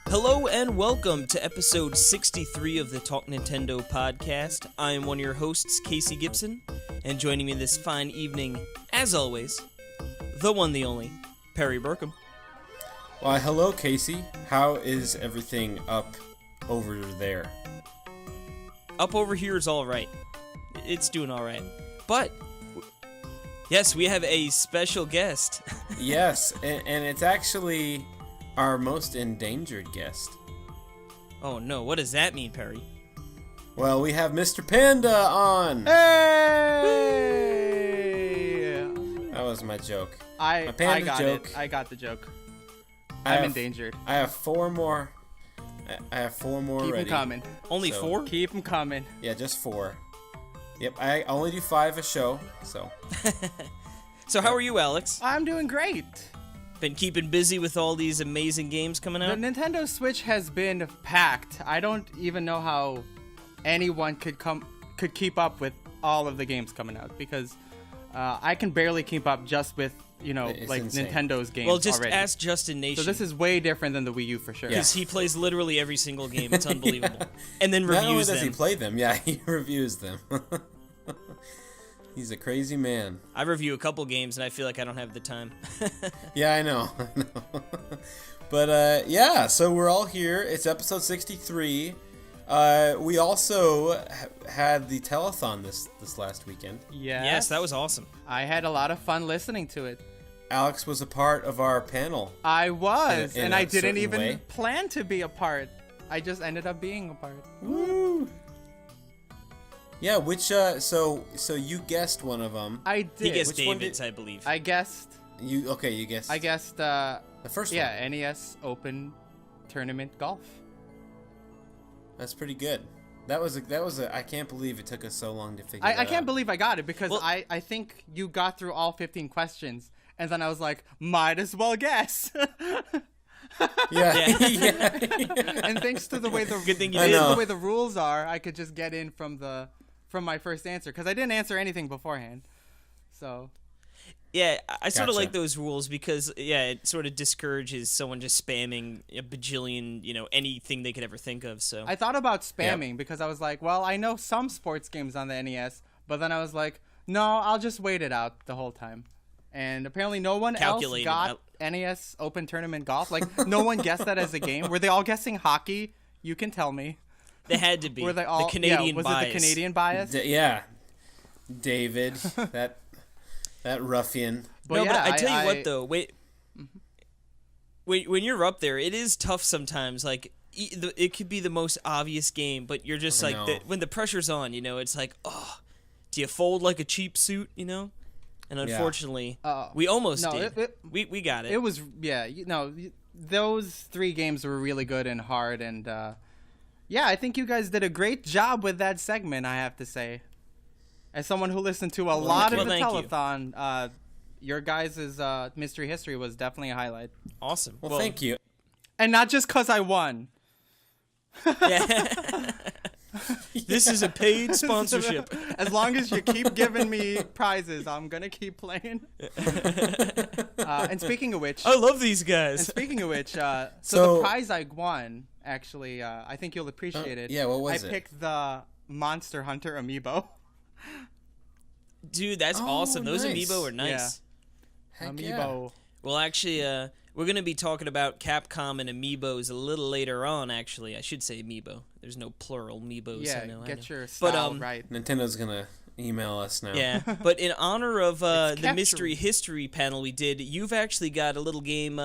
Hello and welcome to episode 63 of the Talk Nintendo podcast. I am one of your hosts, Casey Gibson, and joining me this fine evening, as always, the one, the only, Perry Burkham. Why, hello, Casey. How is everything up over there? Up over here is all right. It's doing all right. But, yes, we have a special guest. Yes, and it's actually our most endangered guest. Oh no, what does that mean, Perry? Well, we have Mr. Panda on! Hey! That was my joke. I got joke. it. I got the joke. I'm endangered. I have four more. I have four more Keep ready. them coming. Only So- 4? Keep them coming. Yeah, just 4. Yep, I only do 5 a show, so. So how are you, Alex? I'm doing great. Been keeping busy with all these amazing games coming The out? Nintendo Switch has been packed. I don't even know how anyone could keep up with all of the games coming out because I can barely keep up just with It's like insane. Nintendo's games Well, just already. ask Justin Nation. So this is way different than the Wii U for sure. Because he plays literally every single game. It's unbelievable. And then Not only reviews does he them. play them, yeah, he reviews them. He's a crazy man. I review a couple games, and I feel like I don't have the time. Yeah, I know. But, yeah, so we're all here. It's episode 63. We also had the telethon this last weekend. Yes, that was awesome. I had a lot of fun listening to it. Alex was a part of our panel. I was, In and a I didn't certain even way. plan to be a part. I just ended up being a part. Woo! Yeah, which, so you guessed one of them. I did. He guessed Which one David's, I believe. I guessed. You guessed. I guessed. The first one. Yeah, NES Open Tournament Golf. That's pretty good. That was a. I can't believe it took us so long to figure. I can't believe I got it because Well- I think you got through all 15 questions, and then I was like, might as well guess. Yeah. Yeah. And thanks to the way Good thing you I did. know. the way the rules are, I could just get in from my first answer because I didn't answer anything beforehand. So Yeah, I sort of Gotcha. like those rules because, yeah, it sort of discourages someone just spamming a bajillion, anything they could ever think of, so. I thought about spamming because I was like, well, I know some sports games on the NES, but then I was like, no, I'll just wait it out the whole time. And apparently no one Calculated. else got NES Open Tournament Golf. Like, no one guessed that as a game. Were they all guessing hockey? You can tell me. They had to be. Were they all the Canadian yeah, was bias. it the Canadian bias? Yeah. David, that ruffian. No, yeah, but I tell you what, though, when you're up there, it is tough sometimes. Like, it could be the most obvious game, but you're just I like, know. when the pressure's on, it's like, oh, do you fold like a cheap suit, And unfortunately, we almost no, did. We got it. It was, yeah, those 3 games were really good and hard, and yeah, I think you guys did a great job with that segment, I have to say. As someone who listened to a lot of the thank you. telethon, your guys' mystery history was definitely a highlight. Awesome. Well, thank you. And not just because I won. Yeah. This is a paid sponsorship. As long as you keep giving me prizes, I'm going to keep playing. And speaking of which... I love these guys. so So- the prize I won, actually, I think you'll appreciate it. yeah, what was I it? picked the Monster Hunter amiibo. Dude, that's Oh, awesome. Those nice. amiibo are nice. Heck yeah. Amiibo. Well, actually, we're going to be talking about Capcom and amiibos a little later on, actually. I should say amiibo. There's no plural amiibos. Yeah, I know. get your But, style right. Nintendo's gonna email us now. Yeah, but in honor of the capture. mystery history panel we did, you've actually got a little game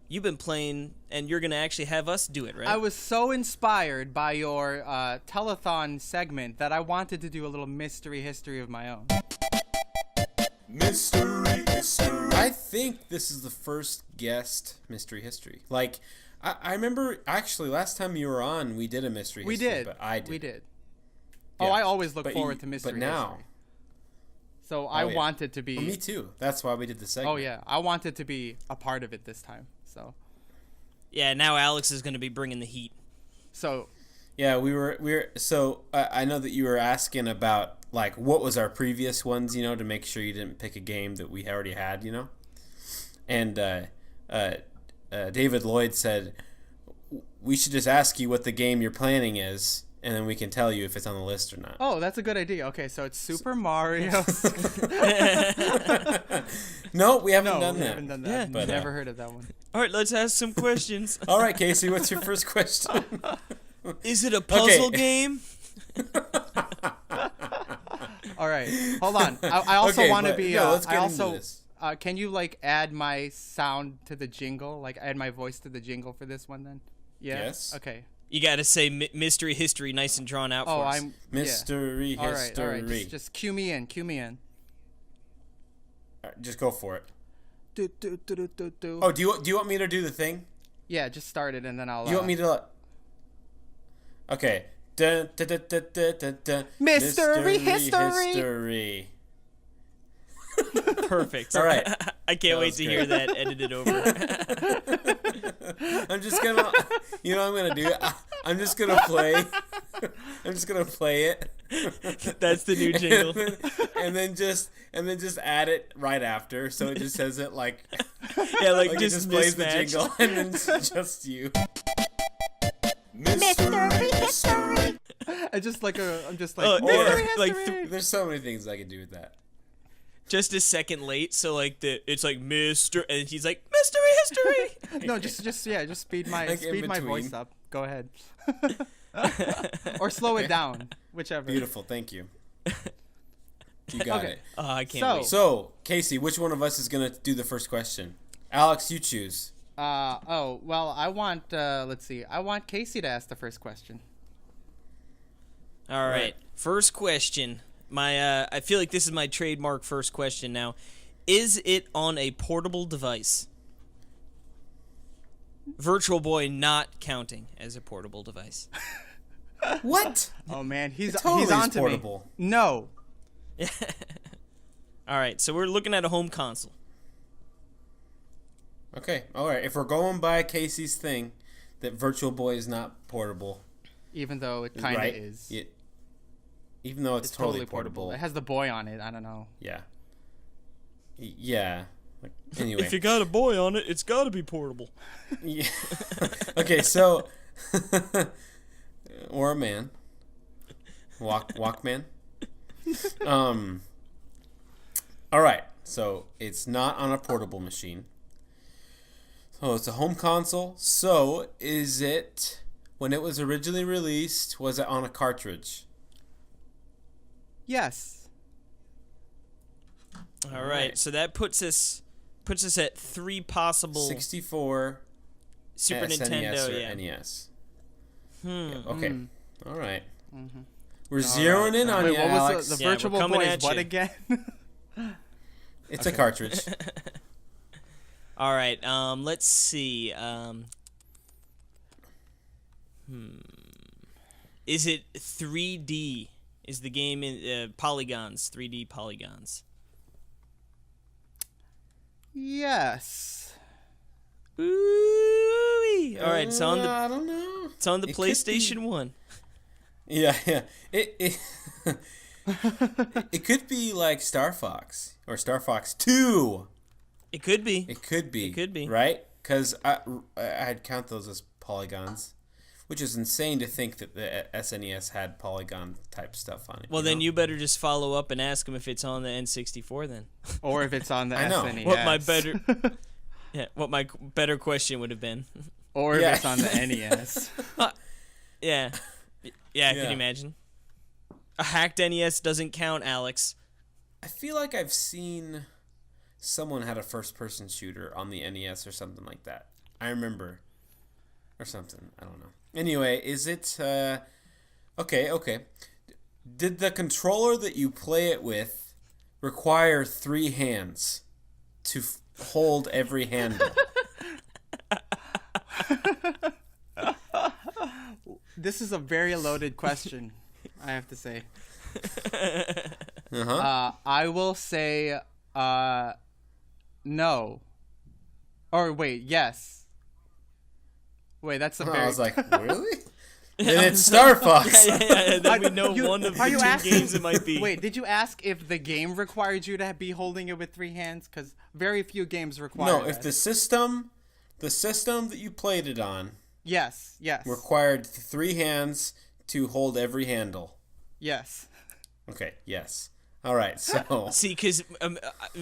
you've been playing, and you're going to actually have us do it, right? I was so inspired by your telethon segment that I wanted to do a little mystery history of my own. Mystery. I think this is the first guest mystery history. Like, I remember actually last time you were on, we did a mystery We history. did. But I did. We did. Yeah. Oh, I always look But forward you- to mystery But now, history. So I yeah. wanted to be... well, me too. That's why we did the segment. Oh, yeah. I wanted to be a part of it this time. So Yeah, now Alex is going to be bringing the heat. So Yeah, we were. So I know that you were asking about like what was our previous ones, to make sure you didn't pick a game that we already had, And David Lloyd said we should just ask you what the game you're planning is, and then we can tell you if it's on the list or not. Oh, that's a good idea. Okay, so it's Super Mario. No, we haven't done we that. haven't done that. Yeah. But never heard of that one. All right, let's ask some questions. All right, Casey, what's your first question? Is it a puzzle game? All right, hold on. I also want to be. let's I get also. into this. Can you add my sound to the jingle? Add my voice to the jingle for this one then? Yeah. Yes. Okay. You got to say mystery history nice and drawn out for us. Mystery All history. right. Just cue me in. All right, just go for it. Do, do, do, do, do, do. Oh, do you want me to do the thing? Yeah, just start it and then I'll. Do you want me to? Okay. Dun, dun, dun, dun, dun, dun, dun. Mystery history. Perfect. All right. I can't wait was to great. hear that edited over. I'm just gonna, what I'm gonna do? I'm just gonna play. I'm just gonna play it. That's the new jingle. and then just add it right after, so it just says it Yeah, like it just just plays the mismatched. jingle, and then it's just you. Mystery history. I'm just like Oh, mystery yeah, like history. There's so many things I could do with that. Just a second late, so it's like Mr. and he's like mystery history. No, just speed my Like in my voice between. up. Go ahead. Or slow it down, whichever. Beautiful, thank you. You got Okay. it. I can't So- wait. So, Casey, which one of us is gonna do the first question? Alex, you choose. Well, I want let's see. I want Casey to ask the first question. All right. First question. I feel like this is my trademark first question now. Is it on a portable device? Virtual Boy not counting as a portable device. What? Oh man, he's totally on to portable. me. No. All right, so we're looking at a home console. Okay, all right. If we're going by Casey's thing, that Virtual Boy is not portable, Even though it kind of right? is. Even though it's totally portable. portable. It has the boy on it. I don't know. Yeah. Yeah. Anyway. If you got a boy on it, it's got to be portable. Yeah. Okay, so or a man. Walkman. All right. So it's not on a portable machine. So it's a home console. So is it, when it was originally released, was it on a cartridge? Yes. All right, so that puts us at 3 possible 64, Super SNES, Nintendo, or yeah. NES. Yeah, okay. All right. Mm-hmm. We're zeroing in on Wait, you, what Alex. was the Yeah, we're Virtual coming Boy? at What you. again? It's a cartridge. All right, let's see. Is it 3D? Is the game in polygons, 3D polygons? Yes. Ooh-wee. All right, I don't know. it's on the It could be. PlayStation 1. Yeah. It it could be like Star Fox or Star Fox 2. It could be. It could be. It could be. Right? Because I'd count those as polygons, which is insane to think that the SNES had polygon type stuff on it. Well, then know? you better just follow up and ask him if it's on the N64 then. Or if it's on the I know. SNES. What my better question would have been. Or if Yeah. it's on the NES. Yeah. Yeah, can Yeah. you imagine? A hacked NES doesn't count, Alex. I feel like I've seen someone had a first-person shooter on the NES or something like that. I remember. Or something. I don't know. Anyway, is it... Okay. Did the controller that you play it with require 3 hands to hold every handle? This is a very loaded question, I have to say. Uh-huh. I will say no. Or wait, yes. Wait, that's a very... I was like, really? Then it's Star Fox. Yeah. Then we know one of Are the you two asking? games it might be. Wait, did you ask if the game required you to be holding it with 3 hands? Because very few games require. No, if that. the system that you played it on Yes. required 3 hands to hold every handle. Yes. Okay, yes. All right, so See, because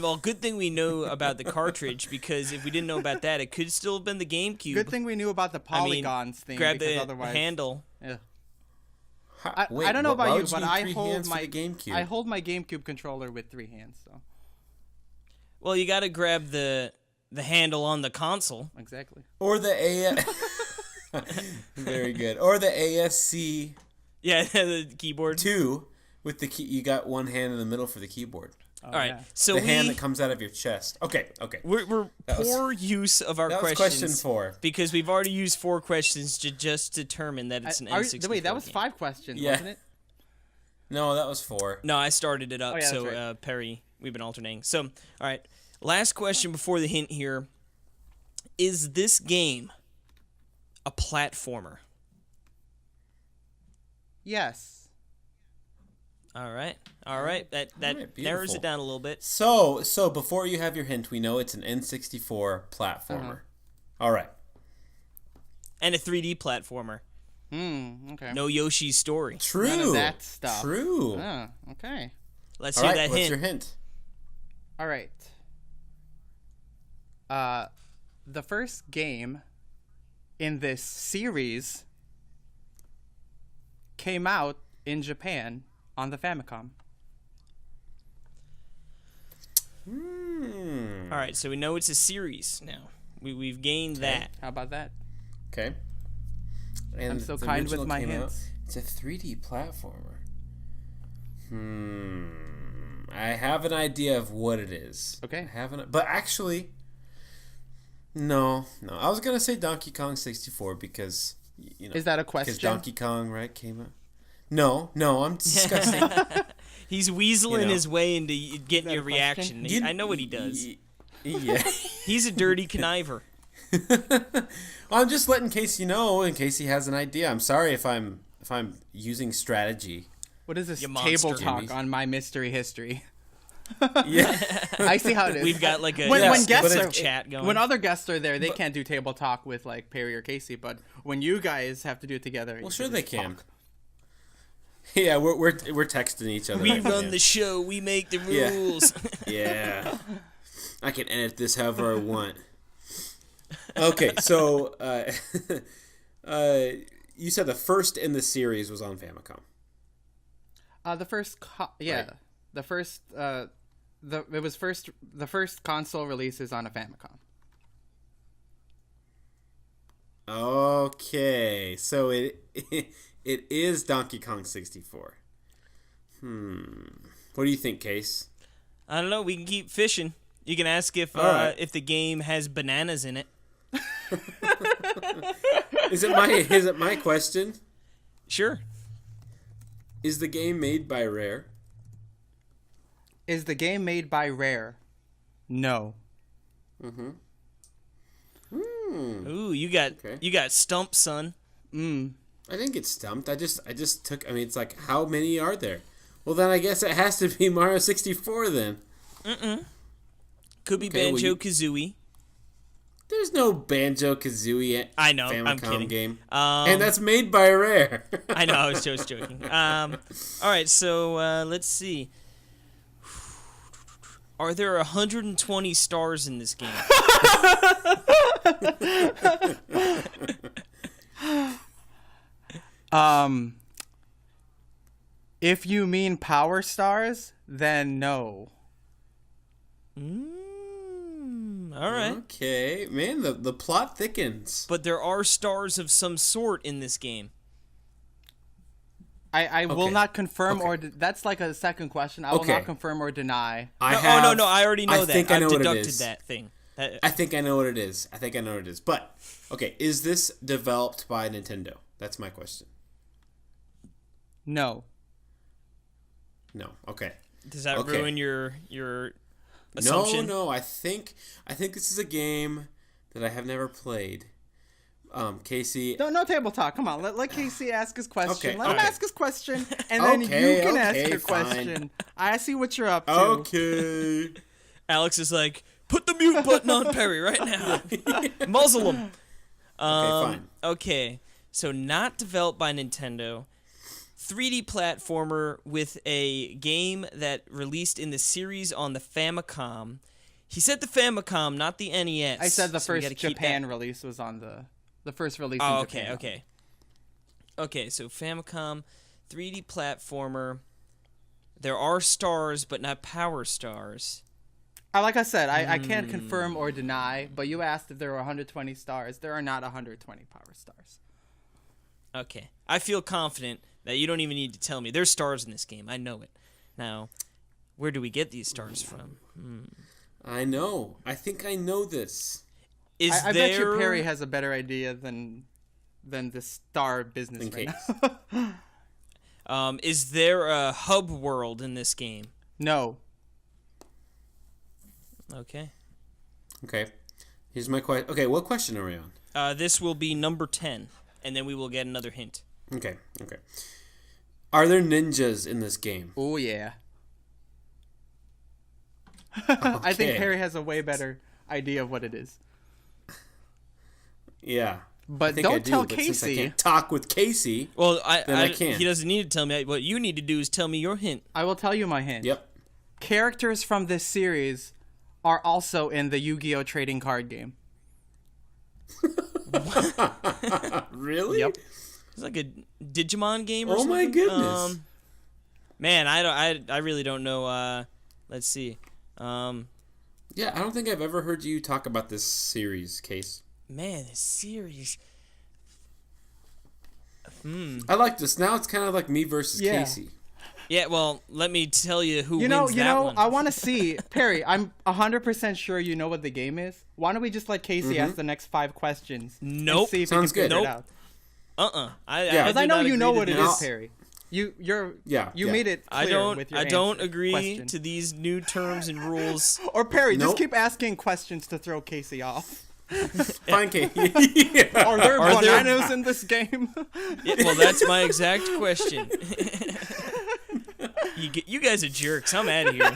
well, good thing we know about the cartridge, because if we didn't know about that, it could still have been the GameCube. Good thing we knew about the polygons thing. Grab because the otherwise, handle. Yeah. wait, I don't know why about you, would but need I 3 hold hands for my the GameCube? I hold my GameCube controller with 3 hands. So Well, you got to grab the handle on the console. exactly. Or the very good. Or the ASC Yeah, the keyboard. 2 with the key. You got one hand in the middle for the keyboard. All right, yeah. so The hand that comes out of your chest. Okay. we're That was- poor use of our That was questions. question 4. Because we've already used 4 questions to just determine that it's an N64 Wait, that was game. 5 questions, Yeah. wasn't it? No, that was 4. No, I started it up, Oh, yeah, so that's right. Perry, we've been alternating. So, all right, last question before the hint here. Is this game a platformer? Yes. All right. That right, narrows beautiful. it down a little bit. So before you have your hint, we know it's an N64 platformer. All right. And a 3D platformer. Okay. No Yoshi's Story. True. None of that stuff. True. Oh, okay. Let's All hear right, that what's hint. your hint? All right. The first game in this series came out in Japan on the Famicom. All right, so we know it's a series now. We've gained that. How about that? Okay. And I'm so the kind with original my came out- hints. It's a 3D platformer. I have an idea of what it is. Okay. But actually, no. I was gonna say Donkey Kong 64 because you know. Is that a Because question? Donkey Kong, right, came out. No, I'm disgusting. He's weaseling You know. his way into getting that your a reaction. question? I know what he does. Yeah. He's a dirty conniver. I'm just letting Casey know in case he has an idea. I'm sorry if I'm using strategy. What is this You table monster. talk on my mystery history? Yeah. I see how it is. We've got like a when Yes, guests but are chat going. when other guests are there, they can't do table talk with like Perry or Casey. But when you guys have to do it together, Well, you sure can they just can. talk. Yeah, we're texting each other. We right run now. the show. We make the Yeah. rules. Yeah. I can edit this however I want. Okay, so you said the first in the series was on Famicom. The first, Right. the first, the first console releases on a Famicom. Okay, so it is Donkey Kong 64. What do you think, Case? I don't know. We can keep fishing. You can ask if right. if the game has bananas in it. Is it my question? Sure. Is the game made by Rare? Is the game made by Rare? No. Ooh, you got stumped, son. I didn't get stumped. I just took. I mean, it's like, how many are there? Well, then I guess it has to be Mario 64 then. Could be Okay, well, Banjo Kazooie. There's no Banjo Kazooie I know. Famicom I'm kidding. game, and that's made by Rare. I know. I was just joking. All right. So let's see. Are there 120 stars in this game? If you mean Power Stars, then no. All right. Okay, man, the plot thickens. But there are stars of some sort in this game. I will Okay. not confirm Okay. or that's like a second question. I will Okay. not confirm or deny. No, I already know I that. think I know I've what it deducted is. that thing. I think I know what it is. But okay, is this developed by Nintendo? That's my question. No. No. Okay. Does that Okay. ruin your assumption? No. I think this is a game that I have never played. Casey. No table talk. Come on, let Casey ask his question. Okay, Let him okay. ask his question, and then Okay, you can ask okay, your fine. question. I see what you're up to. Okay. Alex is like, put the mute button on Perry right now. Muzzle him. Fine. Okay, so not developed by Nintendo. 3D platformer with a game that released in the series on the Famicom. He said the Famicom, not the NES. I said the so we first gotta keep Japan that. release was on the first release. Oh, in okay, Japan. okay. Okay, so Famicom, 3D platformer. There are stars, but not power stars. Like I said, I can't confirm or deny, but you asked if there were 120 stars. There are not 120 power stars. Okay. I feel confident that you don't even need to tell me. There's stars in this game. I know it. Now, where do we get these stars from? I know. I think I know this. I bet you Perry has a better idea than the star business In right now. Is there a hub world in this game? No. Okay. Okay. Here's my question. Okay, what question are we on? This will be number 10, and then we will get another hint. Okay. Are there ninjas in this game? Oh yeah. I think Okay. Perry has a way better idea of what it is. Yeah. But I think I don't do, tell but since I Casey. can't talk with Casey. Well, Then I can't. He doesn't need to tell me. What you need to do is tell me your hint. I will tell you my hint. Yep. Characters from this series are also in the Yu-Gi-Oh! Trading card game. Really? Yep. It's like a Digimon game or Oh something. my goodness. Man, I really don't know. Let's see. Yeah, I don't think I've ever heard you talk about this series, Case. Man, this series. I like this. Now it's kind of like me versus Yeah. Casey. Yeah, well, let me tell you who You know, wins that one. I want to see Perry. I'm 100% sure you know what the game is. Why don't we just let Casey ask the next 5 questions? and Nope. see if Sounds he can good. figure Nope. it out. Yeah. Because I know you know what it agree to is, this. Perry. You Yeah. made it clear I don't. with your I don't answer, agree question. to these new terms and rules. Or Perry, just Nope. keep asking questions to throw Casey off. Fine, Casey. Yeah. Are there Are there- bananas in this game? Yeah, well, that's my exact question. You guys are jerks. I'm out of here.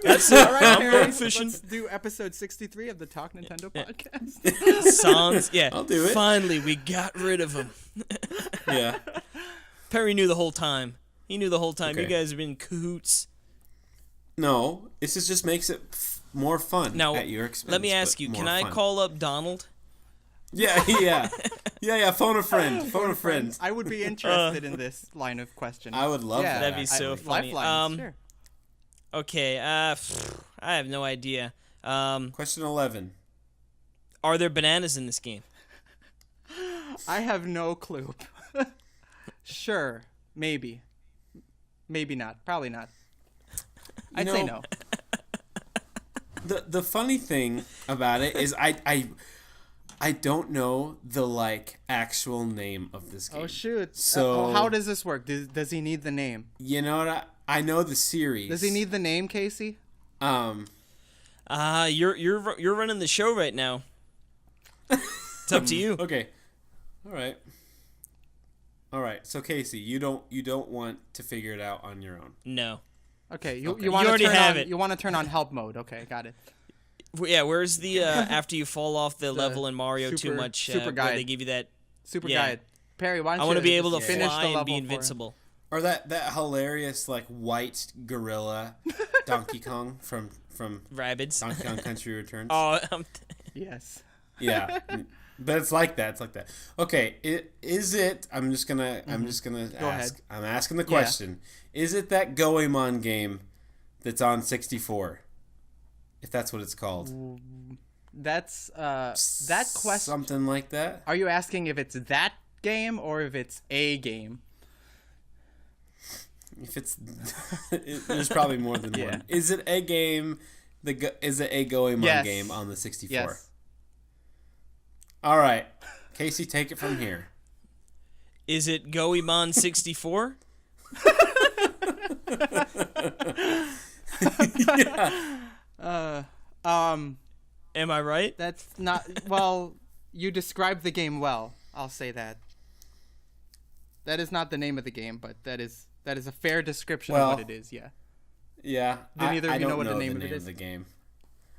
That's it. All right, I'm Perry, going fishing. let's do episode 63 of the Talk Nintendo podcast. Sans. Yeah. I'll do it. Finally, we got rid of him. Yeah. Perry knew the whole time. He knew the whole time. You Okay. guys have been in cahoots. No, this just makes it more fun Now, at your expense. let me but ask you: more can I fun. call up Donald? Yeah. Phone a friend. Phone a friend. I would be interested in this line of questioning. I would love Yeah, that. That'd be so actually. funny. Lifelines, sure. Okay. I have no idea. Question 11. Are there bananas in this game? I have no clue. Sure, maybe. Maybe not. Probably not. I'd say no. The funny thing about it is I don't know the actual name of this game. Oh shoot. So how does this work? Does he need the name? You know what? I know the series. Does he need the name, Casey? You're running the show right now. It's up to you. Okay. All right. So Casey, you don't want to figure it out on your own. No. Okay, Okay. you want to already turn have on it. you want to turn on help mode. Okay, got it. Yeah. Where's the after you fall off the level in Mario too super- much? super where guide. they give you that. Super Yeah. guide. Perry, why don't I you want to be able to just finish fly the and level be for him? invincible. Or that hilarious white gorilla Donkey Kong from Rabbids. Donkey Kong Country Returns. Oh, Yes. Yeah. But it's like that. Okay, is it? I'm just gonna ask. ahead. I'm asking the question. Is it that Goemon game that's on 64? If that's what it's called. That's that question. Something like that. Are you asking if it's that game or if it's a game? If it's, there's probably more than Yeah. one. Is it a game? Is it a Goemon Yes. game on the 64? Yes. All right, Casey, take it from here. Is it Goemon 64? Yeah. Am I right? That's not well. You described the game well. I'll say that. That is not the name of the game, but that is a fair description of what it is. Yeah. Yeah. Do neither of you know what the name of of it is? the game.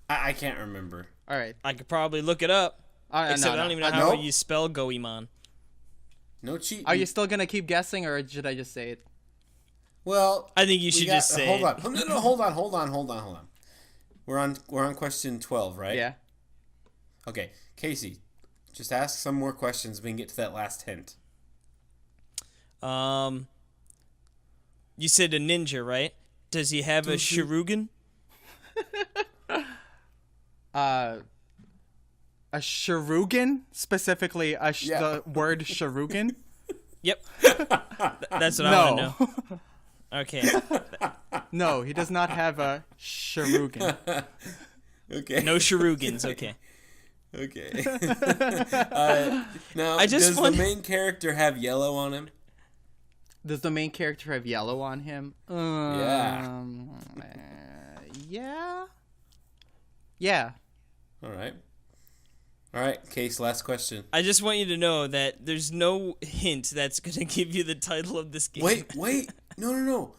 I can't remember. All right. I could probably look it up. Except I don't even know how you spell Goemon. No cheating. Are you still gonna keep guessing, or should I just say it? Well, I think you should just say. Hold on. No, hold on. We're on question 12, right? Yeah. Okay, Casey, just ask some more questions. We can get to that last hint. You said a ninja, right? Does he have a Sharoogun? A Sharoogun, specifically the word Sharoogun. Yep. That's what I want to know. Okay. No, he does not have a Sharoogun. Okay. No Sharoogans. Okay. Okay. Now, does the main character have yellow on him? Does the main character have yellow on him? Yeah. Yeah. Yeah. All right, Case, last question. I just want you to know that there's no hint that's going to give you the title of this game. Wait. No.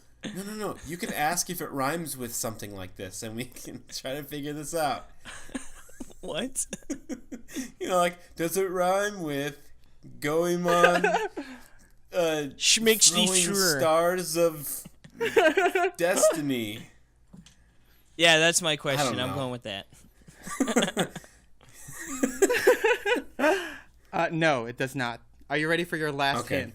You can ask if it rhymes with something like this, and we can try to figure this out. What? Does it rhyme with Goemon Make throwing sure. stars of destiny? Yeah, that's my question. I'm know. going with that. No, it does not. Are you ready for your last hint?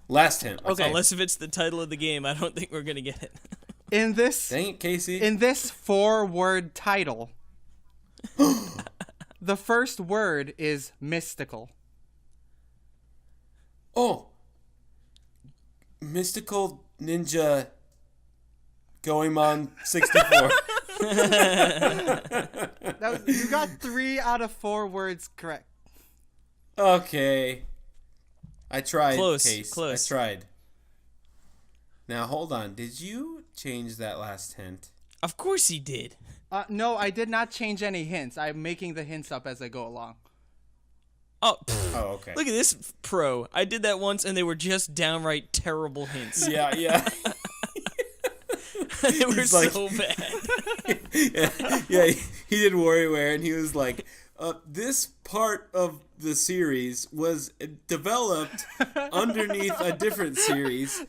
Last hint. Okay. Unless if it's the title of the game, I don't think we're going to get it. In this Dang it, Casey. In this 4-word title, the first word is mystical. Oh. Mystical Ninja Goemon 64. You got 3 out of 4 words correct. Okay. I tried, Close. I tried. Now, hold on. Did you change that last hint? Of course he did. No, I did not change any hints. I'm making the hints up as I go along. Oh, okay. Look at this pro. I did that once, and they were just downright terrible hints. Yeah. They were He's like- so bad. yeah, he did WarioWare, and he was like, this part of the series was developed underneath a different series.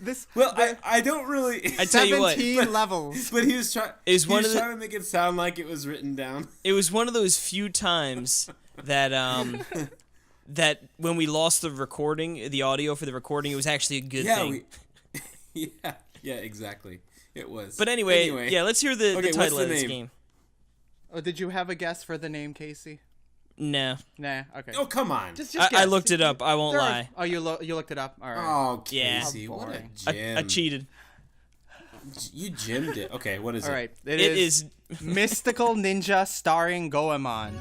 I don't really... I tell you what. 17 levels. But he was trying to make it sound like it was written down. It was one of those few times that that when we lost the recording, the audio for the recording, it was actually a good thing. Yeah, exactly. It was. But anyway, yeah, let's hear the title of this game. Oh, did you have a guess for the name, Casey? No. Nah, okay. Oh, come on. Just I looked it up. I won't lie. Oh, you looked it up? All right. Oh, Yeah. Casey, How what a boring. gem. I cheated. You gemmed it. Okay, what is All it? right. It is Mystical Ninja starring Goemon.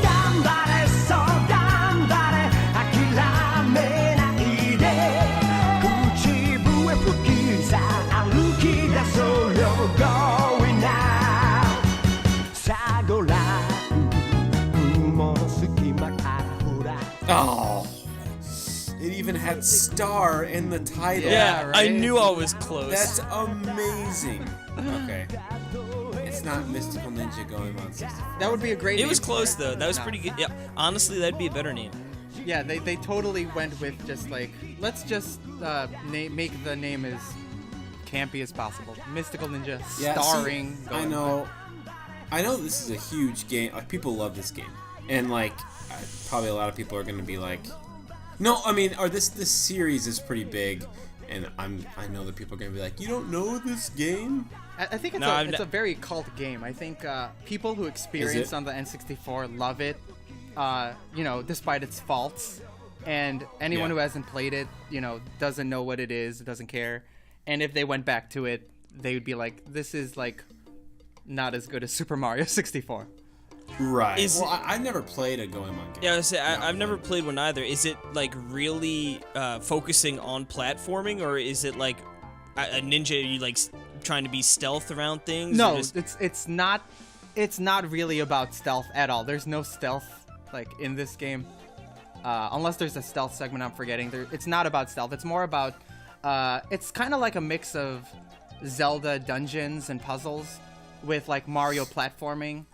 頑張れそう頑張れ諦めないで口笛吹きさ歩き出そうよ Going now さあごらん雲の隙間からほら Oh. It even had star in the title. Yeah, right? I knew I was close. That's amazing. Okay. It's not Mystical Ninja Goemon 64. That would be a great name. It was for close it. though. That was No. pretty good. Yeah, honestly, that'd be a better name. Yeah, they totally went with just like, let's just make the name as campy as possible. Mystical Ninja starring Goemon. I know this is a huge game. Like, people love this game. And like probably a lot of people are going to be like, no, I mean, this series is pretty big, and I know that people are going to be like, you don't know this game? I think it's it's a very cult game. I think people who experience on the N64 love it, despite its faults. And anyone who hasn't played it, doesn't know what it is, doesn't care. And if they went back to it, they would be like, this is like not as good as Super Mario 64. Right. I never played a Goemon game. Yeah, I've never played one either. Is it like really focusing on platforming, or is it like a ninja? You like trying to be stealth around things? No, it's not really about stealth at all. There's no stealth like in this game. Unless there's a stealth segment I'm forgetting. It's not about stealth. It's more about it's kind of like a mix of Zelda dungeons and puzzles with like Mario platforming,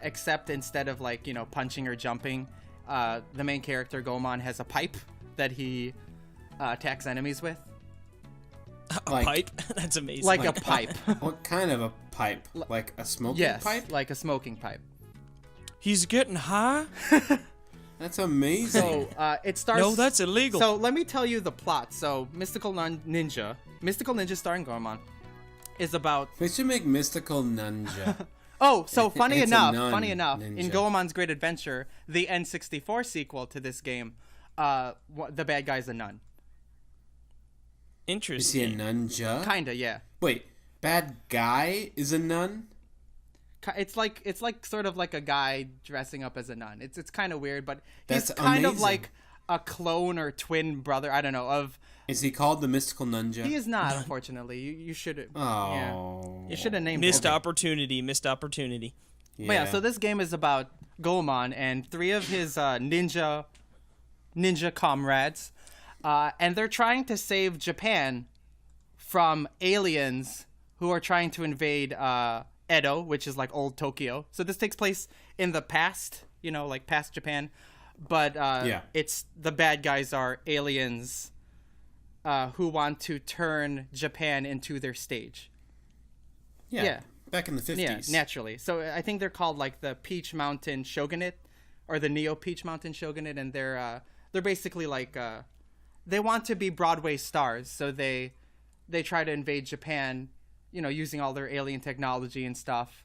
except instead of like, punching or jumping, the main character Goemon has a pipe that he attacks enemies with. A pipe? That's amazing. Like a pipe. What kind of a pipe? Like a smoking pipe? Yes, like a smoking pipe. He's getting high? That's amazing. So it starts. No, that's illegal. So let me tell you the plot. So Mystical Ninja starring Goemon, is about. We should make Mystical Ninja. Oh, so funny It's a enough, ninja. in Goemon's Great Adventure, the N64 sequel to this game, the bad guy's a nun. Interesting. Is he a ninja? Kinda, yeah. Wait, bad guy is a nun? It's like sort of like a guy dressing up as a nun. It's kind of weird, but he's That's kind of amazing. like a clone or twin brother. I don't know of. Is he called the Mystical Ninja? He is not, unfortunately. You should. Oh. Yeah. You should have named Missed him. opportunity. But yeah, so this game is about Goemon and 3 of his ninja comrades, and they're trying to save Japan from aliens who are trying to invade Edo, which is like old Tokyo. So this takes place in the past, like past Japan, but it's the bad guys are aliens who want to turn Japan into their stage. Yeah. Back in the 50s. Yeah, naturally. So I think they're called like the Peach Mountain Shogunate, or the Neo Peach Mountain Shogunate, and they're basically like they want to be Broadway stars, so they try to invade Japan, using all their alien technology and stuff.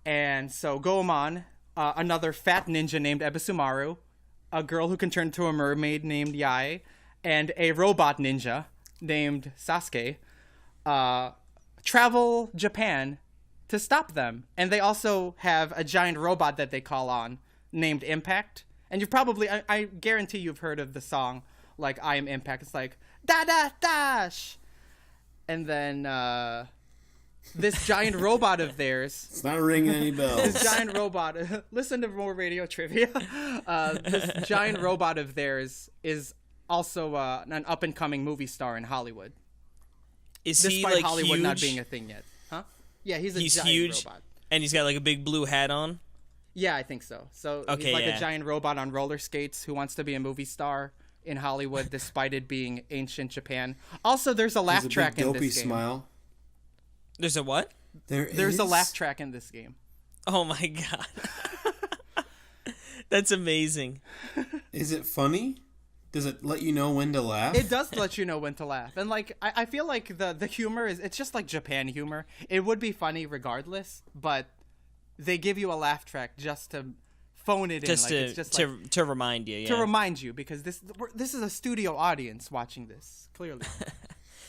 And so Goemon, another fat ninja named Ebisumaru, a girl who can turn into a mermaid named Yae, and a robot ninja named Sasuke, travel Japan to stop them. And they also have a giant robot that they call on named Impact. And you've probably, I guarantee you've heard of the song, like, I Am Impact. It's like, da-da-dash! And then, this giant robot of theirs... It's not ringing any bells. This giant robot... listen to more radio trivia. This giant robot of theirs is also an up-and-coming movie star in Hollywood. Is Despite he like Hollywood huge? not being a thing yet. Huh? Yeah, he's giant huge, robot. and he's got like a big blue hat on. Yeah, I think so. So Okay, he's like yeah. a giant robot on roller skates who wants to be a movie star in Hollywood despite it being ancient Japan. Also, there's a laugh There's a track big in dopey this game. smile. There's a what? There's a laugh track in this game. Oh my god, that's amazing. Is it funny? Does it let you know when to laugh? It does let you know when to laugh. And like I feel like the humor it's just like Japan humor. It would be funny regardless, but they give you a laugh track just to phone it Just in. to Like, it's just to remind you. Yeah. to remind you, because this is a studio audience watching this, clearly.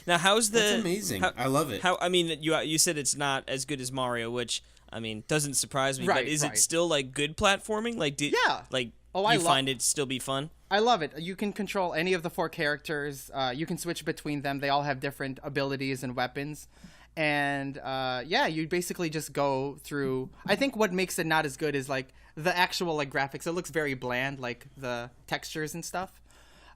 Now, how's the? That's amazing. I love it. How I mean, you said it's not as good as Mario, which I mean doesn't surprise me. Right, but is right. it still like good platforming? Like Yeah. Like Oh, you find it still be fun? I love it. You can control any of the 4 characters. You can switch between them. They all have different abilities and weapons. And yeah, you basically just go through. I think what makes it not as good is like the actual like graphics. It looks very bland, like the textures and stuff.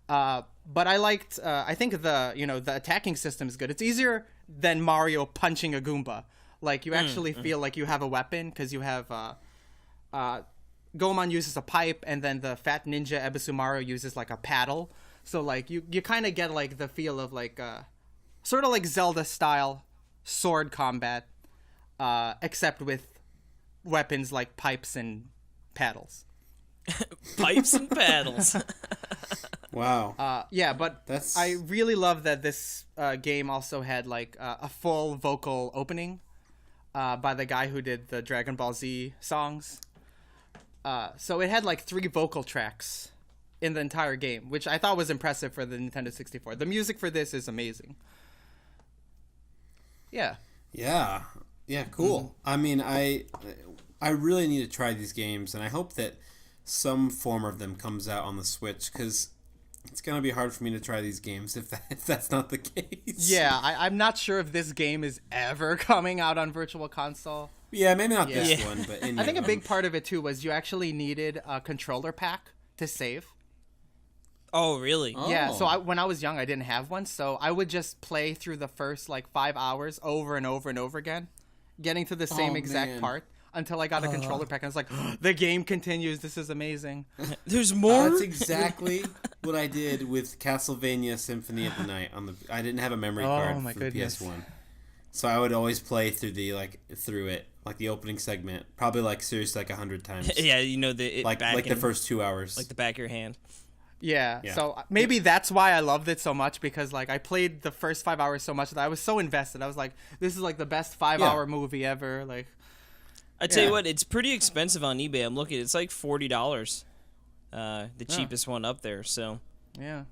But I liked. I think the attacking system is good. It's easier than Mario punching a Goomba. Like you actually feel like you have a weapon because you have. Goemon uses a pipe, and then the fat ninja Ebisumaru uses like a paddle. So like you kind of get like the feel of like sort of like Zelda style sword combat, except with weapons like pipes and paddles. Pipes and paddles. Wow. Yeah, but That's- I really love that this game also had like a full vocal opening by the guy who did the Dragon Ball Z songs. So it had like 3 vocal tracks in the entire game, which I thought was impressive for the Nintendo 64. The music for this is amazing. Yeah. Yeah. Yeah, cool. I mean, I really need to try these games, and I hope that some form of them comes out on the Switch, because it's going to be hard for me to try these games if that's not the case. Yeah, I'm not sure if this game is ever coming out on Virtual Console. Yeah, maybe not this Yeah. one, but any I think a of big them. part of it too was you actually needed a controller pack to save. Oh, really? Oh. Yeah, so when I was young, I didn't have one, so I would just play through the first like 5 hours over and over and over again, getting to the same exact man. part until I got a controller pack. And I was like, the game continues. This is amazing. There's more? That's exactly what I did with Castlevania Symphony of the Night on the. I didn't have a memory card my for goodness. PS1, so I would always play through the the opening segment, probably like seriously like 100 times. Yeah, you know, the like back the in- first 2 hours. like the back of your hand. Yeah, Yeah. so maybe that's why I loved it so much, because like I played the first 5 hours so much that I was so invested. I was like, this is like the best 5-hour movie ever. Like, I tell Yeah. you what, it's pretty expensive on eBay. I'm looking, it's like $40. The cheapest one up there. So yeah,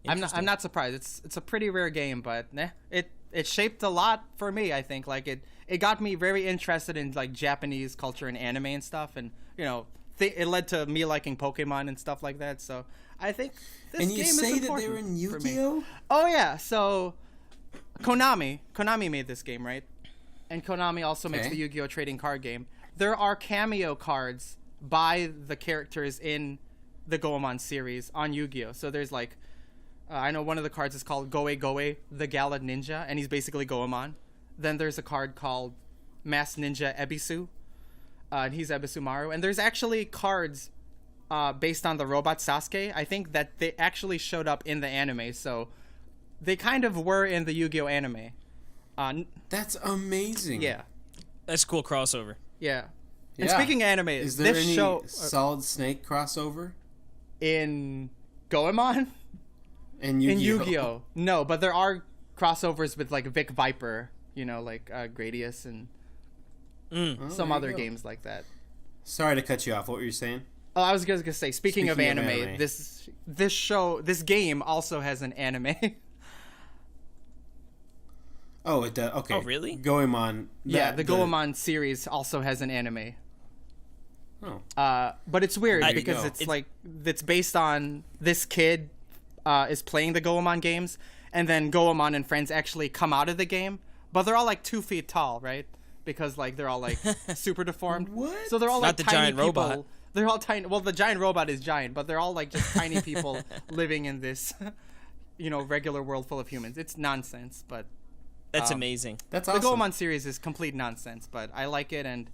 I'm Interesting. not surprised. It's a pretty rare game, but it shaped a lot for me. I think like it got me very interested in like Japanese culture and anime and stuff, and you know it led to me liking Pokemon and stuff like that. So I think this and game you is say that important they were in for me. Yu-Gi-Oh? Oh yeah, so Konami made this game, right? And Konami also makes Okay. the Yu-Gi-Oh trading card game. There are cameo cards by the characters in the Goemon series on Yu-Gi-Oh. So there's like I know one of the cards is called Goe Goe, the Gala Ninja, and he's basically Goemon. Then there's a card called Masked Ninja Ebisu, and he's Ebisumaru. And there's actually cards based on the robot Sasuke. I think that they actually showed up in the anime, so they kind of were in the Yu-Gi-Oh anime. That's amazing. Yeah, that's a cool crossover. yeah. And Yeah. speaking of anime, Is there this any show Solid Snake crossover in Goemon? in In Yu-Gi-Oh? Yu-Gi-Oh, no, but there are crossovers with like Vic Viper, you know, like Gradius and some there other you go. games like that. Sorry to cut you off. What were you saying? Oh, I was just gonna say, speaking of Speaking of anime, anime. this game also has an anime. Oh, it does. Okay. Oh, really? Goemon. Yeah, the Goemon series also has an anime. Oh. But it's weird I- because go. it's based on this kid is playing the Goemon games, and then Goemon and friends actually come out of the game, but they're all like 2 feet tall, right? Because like they're all like super deformed. What? So they're all Not like the tiny giant people. robot. They're all tiny. Well, the giant robot is giant, but they're all like just tiny people living in this, regular world full of humans. It's nonsense, but That's amazing. That's the awesome. Goemon series is complete nonsense, but I like it, and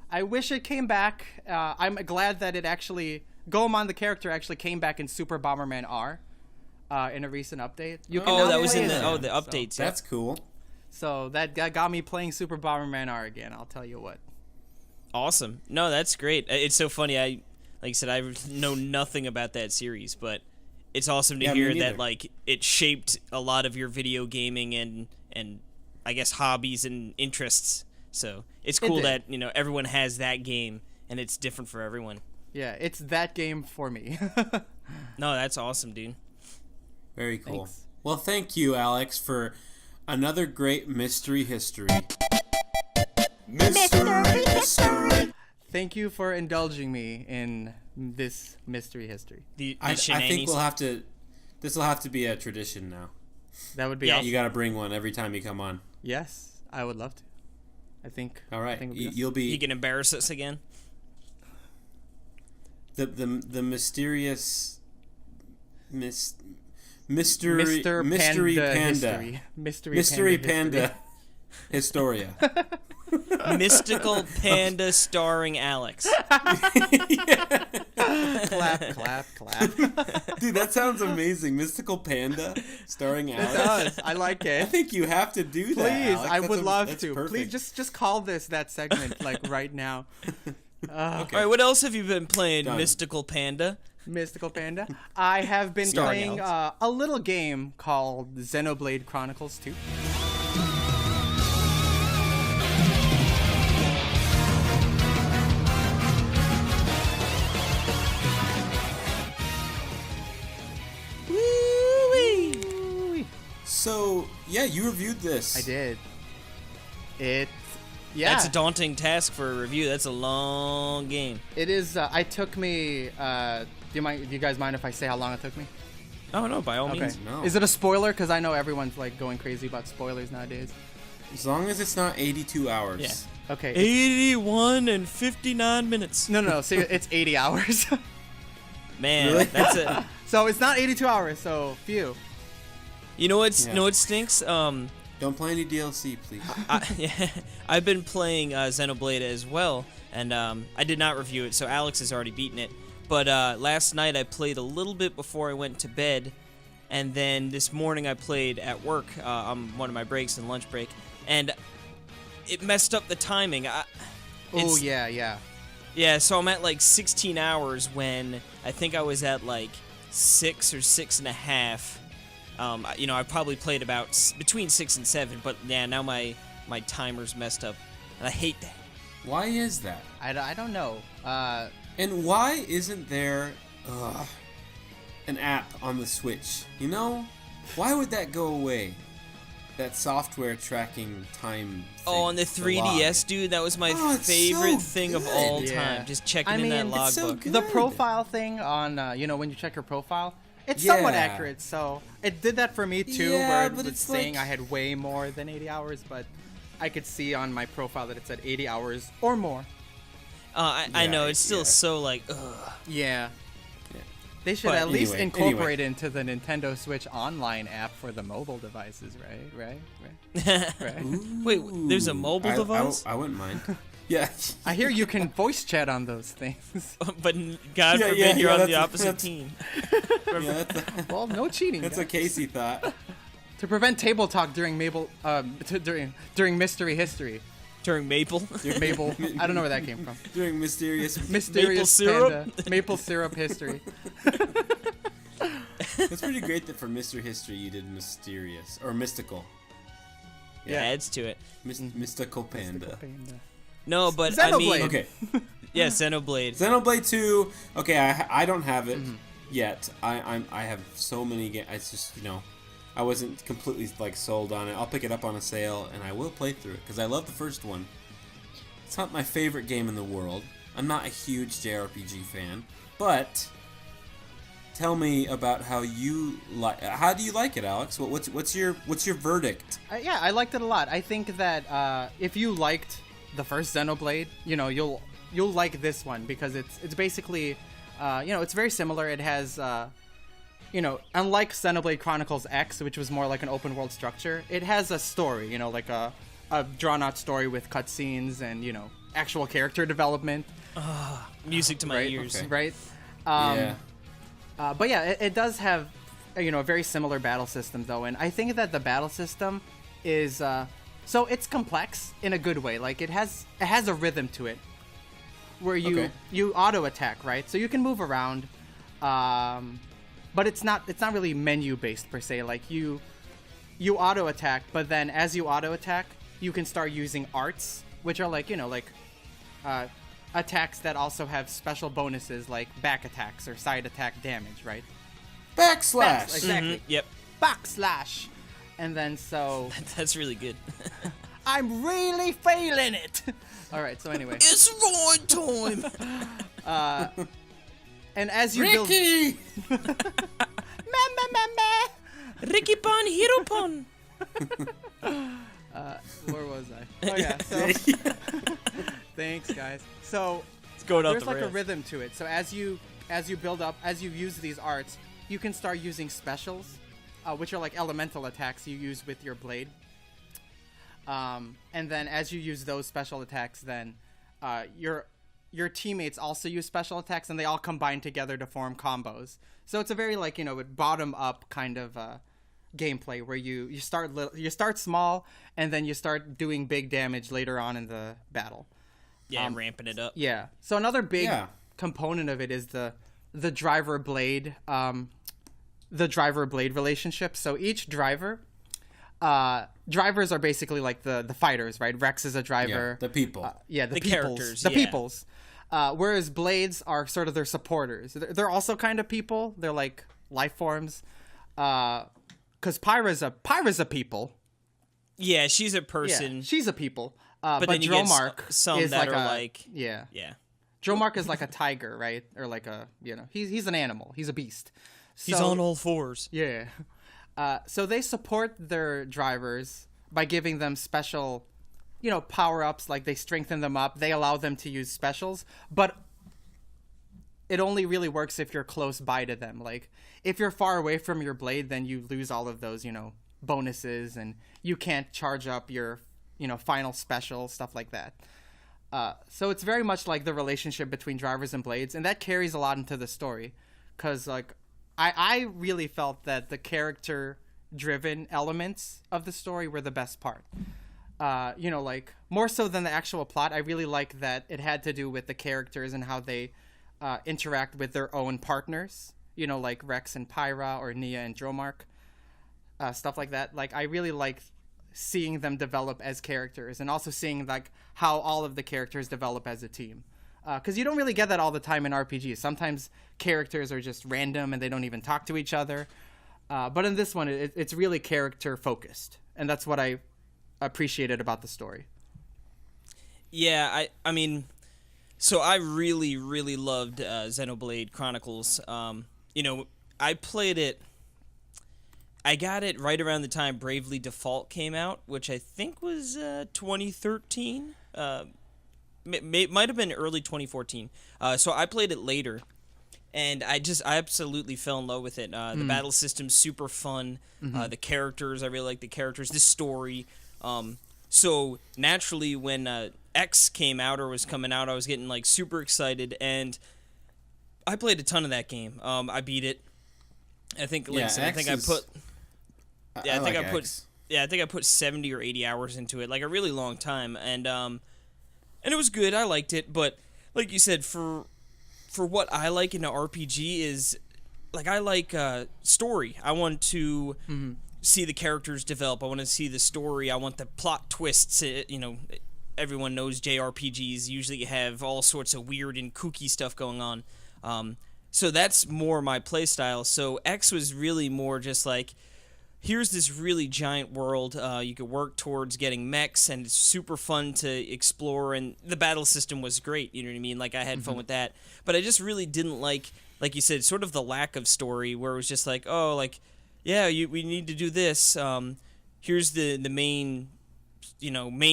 I wish it came back. I'm glad that it actually Goemon, the character, actually came back in Super Bomberman R in a recent update. You can Oh, now that was play in as the him, the updates. Yeah. That's cool. So that got me playing Super Bomberman R again. I'll tell you what. Awesome. No, that's great. It's so funny. Like I said, I know nothing about that series, but it's awesome to Yeah, me hear neither. that like it shaped a lot of your video gaming and I guess hobbies and interests. So it's cool did. that everyone has that game and it's different for everyone. Yeah, it's that game for me. No, that's awesome, dude. Very cool. Thanks. Well, thank you, Alex, for another great mystery history. Mystery. Thank you for indulging me in this mystery history. The I think shenanigans. we'll have to. This will have to be a tradition now. That would be Yeah, awesome. You got to bring one every time you come on. Yes, I would love to. I think. All I right, think it would be awesome. you'll be You can embarrass us again. the mysterious mystery Mr. Panda Mystery Panda Historia. Mystical Panda starring Alex. Clap, clap, clap. Dude, that sounds amazing. Mystical Panda starring It Alex. does. I like I it. think you have to do that. Please, Alex. I That's would love that's to. Perfect. Please, just call this that segment like right now. All right, what else have you been playing, Done. Mystical Panda? Mystical Panda. I have been Starring playing Alex. a little game called Xenoblade Chronicles 2. So, yeah, you reviewed this. I did. Yeah. That's a daunting task for a review. That's a long game. It is. It took me. Do you guys mind if I say how long it took me? Oh no, by all Okay. means. No. Is it a spoiler? Because I know everyone's like going crazy about spoilers nowadays. As long as it's not 82 hours. Yeah. Okay. 81 and 59 minutes. No. See, it's 80 hours. Man, Really? that's it. So it's not 82 hours. So phew. You know what's Yeah. you know what stinks? Don't play any DLC, please. I've been playing Xenoblade as well, and I did not review it, so Alex has already beaten it. But last night I played a little bit before I went to bed, and then this morning I played at work on one of my breaks and lunch break, and it messed up the timing. Oh yeah. Yeah, so I'm at like 16 hours when I think I was at like 6 or 6.5. I probably played about between 6 and 7, but yeah, now my timer's messed up, and I hate that. Why is that? I don't know. And why isn't there an app on the Switch? You know? Why would that go away? That software tracking time thing. Oh, on the 3DS, dude, that was my it's favorite so thing of good. all Yeah. time. Just checking I in that mean, logbook. it's so good. The profile thing on, when you check your profile, it's somewhat Yeah. accurate. So it did that for me too, Yeah, where it but was it's saying like- I had way more than 80 hours, but I could see on my profile that it said 80 hours or more. I know, it's still yeah. so like, ugh. Yeah. Yeah. They should But at least anyway, incorporate into the Nintendo Switch online app for the mobile devices, right? Wait, there's a mobile device? I wouldn't mind. Yeah. I hear you can voice chat on those things. But God Yeah, forbid yeah, you're yeah, on the that's- opposite that's- team. Yeah, Well, no cheating. that's guys. what Casey thought. To prevent table talk during during mystery history. During Maple. Mabel, I don't know where that came from. During mysterious. Mysterious syrup? Panda, maple syrup history. It's pretty great that for Mr. History you did mysterious or mystical. Yeah, adds to it. Mystical Panda. No, but I mean, Xenoblade. Okay. yeah, Xenoblade. Xenoblade 2. Okay, I don't have it yet. I have so many games. It's just I wasn't completely like sold on it. I'll pick it up on a sale and I will play through it because I love the first one. It's not my favorite game in the world. I'm not a huge JRPG fan, but tell me about how you like. How do you like it, Alex? What's your verdict? Yeah, I liked it a lot. I think that if you liked the first Xenoblade, you'll like this one because it's basically, it's very similar. It has, unlike Xenoblade Chronicles X, which was more like an open world structure, it has a story. Like a drawn out story with cutscenes and actual character development. Music to my Right, ears. okay. Right. Yeah. But yeah, it does have a very similar battle system though, and I think that the battle system is so it's complex in a good way. Like it has a rhythm to it where you auto attack, right? So you can move around, but it's not really menu based per se. Like you auto attack, but then as you auto attack, you can start using arts, which are like attacks that also have special bonuses like back attacks or side attack damage, right? Backslash. Exactly. Yep. Backslash. And then so That's really good. I'm really failing it. All right. So anyway, It's void time. and as you build, Ricky. Ricky Pon, Hero Pon. where was I? Oh yeah. So thanks, guys. So It's going out there's the like a rails. rhythm to it. So as you build up, as you use these arts, you can start using specials, which are like elemental attacks you use with your blade. And then as you use those special attacks, then your teammates also use special attacks, and they all combine together to form combos. So it's a very like bottom up kind of gameplay where you start small and then you start doing big damage later on in the battle. Yeah, ramping it up. Yeah. So another big Yeah. component of it is the driver blade relationship. So each driver, drivers are basically like the fighters, right? Rex is a driver. The people. The The peoples, characters, the yeah. peoples. Whereas blades are sort of their supporters. They're also kind of people. They're like life forms. Because Pyra's a people. Yeah, she's a Yeah, person. she's a people. But then you get Dromark some is that like are a, like- yeah. Yeah. Dromark is like a tiger, right? Or like a he's an animal. He's a beast. He's So- on all fours. Yeah. So they support their drivers by giving them special, power-ups, like they strengthen them up, they allow them to use specials, but it only really works if you're close by to them. Like, if you're far away from your blade, then you lose all of those, bonuses, and you can't charge up your, final special, stuff like that. So it's very much like the relationship between drivers and blades, and that carries a lot into the story. Because, like, I really felt that the character-driven elements of the story were the best part. Like, more so than the actual plot, I really like that it had to do with the characters and how they interact with their own partners, like Rex and Pyra, or Nia and Dromark, stuff like that. Like, I really like seeing them develop as characters, and also seeing like how all of the characters develop as a team. Because you don't really get that all the time in RPGs. Sometimes characters are just random and they don't even talk to each other. But in this one, it's really character focused, and that's what I appreciated about the story. Yeah, I mean, so I really, really loved Xenoblade Chronicles. I played it. I got it right around the time Bravely Default came out, which I think was 2013. Might have been early 2014. So I played it later, and I absolutely fell in love with it. The battle system's super fun. The characters, I really like the characters. The story. So naturally, when X came out or was coming out, I was getting like super excited, and I played a ton of that game. I beat it. I think, like I said, I think I put 70 or 80 hours into it, like a really long time, and it was good. I liked it, but like you said, for what I like in an RPG is, like, I like story. I want to see the characters develop. I want to see the story. I want the plot twists. Everyone knows JRPGs usually have all sorts of weird and kooky stuff going on. So that's more my playstyle. So X was really more just like, here's this really giant world. You could work towards getting mechs, and it's super fun to explore. And the battle system was great. You know what I mean? Like, I had fun with that. But I just really didn't like you said, sort of the lack of story, where it was just like, oh, like, yeah, we need to do this. Here's the main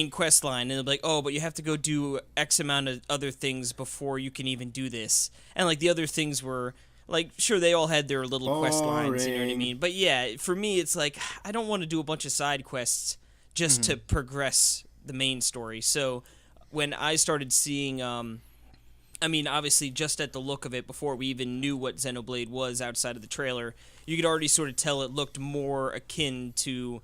quest line, and they'll be like, oh, but you have to go do X amount of other things before you can even do this. And like, the other things were like, sure, they all had their little quest lines, you know what I mean? But yeah, for me, it's like, I don't want to do a bunch of side quests just to progress the main story. So when I started seeing, obviously, just at the look of it, before we even knew what Xenoblade was outside of the trailer, you could already sort of tell it looked more akin to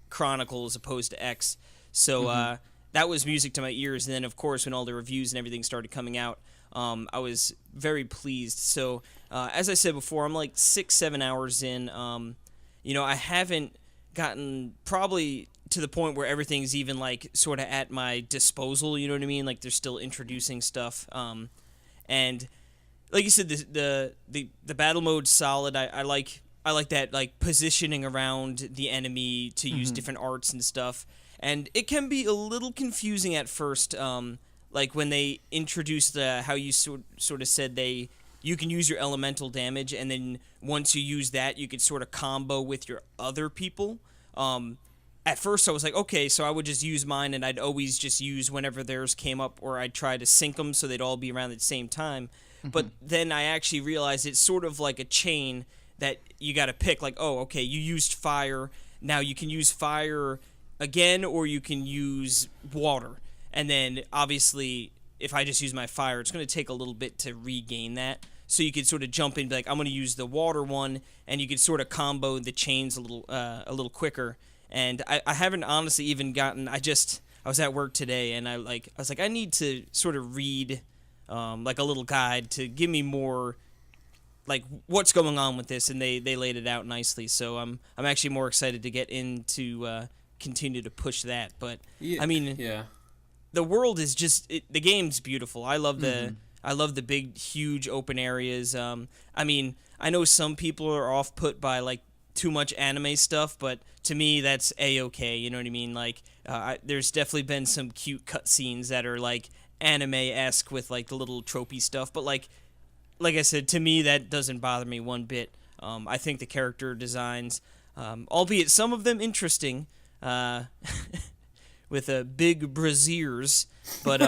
Chronicles opposed to X. So that was music to my ears. And then, of course, when all the reviews and everything started coming out, I was very pleased. So, as I said before, I'm like 6-7 hours in. I haven't gotten probably to the point where everything's even like sort of at my disposal. You know what I mean? Like, they're still introducing stuff. And like you said, the battle mode's solid. I like that, like, positioning around the enemy to use different arts and stuff. And it can be a little confusing at first. Like, when they introduced how you sort of said you can use your elemental damage, and then once you use that, you could sort of combo with your other people. At first, I was like, okay, so I would just use mine, and I'd always just use whenever theirs came up, or I'd try to sync them so they'd all be around at the same time. But then I actually realized it's sort of like a chain that you got to pick. Like, oh, okay, you used fire. Now you can use fire again, or you can use water. And then, obviously, if I just use my fire, it's going to take a little bit to regain that. So you could sort of jump in and be like, I'm going to use the water one, and you could sort of combo the chains a little quicker. And I haven't honestly even gotten. I was at work today, and I was like, I need to sort of read like a little guide to give me more, like, what's going on with this, and they laid it out nicely. So I'm actually more excited to get into continue to push that. But yeah, I mean, yeah. The world is just the game's beautiful. I love the big, huge open areas. I mean, I know some people are off put by like too much anime stuff, but to me that's a-okay. You know what I mean? Like, there's definitely been some cute cutscenes that are like anime-esque with like the little tropey stuff. But like I said, to me that doesn't bother me one bit. I think the character designs, albeit some of them interesting. with a big braziers, but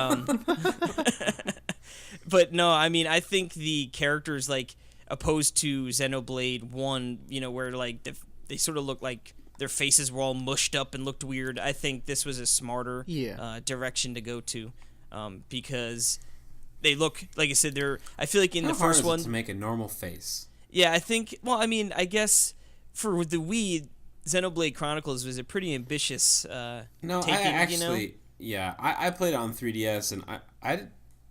but no, I mean, I think the characters, like, opposed to Xenoblade 1, where, like, they sort of look like their faces were all mushed up and looked weird. I think this was a smarter direction to go to, because they look, like I said, I feel like in the first one to make a normal face. Yeah, I think. Well, I mean, I guess for the Wii, Xenoblade Chronicles was a pretty ambitious. Yeah, I played it on 3DS, and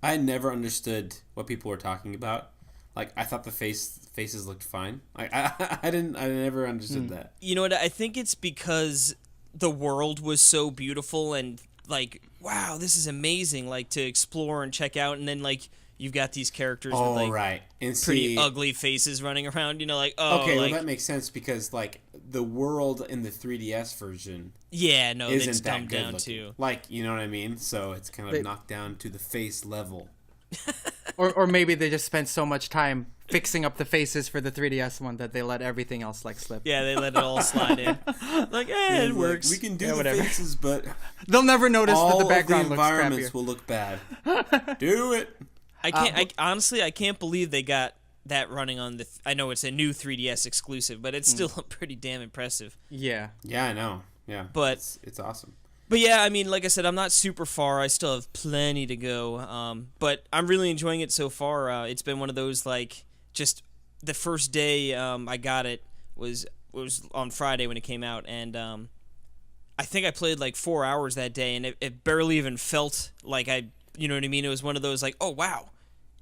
I never understood what people were talking about. Like, I thought the faces looked fine. Like, I never understood that. You know what? I think it's because the world was so beautiful and, like, wow, this is amazing, like, to explore and check out, and then, like, you've got these characters with, like, right. And pretty ugly faces running around, like, oh, okay, like, well, that makes sense because, like, the world in the 3DS version yeah, no, it's isn't that dumbed good down, looking. too. Like, you know what I mean? So it's kind of knocked down to the face level. Or maybe they just spent so much time fixing up the faces for the 3DS one that they let everything else, like, slip. Yeah, they let it all slide in. Like, it works. We can do the whatever. faces, but They'll never notice all that the background of the looks environments crappier. will look bad. Do it. I can't. Honestly, I can't believe they got that running on the. I know it's a new 3DS exclusive, but it's still pretty damn impressive. Yeah. Yeah, I know. Yeah, But it's awesome. But yeah, I mean, like I said, I'm not super far. I still have plenty to go. But I'm really enjoying it so far. It's been one of those, like, just the first day I got it was on Friday when it came out, and I think I played like 4 hours that day, and it barely even felt like you know what I mean? It was one of those, like, oh wow,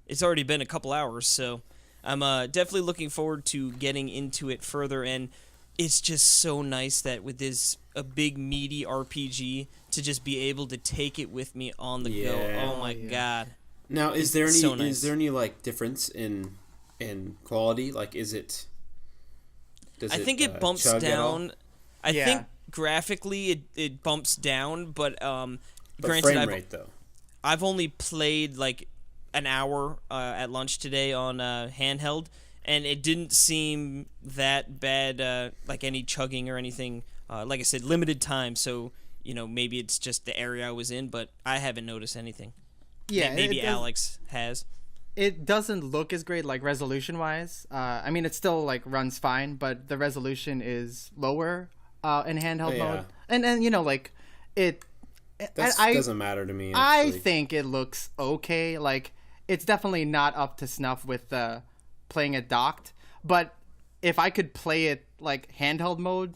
it's already been a couple hours. So I'm definitely looking forward to getting into it further, and it's just so nice that with a big meaty RPG to just be able to take it with me on the go. Oh my god! Now, is there any so nice. Is there any, like, difference in quality? Like, I think it bumps chug at all? down. I think graphically it bumps down, but But granted, frame rate though. I've only played like an hour at lunch today on handheld, and it didn't seem that bad, like any chugging or anything. Like I said, limited time, so maybe it's just the area I was in, but I haven't noticed anything. Yeah, maybe Alex has. It doesn't look as great, like, resolution-wise. I mean, it still, like, runs fine, but the resolution is lower in handheld mode. And like, it doesn't matter to me, I actually. think it looks okay. Like, it's definitely not up to snuff with playing it docked. But if I could play it, like, handheld mode,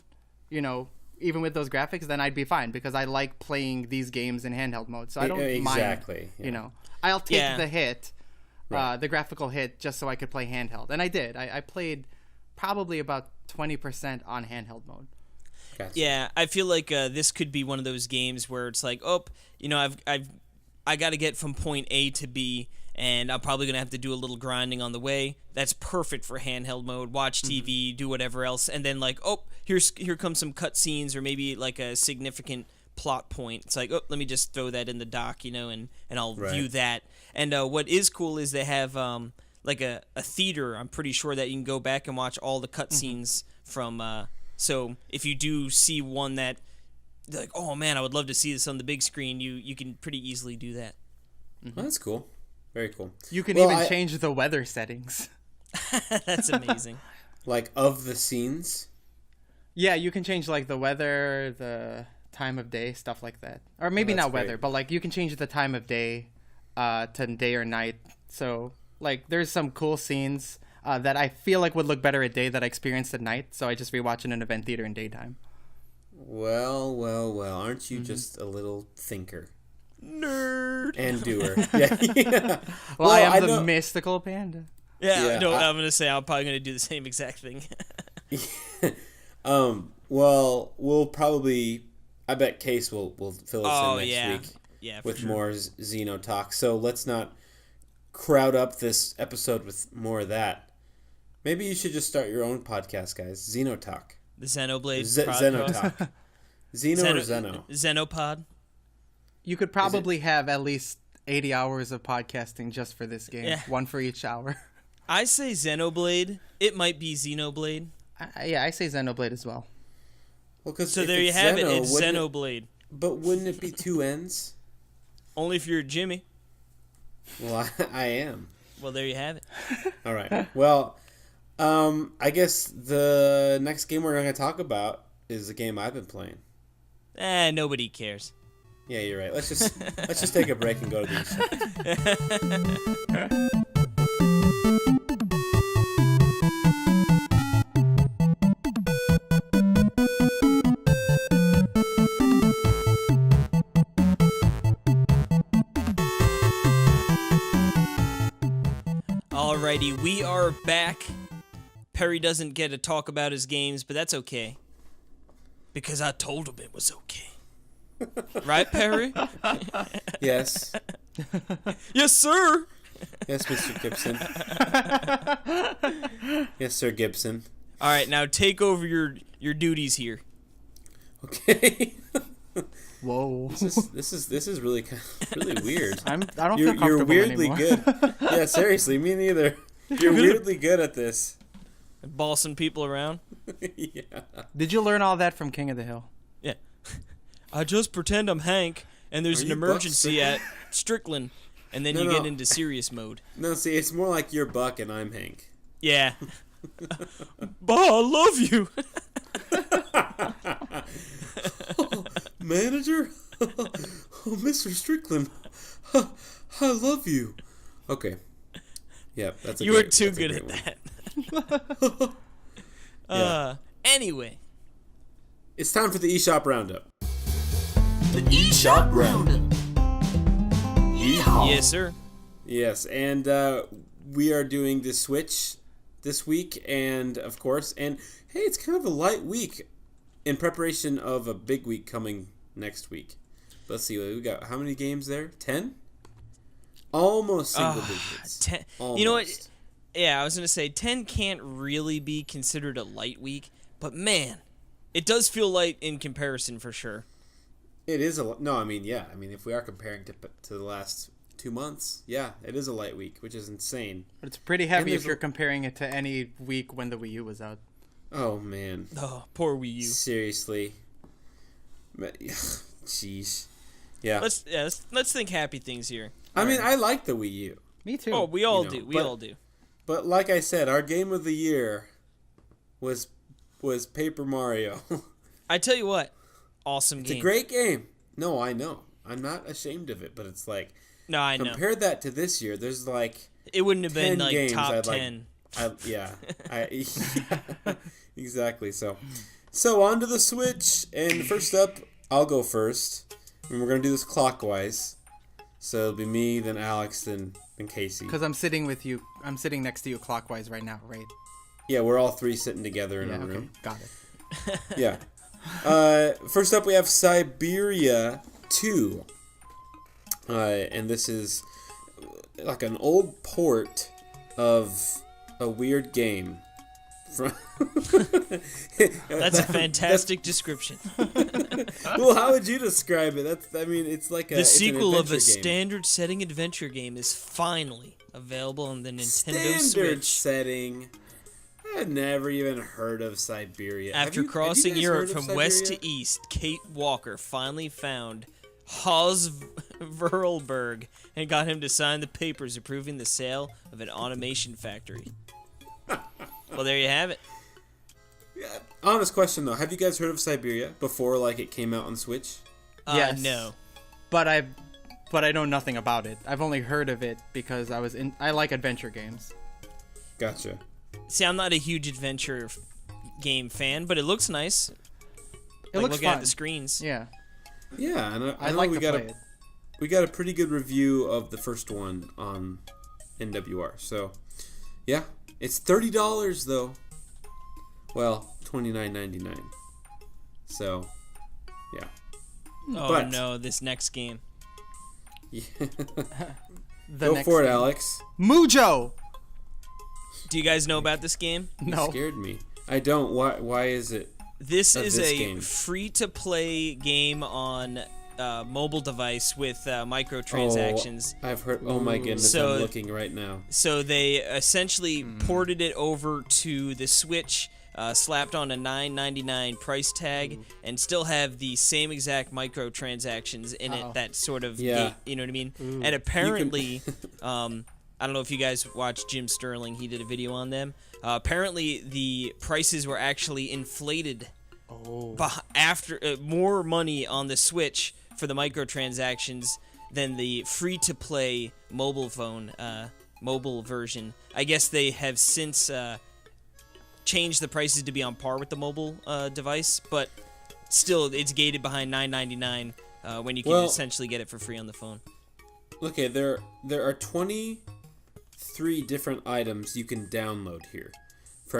even with those graphics, then I'd be fine, because I like playing these games in handheld mode. So I don't exactly, mind, I'll take the hit. Right. The graphical hit, just so I could play handheld, and I did. I played probably about 20% on handheld mode. Gotcha. Yeah, I feel like this could be one of those games where it's like, I got to get from point A to B, and I'm probably gonna have to do a little grinding on the way. That's perfect for handheld mode. Watch TV, do whatever else, and then like, here comes some cutscenes or maybe like a significant plot point. It's like, let me just throw that in the dock, and I'll view that. And what is cool is they have like a theater. I'm pretty sure that you can go back and watch all the cutscenes from. So if you do see one that, like, oh man, I would love to see this on the big screen, you can pretty easily do that. Well, that's cool. Very cool. You can even change the weather settings. That's amazing. Like, of the scenes? Yeah, you can change, like, the weather, the time of day, stuff like that. Or maybe not weather, but, like, you can change the time of day to day or night. So, like, there's some cool scenes that I feel like would look better at day that I experienced at night. So I just rewatch in an event theater in daytime. Well. Aren't you just a little thinker? Nerd. And doer. Yeah. Well, I am the mystical panda. Yeah, no, I'm going to say I'm probably going to do the same exact thing. Well, we'll probably... I bet Case will fill us in next week. Yeah, with sure. more Xeno talk. So let's not crowd up this episode with more of that. Maybe you should just start your own podcast, guys. Xeno Talk. The Xenoblade Xeno Talk. Xeno or Xeno? Xenopod. You could probably have at least 80 hours of podcasting just for this game. Yeah. One for each hour. I say Xenoblade. It might be Xenoblade. I say Xenoblade as well. Well, 'cause So if there you it's have Xeno, it. It's wouldn't Xenoblade. But wouldn't it be two N's? Only if you're Jimmy. Well, I am. Well, there you have it. All right. Well, I guess the next game we're going to talk about is a game I've been playing. Nobody cares. Yeah, you're right. Let's just take a break and go to the eShop. Alrighty, we are back. Perry doesn't get to talk about his games, but that's okay. Because I told him it was okay. Right, Perry? Yes. Yes, sir! Yes, Mr. Gibson. Yes, Sir Gibson. Alright, now take over your duties here. Okay. Whoa. This is really weird. I don't feel You're comfortable weirdly anymore. good. Yeah, seriously, me neither. You're weirdly good at this. Bossing people around. Yeah. Did you learn all that from King of the Hill? Yeah. I just pretend I'm Hank, and there's Are an you emergency Buck? at Strickland, and then No, you no. get into serious mode. No, see, it's more like you're Buck and I'm Hank. Yeah. Bah, I love you. Manager? Oh, Mr. Strickland. I love you. Okay. Yeah, that's a You were great- too that's a good great at one. that. Yeah. Anyway. It's time for the eShop Roundup. The eShop Roundup. Yeehaw. Yes, sir. Yes, and we are doing the Switch this week, and of course, and hey, it's kind of a light week in preparation of a big week coming next week. Let's see, we got how many games there? 10? Almost single digits. 10. Almost. You know what? Yeah, I was going to say 10 can't really be considered a light week, but man, it does feel light in comparison for sure. It is no. I mean, yeah. I mean, if we are comparing to the last 2 months, yeah, it is a light week, which is insane. But it's pretty heavy there's if you're comparing it to any week when the Wii U was out. Oh man, Oh, poor Wii U. seriously. Jeez. Yeah. Let's think happy things here. I mean, I like the Wii U, Me too. Oh, we all know, do. We but- all do. but like I said, our game of the year was Paper Mario. I tell you what, awesome It's game. a great game. No, I know. I'm not ashamed of it, but it's like No, I know. compare that to this year. There's like It wouldn't have 10 been like games top I'd 10. yeah, exactly. So on to the Switch, and first up, I'll go first, and we're gonna do this clockwise. So it'll be me, then Alex, then Casey. Because I'm sitting with you. I'm sitting next to you clockwise right now, right? Yeah, we're all three sitting together in Yeah, a okay. room. Got it. Yeah. First up, we have Siberia 2. And this is like an old port of a weird game. From That's a fantastic description. Well, how would you describe it? It's like The sequel of a adventure game. standard setting adventure game is finally available on the Nintendo Standard Switch. setting. I had never even heard of Siberia. After Have you crossing guys Europe heard of from west Siberia? to east, Kate Walker finally found Haas Verlberg and got him to sign the papers approving the sale of an automation factory. Well, there you have it. Yeah, honest question though, have you guys heard of Siberia before like it came out on Switch? Yes. No. But I know nothing about it. I've only heard of it because I like adventure games. Gotcha. See, I'm not a huge adventure game fan, but it looks nice. It looks looking fun. at the screens. Yeah. Yeah, and I I'd know like we to got play it. we got a pretty good review of the first one on NWR. So, yeah, it's $30 though. Well, $29.99. So, yeah. Oh But- no, this next game. The Go next for it, game. Alex. Mujo. Do you guys know about this game? You No. scared me. I don't. Why is it? This Of is this a game. free-to-play game on mobile device with microtransactions. Oh, I've heard. Oh my goodness! So- I'm looking right now. So they essentially ported it over to the Switch slapped on a $9.99 price tag, and still have the same exact microtransactions in it. That sort of, you know what I mean? And apparently, I don't know if you guys watched Jim Sterling. He did a video on them. Apparently, the prices were actually inflated. After more money on the Switch for the microtransactions than the free-to-play mobile version. I guess they have since changed the prices to be on par with the mobile device, but still, it's gated behind $9.99 when you can essentially get it for free on the phone. Okay, there are 23 different items you can download here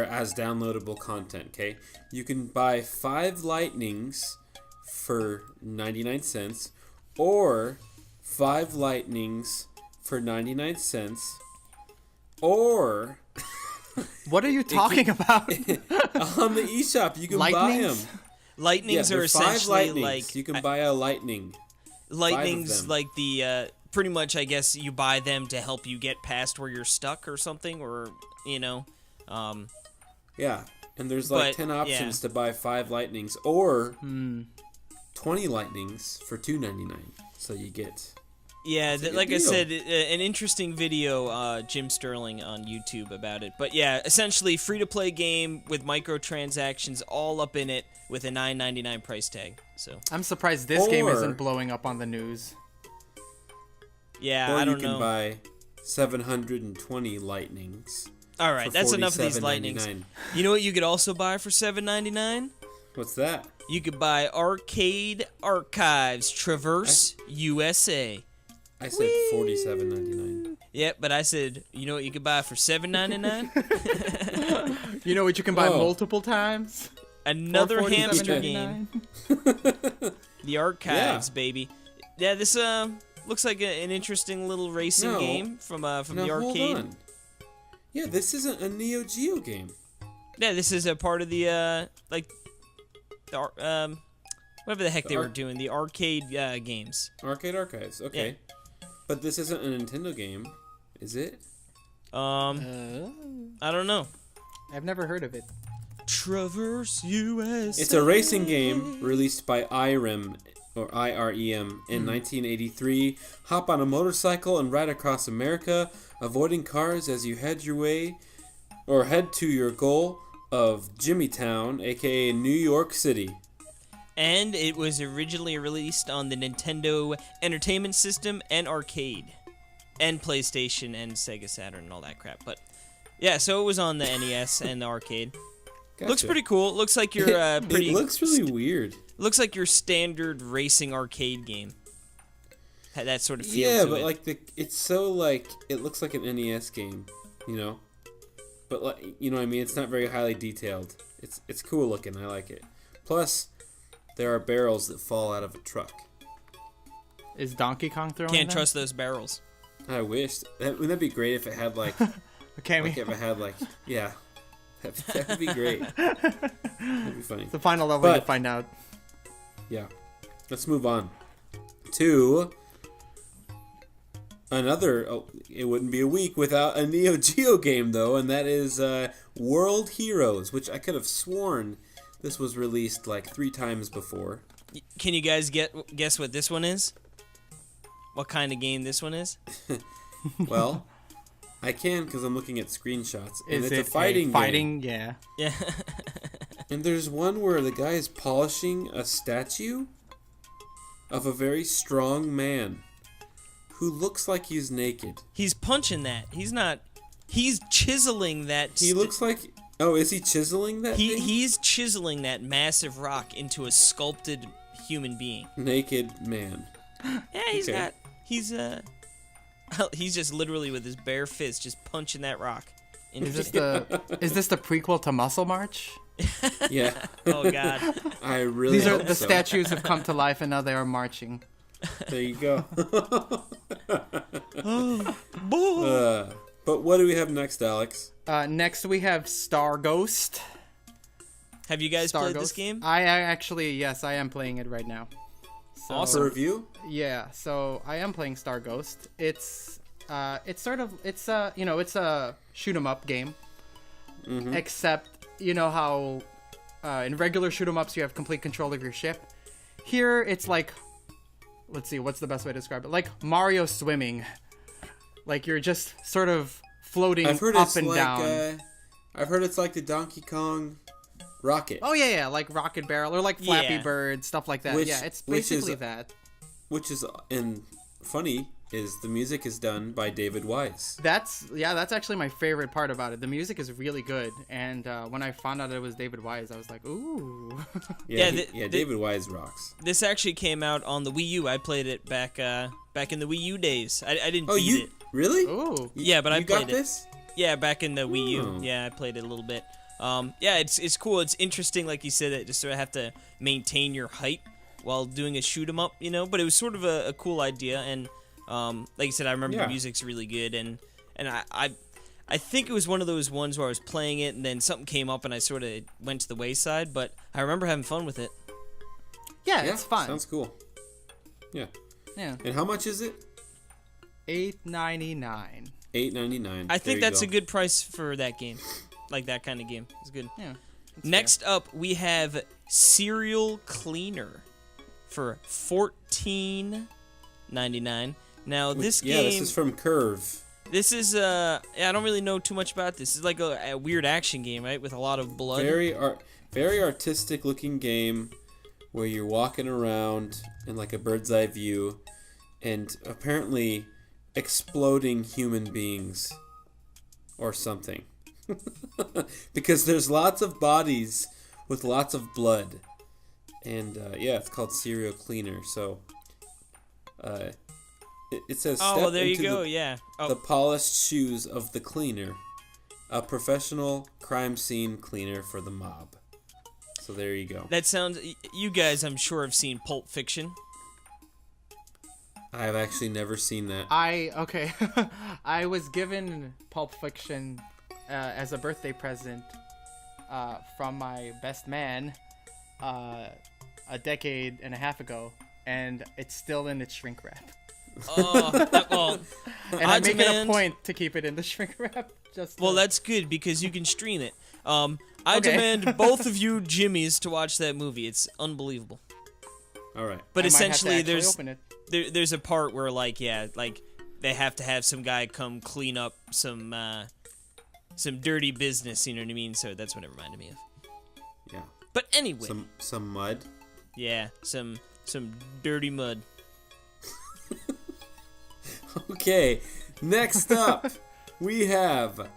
as downloadable content. Okay, you can buy 5 lightnings for 99 cents, or 5 lightnings for 99 cents, or what are you talking about? on the eShop you can buy them. Lightnings are essentially like you can buy a lightning. Lightnings like the pretty much, I guess, you buy them to help you get past where you're stuck or something, or you know. Yeah, and there's like 10 options to buy 5 lightnings, or 20 lightnings for $2.99. So you get. Yeah, like I said, an interesting video, Jim Sterling on YouTube about it. But yeah, essentially free-to-play game with microtransactions all up in it with a $9.99 price tag. So I'm surprised this game isn't blowing up on the news. Yeah, I don't know. Or you can buy 720 lightnings. All right, that's enough of these lightnings. You know what you could also buy for $7.99? What's that? You could buy Arcade Archives Traverse USA. I said $47.99. Yep, but I said, you know what you could buy for $7.99? You know what you can buy multiple times? Another hamster game. The Archives, baby. Yeah, this looks like an interesting little racing game from the arcade. Hold on. Yeah, this isn't a Neo Geo game. Yeah, this is a part of the whatever the heck they were doing, the arcade games. Arcade Archives, okay. Yeah. But this isn't a Nintendo game, is it? I don't know. I've never heard of it. Traverse USA. It's a racing game released by IREM in 1983. Hop on a motorcycle and ride across America, avoiding cars as you head to your goal of Jimmytown, aka New York City. And it was originally released on the Nintendo Entertainment System and arcade, and PlayStation and Sega Saturn and all that crap. But yeah, so it was on the NES and the arcade. Gotcha. Looks pretty cool. Looks like your pretty. It looks really weird. Looks like your standard racing arcade game. Had that sort of feel to it. Yeah, but like it's so like it looks like an NES game, you know. But like, you know what I mean? It's not very highly detailed. It's cool looking. I like it. Plus, there are barrels that fall out of a truck. Is Donkey Kong throwing Can't them? Trust those barrels. I wish. Wouldn't that be great if it had like... Okay, if it had like... Yeah. That would be great. That'd be funny. The final level, you'll find out. Yeah. Let's move on to another... Oh, it wouldn't be a week without a Neo Geo game, though, and that is World Heroes, which I could have sworn this was released like 3 times before. Can you guys guess what this one is? What kind of game this one is? Well, I can because I'm looking at screenshots. And Is it's it a fighting game. Yeah. Yeah. And there's one where the guy is polishing a statue of a very strong man who looks like he's naked. He's punching that. He's not. He's chiseling that. He looks like... Oh, is he chiseling that thing? He's chiseling that massive rock into a sculpted human being. Naked man. Yeah, he's got... He's just literally with his bare fist just punching that rock. Is this the prequel to Muscle March? Yeah. Oh God. I really These are hope the so. statues have come to life and now they are marching. There you go. But what do we have next, Alex? Next we have Star Ghost. Have you guys played this game? I actually, yes, I am playing it right now. So, Awesome. For review? Yeah, so I am playing Star Ghost. It's a shoot 'em up game, except you know how in regular shoot 'em ups you have complete control of your ship. Here it's like, let's see, what's the best way to describe it? Like Mario swimming. Like you're just sort of floating I've heard up it's and like, down. I've heard it's like the Donkey Kong rocket. Oh yeah, like Rocket Barrel or like Flappy Yeah. Bird, stuff like that. Which- yeah, it's which is- basically that. Which is, and funny, is the music is done by David Wise. That's actually my favorite part about it. The music is really good, and when I found out it was David Wise, I was like, ooh. Yeah, David Wise rocks. This actually came out on the Wii U. I played it back in the Wii U days. I didn't Oh, beat you it. really? Ooh. Yeah, but I you played got it. this? Yeah, back in the Wii U. Oh. Yeah, I played it a little bit. Yeah, it's cool. It's interesting, like you said, that just sort of have to maintain your height while doing a shoot 'em up, you know. But it was sort of a cool idea, and like you said, I remember Yeah. the music's really good, and I think it was one of those ones where I was playing it, and then something came up, and I sort of went to the wayside. But I remember having fun with it. Yeah, Yeah, it's fun. sounds cool. Yeah. Yeah. And how much is it? $8.99. $8.99. I think that's a good price for that game, like that kind of game. It's good. Yeah. that's Next up, we have Cereal Cleaner for $14.99. Now this game, Yeah, this is from Curve. This is I don't really know too much about this. It's like a weird action game, right, with a lot of blood. Very artistic looking game where you're walking around in like a bird's eye view and apparently exploding human beings or something. Because there's lots of bodies with lots of blood. And yeah, it's called Cereal Cleaner. So it says Oh, step well, there you into go. the, Yeah. Oh, the polished shoes of the cleaner, a professional crime scene cleaner for the mob. So there you go. that sounds. You guys, I'm sure, have seen Pulp Fiction. I've actually never seen that. Okay. I was given Pulp Fiction as a birthday present from my best man a decade and a half ago, and it's still in its shrink wrap. Oh, well, And I odds make it a demand- point to keep it in the shrink wrap. Well, that's good because you can stream it. I Okay. demand both of you Jimmies to watch that movie. It's unbelievable. All right. But I might have to essentially, actually there's open it. there's a part where like they have to have some guy come clean up some dirty business. You know what I mean? So that's what it reminded me of. Yeah. But anyway, Some mud. yeah, some dirty mud. Okay. Next up, we have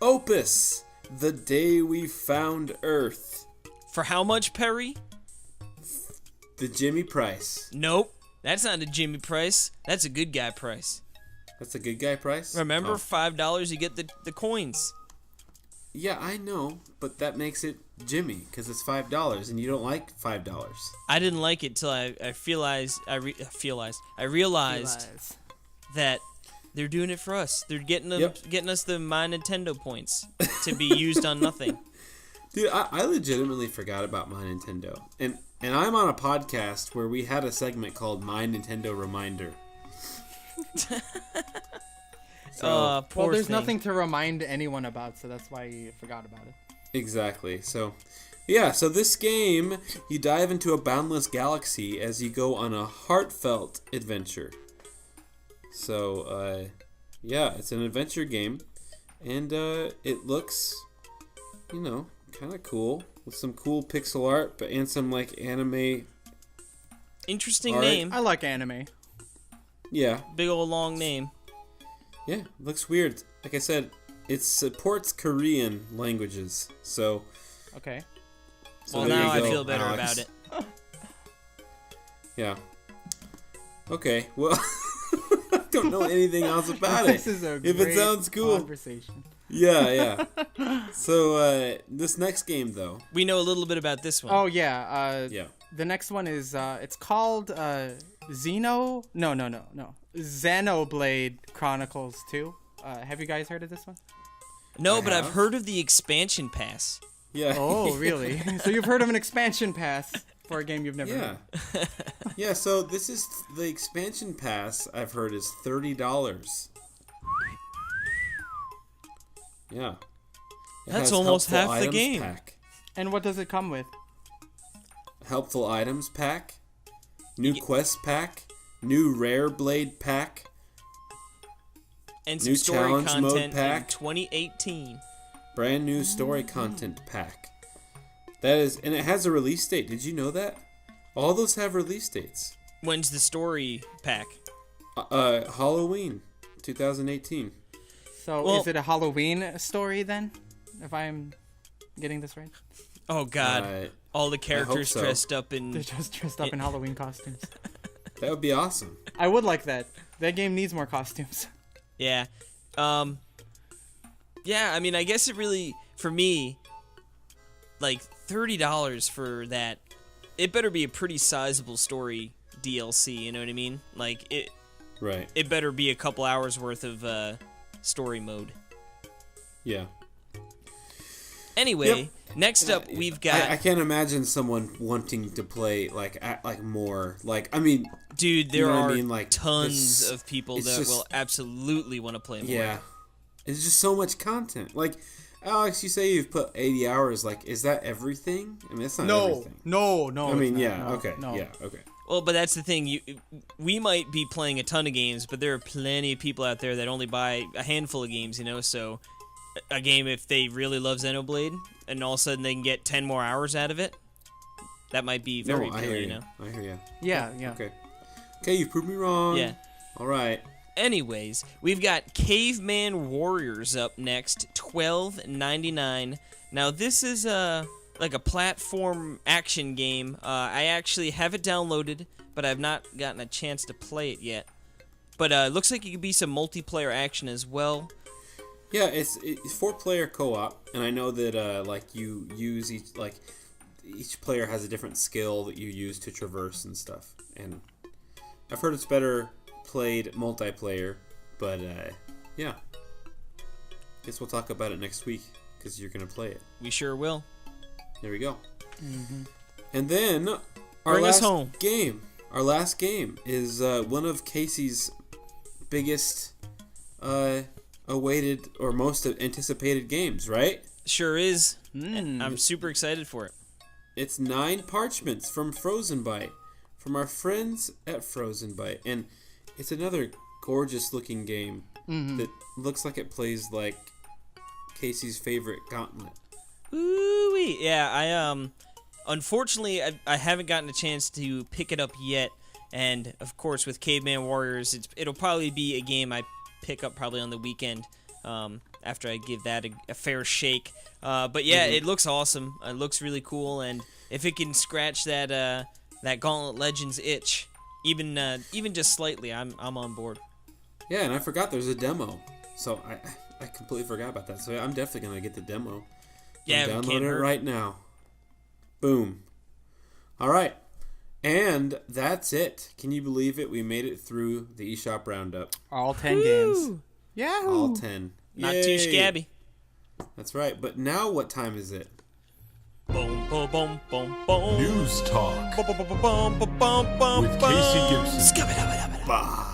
Opus: The Day We Found Earth. For how much, Perry? The Jimmy price. Nope, that's not a Jimmy price. That's a good guy price. That's a good guy price. Remember, Oh. $5 you get the coins. Yeah, I know, but that makes it Jimmy because it's $5, and you don't like $5. I didn't like it till I realized that they're doing it for us. They're getting us the My Nintendo points to be used on nothing. Dude, I legitimately forgot about My Nintendo, and I'm on a podcast where we had a segment called My Nintendo Reminder. Poor Well, there's thing. nothing to remind anyone about, so that's why you forgot about it. Exactly. So, yeah. So this game, you dive into a boundless galaxy as you go on a heartfelt adventure. So, yeah, it's an adventure game, and it looks, kind of cool with some cool pixel art, and some like anime. Interesting All right. name. I like anime. Yeah, Big old long name. yeah, looks weird. Like I said, it supports Korean languages. So, Okay. so Well, there now you I go, feel better Alex. about it. Yeah. Okay. Well, I don't know anything else about it. This is a If great it sounds cool. conversation. Yeah. So this next game, though. We know a little bit about this one. Oh yeah. Yeah. The next one is it's called Xenoblade Chronicles 2. Have you guys heard of this one? No, I but I've have. heard of the expansion pass. Yeah. Oh, really? So you've heard of an expansion pass for a game you've never Yeah. heard. Yeah. So this is the expansion pass. I've heard is $30. Yeah. It That's has almost helpful half the items game. Pack. And what does it come with? Helpful items pack. New quest pack. New rare blade pack. And some New story challenge mode content in pack. 2018. Brand new story content pack. That is, and it has a release date. Did you know that? All those have release dates. When's the story pack? Halloween, 2018. So Well- is it a Halloween story then? If I'm getting this right? Oh God! All the characters so. dressed up They're in. just dressed up in Halloween costumes. That would be awesome. I would like that. That game needs more costumes. Yeah. Yeah, I mean, I guess it really, for me, like $30 for that, it better be a pretty sizable story DLC, you know what I mean? Like, Right. it better be a couple hours worth of story mode. Yeah. Anyway, Yep. next up we've got... I can't imagine someone wanting to play like more. Like, I mean, Dude, there you know what are I mean? Like, tons this- of people it's that just- will absolutely want to play more. yeah. It's just so much content. Like, Alex, you say you've put 80 hours. Like, is that everything? I mean, it's not everything. No. I mean, it's yeah. not. No, Okay. no. Yeah. Okay. Well, but that's the thing. We might be playing a ton of games, but there are plenty of people out there that only buy a handful of games, you know? So, a game, if they really love Xenoblade, and all of a sudden they can get 10 more hours out of it, that might be very No, I appealing, hear you you. know? I hear you. Yeah. Okay. Okay, you proved me wrong. Yeah. All right. Anyways, we've got Caveman Warriors up next, $12.99. Now, this is like a platform action game. I actually have it downloaded, but I've not gotten a chance to play it yet. But it looks like it could be some multiplayer action as well. Yeah, it's 4-player co-op, and I know that like you use each player has a different skill that you use to traverse and stuff. And I've heard it's better played multiplayer, but yeah. Guess we'll talk about it next week because you're gonna play it. We sure will. There we go. And then our Bring us last home. game. Our last game is one of Casey's biggest awaited or most anticipated games, right? Sure is. I'm super excited for it. It's 9 Parchments from Frozen Byte, from our friends at Frozen Byte, and it's another gorgeous looking game that looks like it plays like Casey's favorite Gauntlet. Ooh-wee. Yeah, I unfortunately I haven't gotten a chance to pick it up yet, and of course with Caveman Warriors, it'll probably be a game I pick up probably on the weekend after I give that a fair shake. But yeah, it looks awesome. It looks really cool, and if it can scratch that Gauntlet Legends itch, even just slightly, I'm on board. Yeah, and I forgot there's a demo, so I completely forgot about that. So I'm definitely gonna get the demo. Yeah, I'm it can't downloading it hurt. right now. Boom. All right, and that's it. Can you believe it? We made it through the eShop Roundup. All 10 games. Woo! Yahoo! All 10. Not Yay. too scabby. That's right. But now what time is it? Boom, boom, boom, boom, boom. News Talk Boom, boom, boom, boom, boom, boom, boom, with Casey Gibson. Skabba-dabba-dabba-dabba.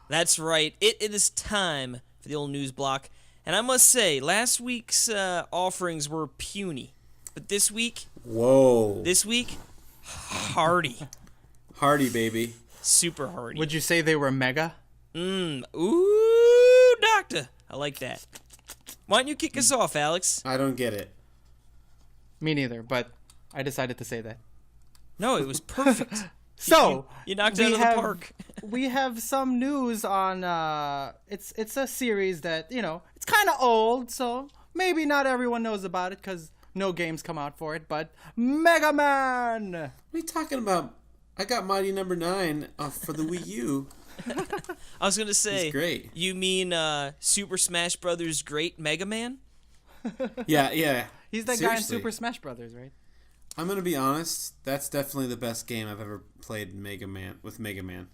That's right. It is time for the old news block. And I must say, last week's offerings were puny. But this week, Whoa. hearty. Hardy, baby. Super hearty. Would you say they were mega? Ooh, doctor. I like that. Why don't you kick us off, Alex? I don't get it. Me neither, but I decided to say that. No, it was perfect. So You knocked it we out of the have- park. We have some news on it's a series that, you know, it's kind of old, so maybe not everyone knows about it because no games come out for it, but Mega Man! What are you talking about? I got Mighty Number 9 for the Wii U. I was going to say, He's great. You mean Super Smash Brothers Great Mega Man? Yeah. He's that guy in Seriously. Super Smash Brothers, right? I'm going to be honest. That's definitely the best game I've ever played with Mega Man.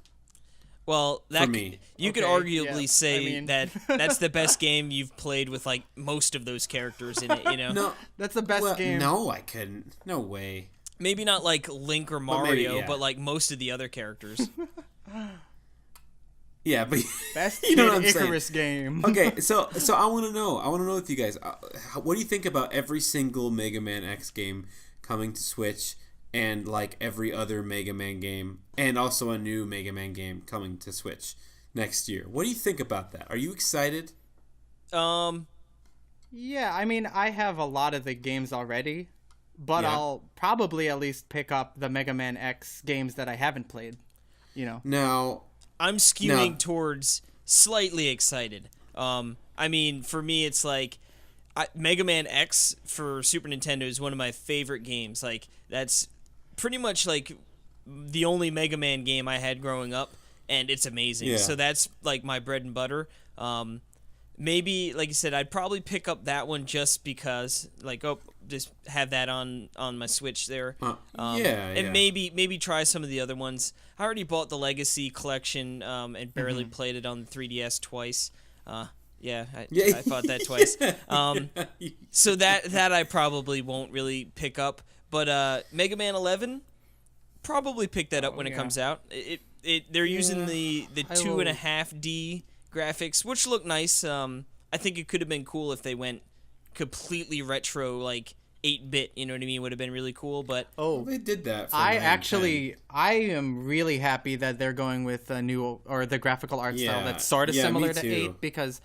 Well, that me. you could Okay, arguably yeah, say I mean- that's the best game you've played with like most of those characters in it, you know. No. That's the best Well, game. no, I couldn't. No way. Maybe not like Link or maybe, Mario, yeah. but like most of the other characters. Yeah, but Best you know what I'm Kid saying. Icarus game. Okay, so I want to know with you guys, what do you think about every single Mega Man X game coming to Switch, and like every other Mega Man game, and also a new Mega Man game coming to Switch next year? What do you think about that? Are you excited? Yeah, I mean, I have a lot of the games already, but Yeah. I'll probably at least pick up the Mega Man X games that I haven't played. You know. Now, I'm skewing No. towards slightly excited. I mean, for me, it's like Mega Man X for Super Nintendo is one of my favorite games. Like, that's pretty much like the only Mega Man game I had growing up, and it's amazing. Yeah. So that's like my bread and butter. Maybe, like you said, I'd probably pick up that one just because, like, just have that on my Switch there. And maybe try some of the other ones. I already bought the Legacy Collection and barely played it on the 3DS twice. I bought that twice. So that I probably won't really pick up. But Mega Man 11, probably pick that up when it comes out. They're using the 2.5D graphics, which look nice. I think it could have been cool if they went completely retro, like 8-bit. You know what I mean? Would have been really cool. But they did that. For I 9, am really happy that they're going with the graphical art style Yeah. that's sort of Yeah, similar me to too. 8, because,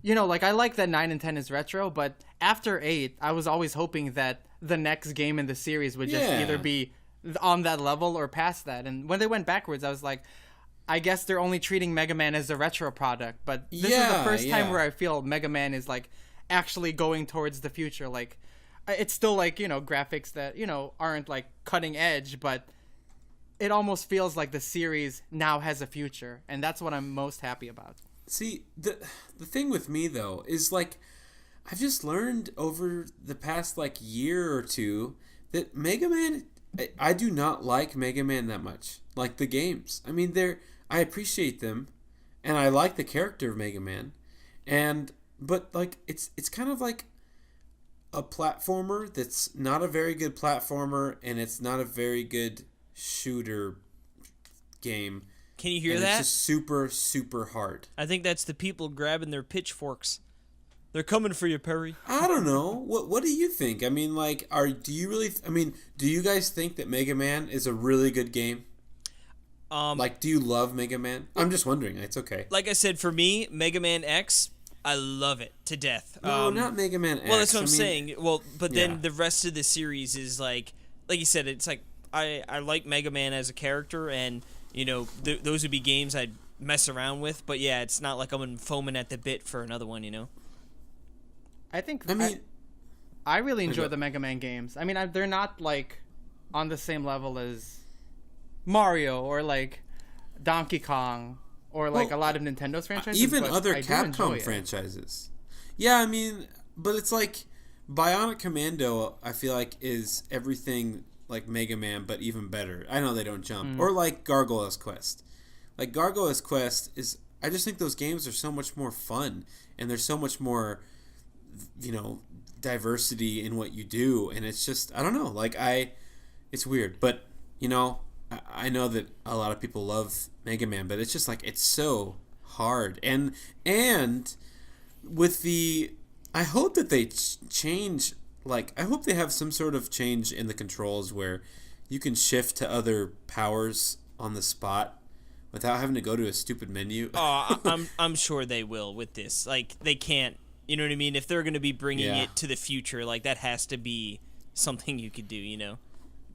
you know, like, I like that 9 and 10 is retro, but after 8, I was always hoping that the next game in the series would just Yeah. either be on that level or past that. And when they went backwards, I was like, I guess they're only treating Mega Man as a retro product, but this is the Yeah, first time yeah. where I feel Mega Man is, like, actually going towards the future. Like, it's still, like, you know, graphics that, you know, aren't, like, cutting edge, but it almost feels like the series now has a future, and that's what I'm most happy about. See, the thing with me though is, like, I've just learned over the past like year or two that Mega Man, I do not like Mega Man that much. Like the games, I mean, I appreciate them, and I like the character of Mega Man, but like it's kind of like a platformer that's not a very good platformer, and it's not a very good shooter game. can you hear And that? It's just super, super hard. I think that's the people grabbing their pitchforks. They're coming for you, Perry. I don't know. What do you think? I mean, like, do you guys think that Mega Man is a really good game? Like, do you love Mega Man? I'm just wondering. It's okay. Like I said, for me, Mega Man X, I love it to death. No, not Mega Man X. Well, that's what I'm I mean, saying. Well, but then yeah. the rest of the series is like you said, it's like I like Mega Man as a character, and you know those would be games I'd mess around with. But yeah, it's not like I'm foaming at the bit for another one, you know. I think I mean, I really enjoy the Mega Man games. I mean, they're not, like, on the same level as Mario or, like, Donkey Kong or, like, Well, a lot of Nintendo's franchises. even but other I do enjoy Capcom it. franchises. Yeah, I mean, but it's like Bionic Commando, I feel like, is everything like Mega Man, but even better. I know they don't jump. Or like Gargoyle's Quest. Like Gargoyle's Quest is, I just think those games are so much more fun, and there's so much more, you know, diversity in what you do, and it's just, I don't know, like, it's weird, but, you know, I know that a lot of people love Mega Man, but it's just like, it's so hard, and with I hope that they change, like, I hope they have some sort of change in the controls where you can shift to other powers on the spot without having to go to a stupid menu. I'm sure they will with this. Like, they can't. You know what I mean? If they're going to be bringing it to the future, like, that has to be something you could do, you know?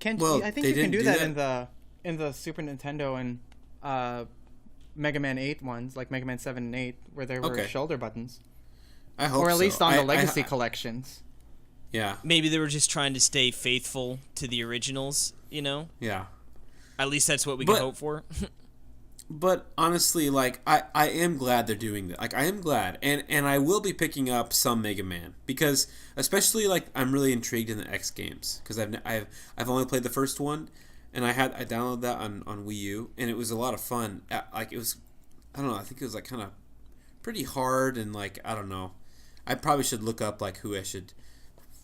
Well, I think they you can didn't do do that in the Super Nintendo and Mega Man 8 ones, like Mega Man 7 and 8, where there were Okay. shoulder buttons. I hope Or at so. least on the I- Legacy collections. Yeah, Maybe they were just trying to stay faithful to the originals, you know? yeah. At least that's what we But- can hope for. But honestly, like, I am glad they're doing that. Like, I am glad, and I will be picking up some Mega Man because, especially, like, I'm really intrigued in the X games because I've only played the first one, and I downloaded that on Wii U, and it was a lot of fun. Like, it was, I don't know, I think it was like kind of pretty hard, and like, I don't know, I probably should look up like who I should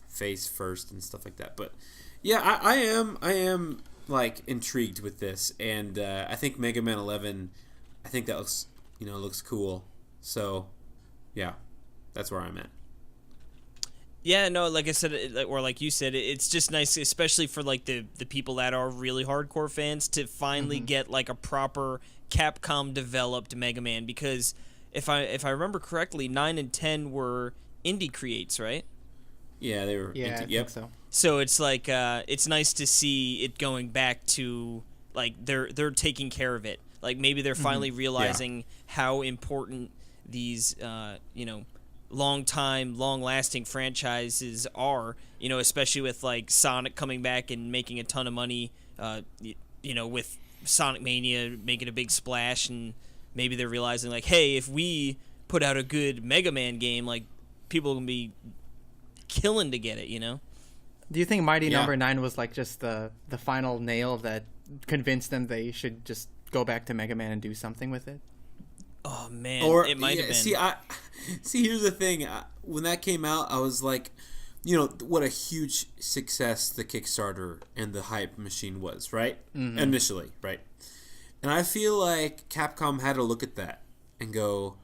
face first and stuff like that. But yeah, I am like intrigued with this, and I think Mega Man 11, I think that looks you know, looks cool. So, yeah, that's where I'm at. Yeah, no, like I said, or like you said, it's just nice, especially for like the people that are really hardcore fans, to finally get like a proper Capcom developed Mega Man. Because if I remember correctly, 9 and 10 were indie creates, right? Yeah, they were. Yeah, I think so. So it's like it's nice to see it going back to like they're taking care of it. Like maybe they're finally realizing how important these long-lasting franchises are, especially with like Sonic coming back and making a ton of money, with Sonic Mania making a big splash, and maybe they're realizing like, hey, if we put out a good Mega Man game, like people can be killing to get it, Do you think Mighty Number 9 was like just the final nail that convinced them they should just go back to Mega Man and do something with it? Oh man, Or it might have been. See, here's the thing. When that came out, I was like, what a huge success the Kickstarter and the hype machine was, right? Initially, right? And I feel like Capcom had to look at that and go,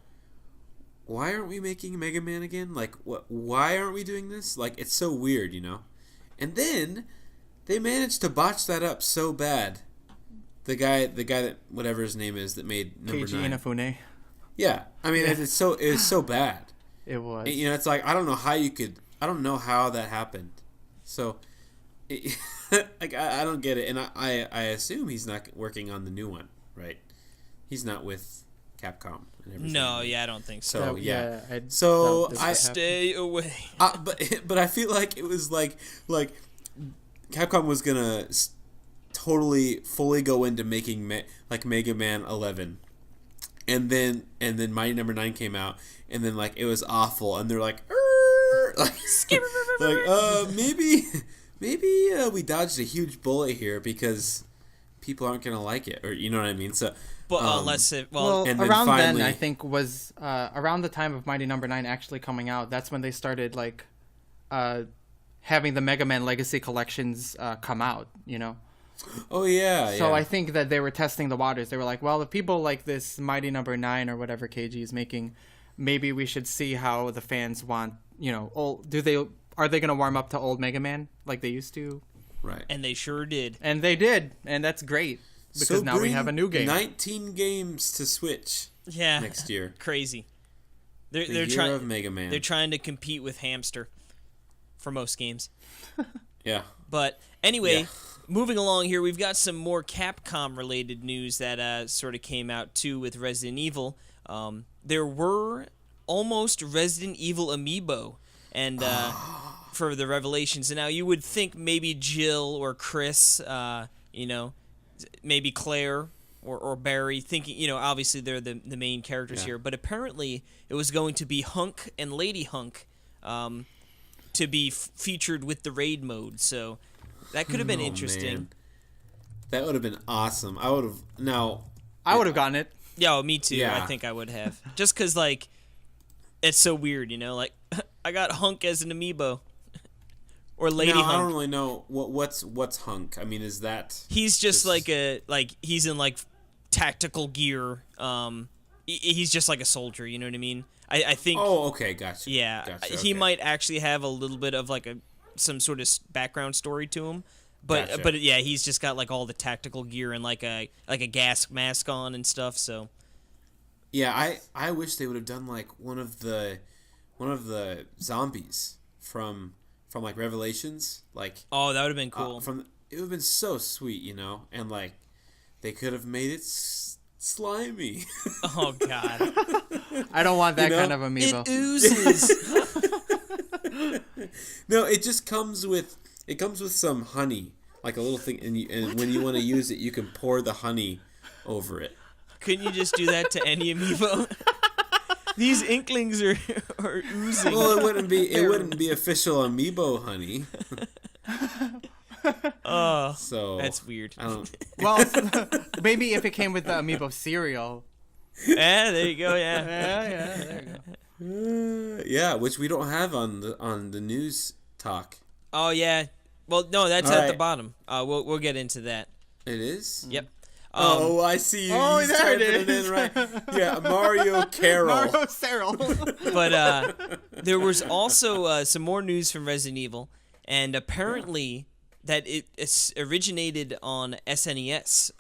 why aren't we making Mega Man again? Like, why aren't we doing this? Like, it's so weird, And then they managed to botch that up so bad. The guy that whatever his name is that made number Keiji 9. Inafune. Yeah, I mean it was so bad. It was. It's like I don't know how that happened. So, like I don't get it, and I assume he's not working on the new one, right? He's not with Capcom and everything. No, yeah, I don't think so. So yeah, I Stay away. but I feel like it was like Capcom was gonna totally fully go into making like Mega Man 11, and then Mighty Number 9 came out, and then like it was awful, and they're like maybe we dodged a huge bullet here because people aren't gonna like it, or you know what I mean. So, but unless it and then around finally, then I think was around the time of Mighty Number 9 actually coming out. That's when they started like having the Mega Man Legacy collections come out. Oh yeah. So yeah. I think that they were testing the waters. They were like, well, if people like this Mighty Number 9 or whatever KG is making, maybe we should see how the fans want. Are they going to warm up to old Mega Man like they used to? Right. And they sure did. And they did, and that's great because now we have a new game. 19 games to Switch. Yeah. Next year. Crazy. They're trying of Mega Man. They're trying to compete with Hamster for most games. Yeah. But anyway, moving along here, we've got some more Capcom related news that sort of came out too with Resident Evil. There were almost Resident Evil amiibo and for the Revelations. And now you would think maybe Jill or Chris, maybe Claire or Barry, thinking, obviously they're the main characters here. But apparently it was going to be Hunk and Lady Hunk to be featured with the raid mode. So that could have been interesting. Man. That would have been awesome. I would have gotten it. Yeah, me too. Yeah. I think I would have. Just because, like, it's so weird, like, I got Hunk as an amiibo. Or Lady Hunk. I don't really know what's Hunk. I mean, is that... He's just he's in, like, tactical gear. He's just like a soldier, you know what I mean? I think... Oh, okay, gotcha. Yeah, gotcha, he might actually have a little bit of, like, some sort of background story to him. But yeah, he's just got like all the tactical gear and like a gas mask on and stuff. So yeah, I wish they would have done like one of the zombies from like Revelations. Like, oh, that would have been cool. It would have been so sweet, and like they could have made it slimy. Oh God, I don't want that kind of amiibo. It oozes. No, it just comes with some honey, like a little thing, and when you want to use it, you can pour the honey over it. Couldn't you just do that to any amiibo? These inklings are oozing. Well, it wouldn't be official amiibo honey. Oh, so that's weird. I don't. Well, maybe if it came with the amiibo cereal. Yeah, there you go. Yeah, there you go. Yeah, which we don't have on the news talk. Oh yeah. Well, no, that's at the bottom. We'll get into that. It is? Yep. Oh, I see you. Oh, You there it typing is. in, right? Yeah, Mario Carol. Mario Cyril. But there was also some more news from Resident Evil, and apparently that it originated on SNES.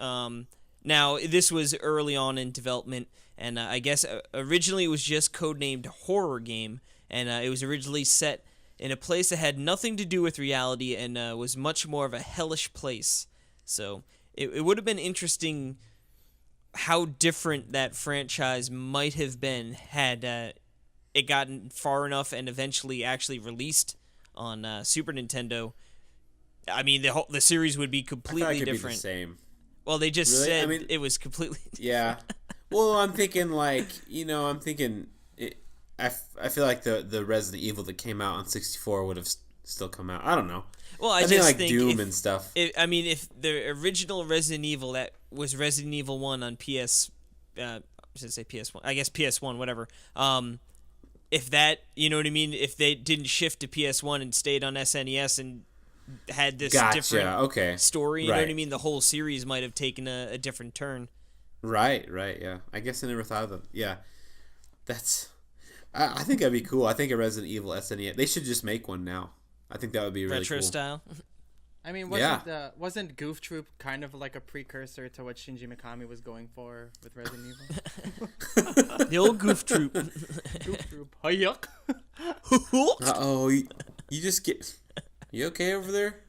Now, this was early on in development, and I guess originally it was just codenamed Horror Game, and it was originally set in a place that had nothing to do with reality and was much more of a hellish place. So it would have been interesting how different that franchise might have been had it gotten far enough and eventually actually released on Super Nintendo. I mean, the series would be completely different. Be the same. Well, they just Really? said I mean, it was completely. Yeah. Well, I'm thinking I feel like the Resident Evil that came out on 64 would have still come out. I don't know. Well, I just think think Doom and stuff. If the original Resident Evil that was Resident Evil 1 on PS, I should say PS1, I guess PS1, whatever. If that, you know what I mean? If they didn't shift to PS1 and stayed on SNES and had this different story, you know what I mean? The whole series might have taken a different turn. Right, yeah. I guess I never thought of them. Yeah. I think that'd be cool. I think a Resident Evil SNES. They should just make one now. I think that would be really Retro cool. style. I mean, wasn't Goof Troop kind of like a precursor to what Shinji Mikami was going for with Resident Evil? The old Goof Troop. Goof Troop. Yuck. Uh-oh. You just get... You okay over there?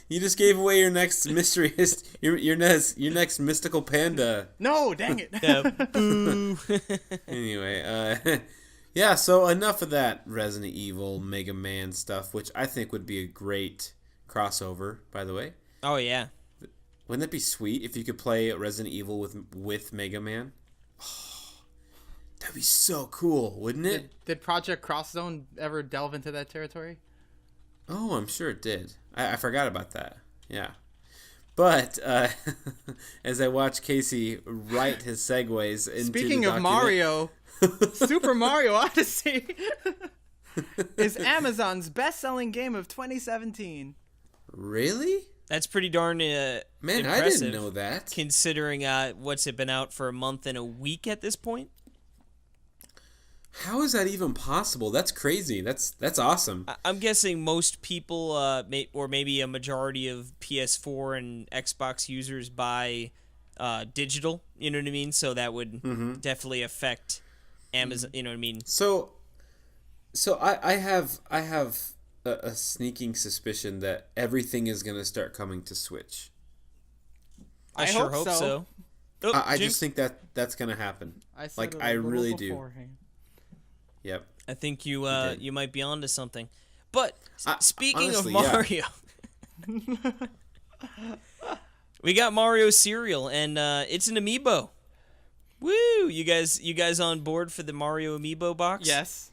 You just gave away your next mystery, your next mystical panda. No, dang it. Boo. Anyway, yeah. So enough of that Resident Evil Mega Man stuff, which I think would be a great crossover. By the way. Oh yeah. Wouldn't that be sweet if you could play Resident Evil with Mega Man? Oh, that'd be so cool, wouldn't it? Did Project Cross Zone ever delve into that territory? Oh, I'm sure it did. I forgot about that. Yeah. But as I watch Casey write his segues into Speaking the of document, Mario, Super Mario Odyssey is Amazon's best-selling game of 2017. Really? That's pretty darn Man, impressive. I didn't know that. Considering what's it been out for a month and a week at this point? How is that even possible? That's crazy. That's awesome. I'm guessing most people, or maybe a majority of PS4 and Xbox users buy digital. You know what I mean? So that would definitely affect Amazon. You know what I mean? So I have a sneaking suspicion that everything is going to start coming to Switch. I sure hope so. Oh, I just think that's going to happen. I really do. Beforehand. Yep. I think you might be onto something. But speaking honestly, of Mario, we got Mario cereal, and it's an amiibo. Woo! You guys on board for the Mario amiibo box? Yes.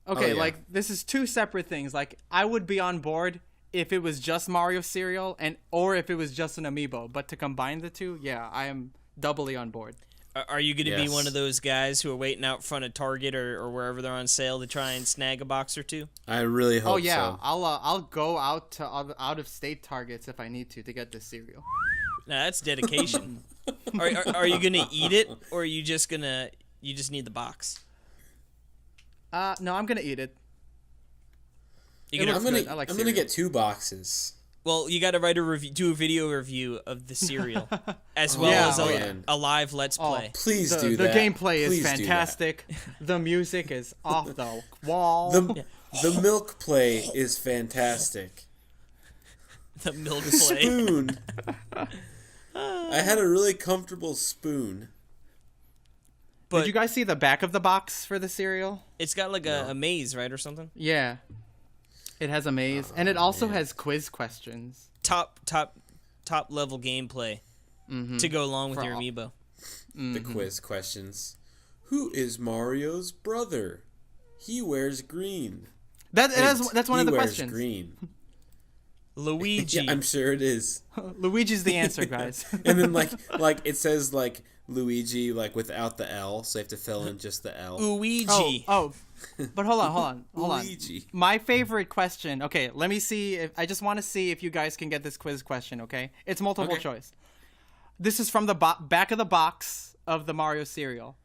Okay, yeah. like this is two separate things. Like I would be on board if it was just Mario cereal or if it was just an amiibo. But to combine the two, yeah, I am doubly on board. Are you going to be Yes. one of those guys who are waiting out front of Target or wherever they're on sale to try and snag a box or two? I really hope Oh yeah, so. I'll go out to out of state Targets if I need to get this cereal. Now that's dedication. Are you going to eat it, or are you just need the box? No, I'm gonna eat it. You gonna, I'm gonna I like I'm gonna cereal. get 2 boxes. well, you got to do a video review of the cereal, as well Yeah, as man. a live Let's Play. Please the, do the that. gameplay Please is do fantastic. The music is off the wall. The milk play is fantastic. The milk The play. spoon. I had a really comfortable spoon. But Did you guys see the back of the box for the cereal? it's got like a maze, right, or something? Yeah. It has a maze, and it also has quiz questions. Top level gameplay to go along with For your all- amiibo. The quiz questions. Who is Mario's brother? He wears green. That's one of He the wears questions. green. Luigi. Yeah, I'm sure it is. Luigi's the answer, guys. And then like it says like Luigi like without the L, so you have to fill in just the L. Luigi. Oh, But hold on. Luigi. My favorite question. Okay, let me see. I just want to see if you guys can get this quiz question, okay? It's multiple choice. This is from the back of the box of the Mario cereal.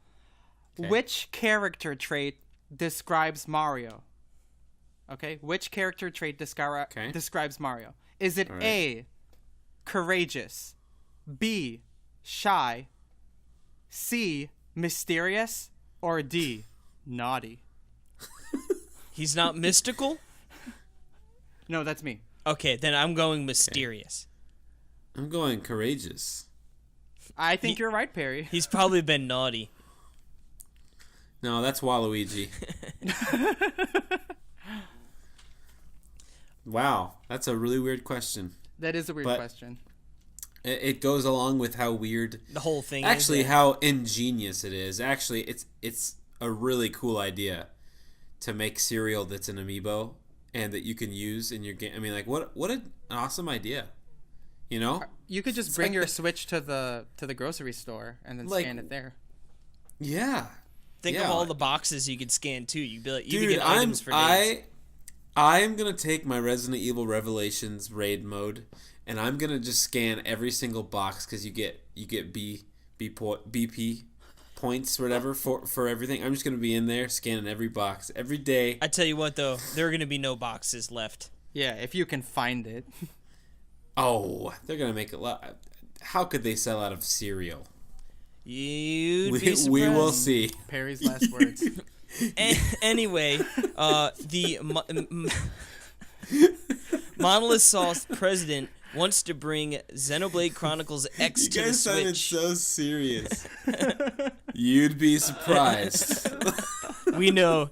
Okay. Which character trait describes Mario? Okay, which character trait describes Mario? Is it A, courageous, B, shy, C, mysterious, or D, naughty? He's not mystical? No, that's me. Okay, then I'm going mysterious. I'm going courageous. I think you're right, Perry. He's probably been naughty. No, that's Waluigi. Wow, that's a really weird question. That is a weird question. It goes along with how weird the whole thing actually is. How ingenious it is. Actually, it's a really cool idea to make cereal that's an amiibo and that you can use in your game. I mean, like what an awesome idea. You know? You could just bring your Switch to the grocery store and then scan it there. Yeah. Think of all the boxes you could scan too. You'd be get items for days. I'm gonna take my Resident Evil Revelations raid mode, and I'm gonna just scan every single box because you get BP points or whatever for everything. I'm just gonna be in there scanning every box every day. I tell you what though, there are gonna be no boxes left. Yeah, if you can find it. Oh, they're gonna make it. How could they sell out of cereal? You'd be surprised. We will see. Perry's last words. Anyway, the Monolith Soft president wants to bring Xenoblade Chronicles X to the Switch. You guys sounded so serious. You'd be surprised. We know.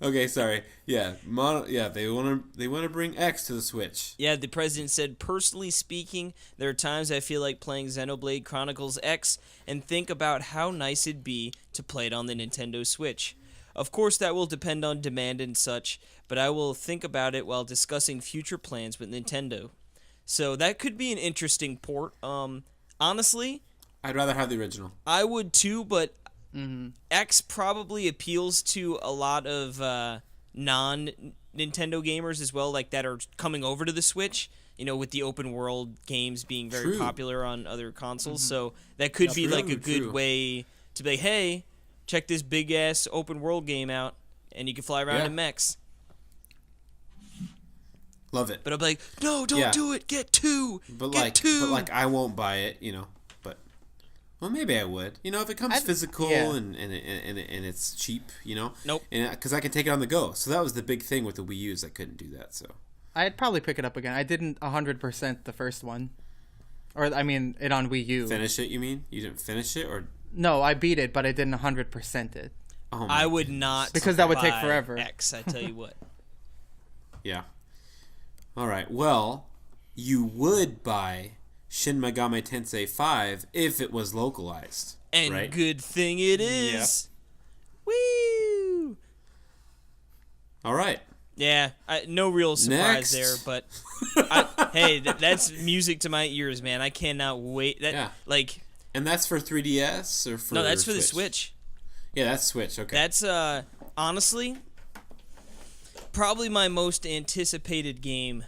Okay, sorry. Yeah, they want to bring X to the Switch. Yeah, the president said, personally speaking, there are times I feel like playing Xenoblade Chronicles X and think about how nice it'd be to play it on the Nintendo Switch. Of course, that will depend on demand and such, but I will think about it while discussing future plans with Nintendo. So that could be an interesting port. Honestly, I'd rather have the original. I would too, but X probably appeals to a lot of non-Nintendo gamers as well, like that are coming over to the Switch, you know, with the open world games being very popular on other consoles. So that could be like a good way to be like, hey, check this big ass open world game out, and you can fly around in mechs. Love it. But I'm like, no, don't do it. Get two. But I won't buy it, you know. Well, maybe I would. You know, if it comes physical and it's cheap, you know. Nope. Because I can take it on the go. So that was the big thing with the Wii U's. I couldn't do that. So I'd probably pick it up again. I didn't 100% the first one, or I mean, it on Wii U. Finish it? You mean you didn't finish it, or? No, I beat it, but I didn't 100% it. Oh I would not, because that would take forever. X, I tell you what. Yeah. All right. Well, you would buy Shin Megami Tensei 5 if it was localized. And good thing it is. Yep. Woo! All right. Yeah, no real surprise there, but hey, that's music to my ears, man. I cannot wait. And that's for 3DS or for? No, that's for Switch? the Switch. Yeah, that's Switch. Okay. That's honestly probably my most anticipated game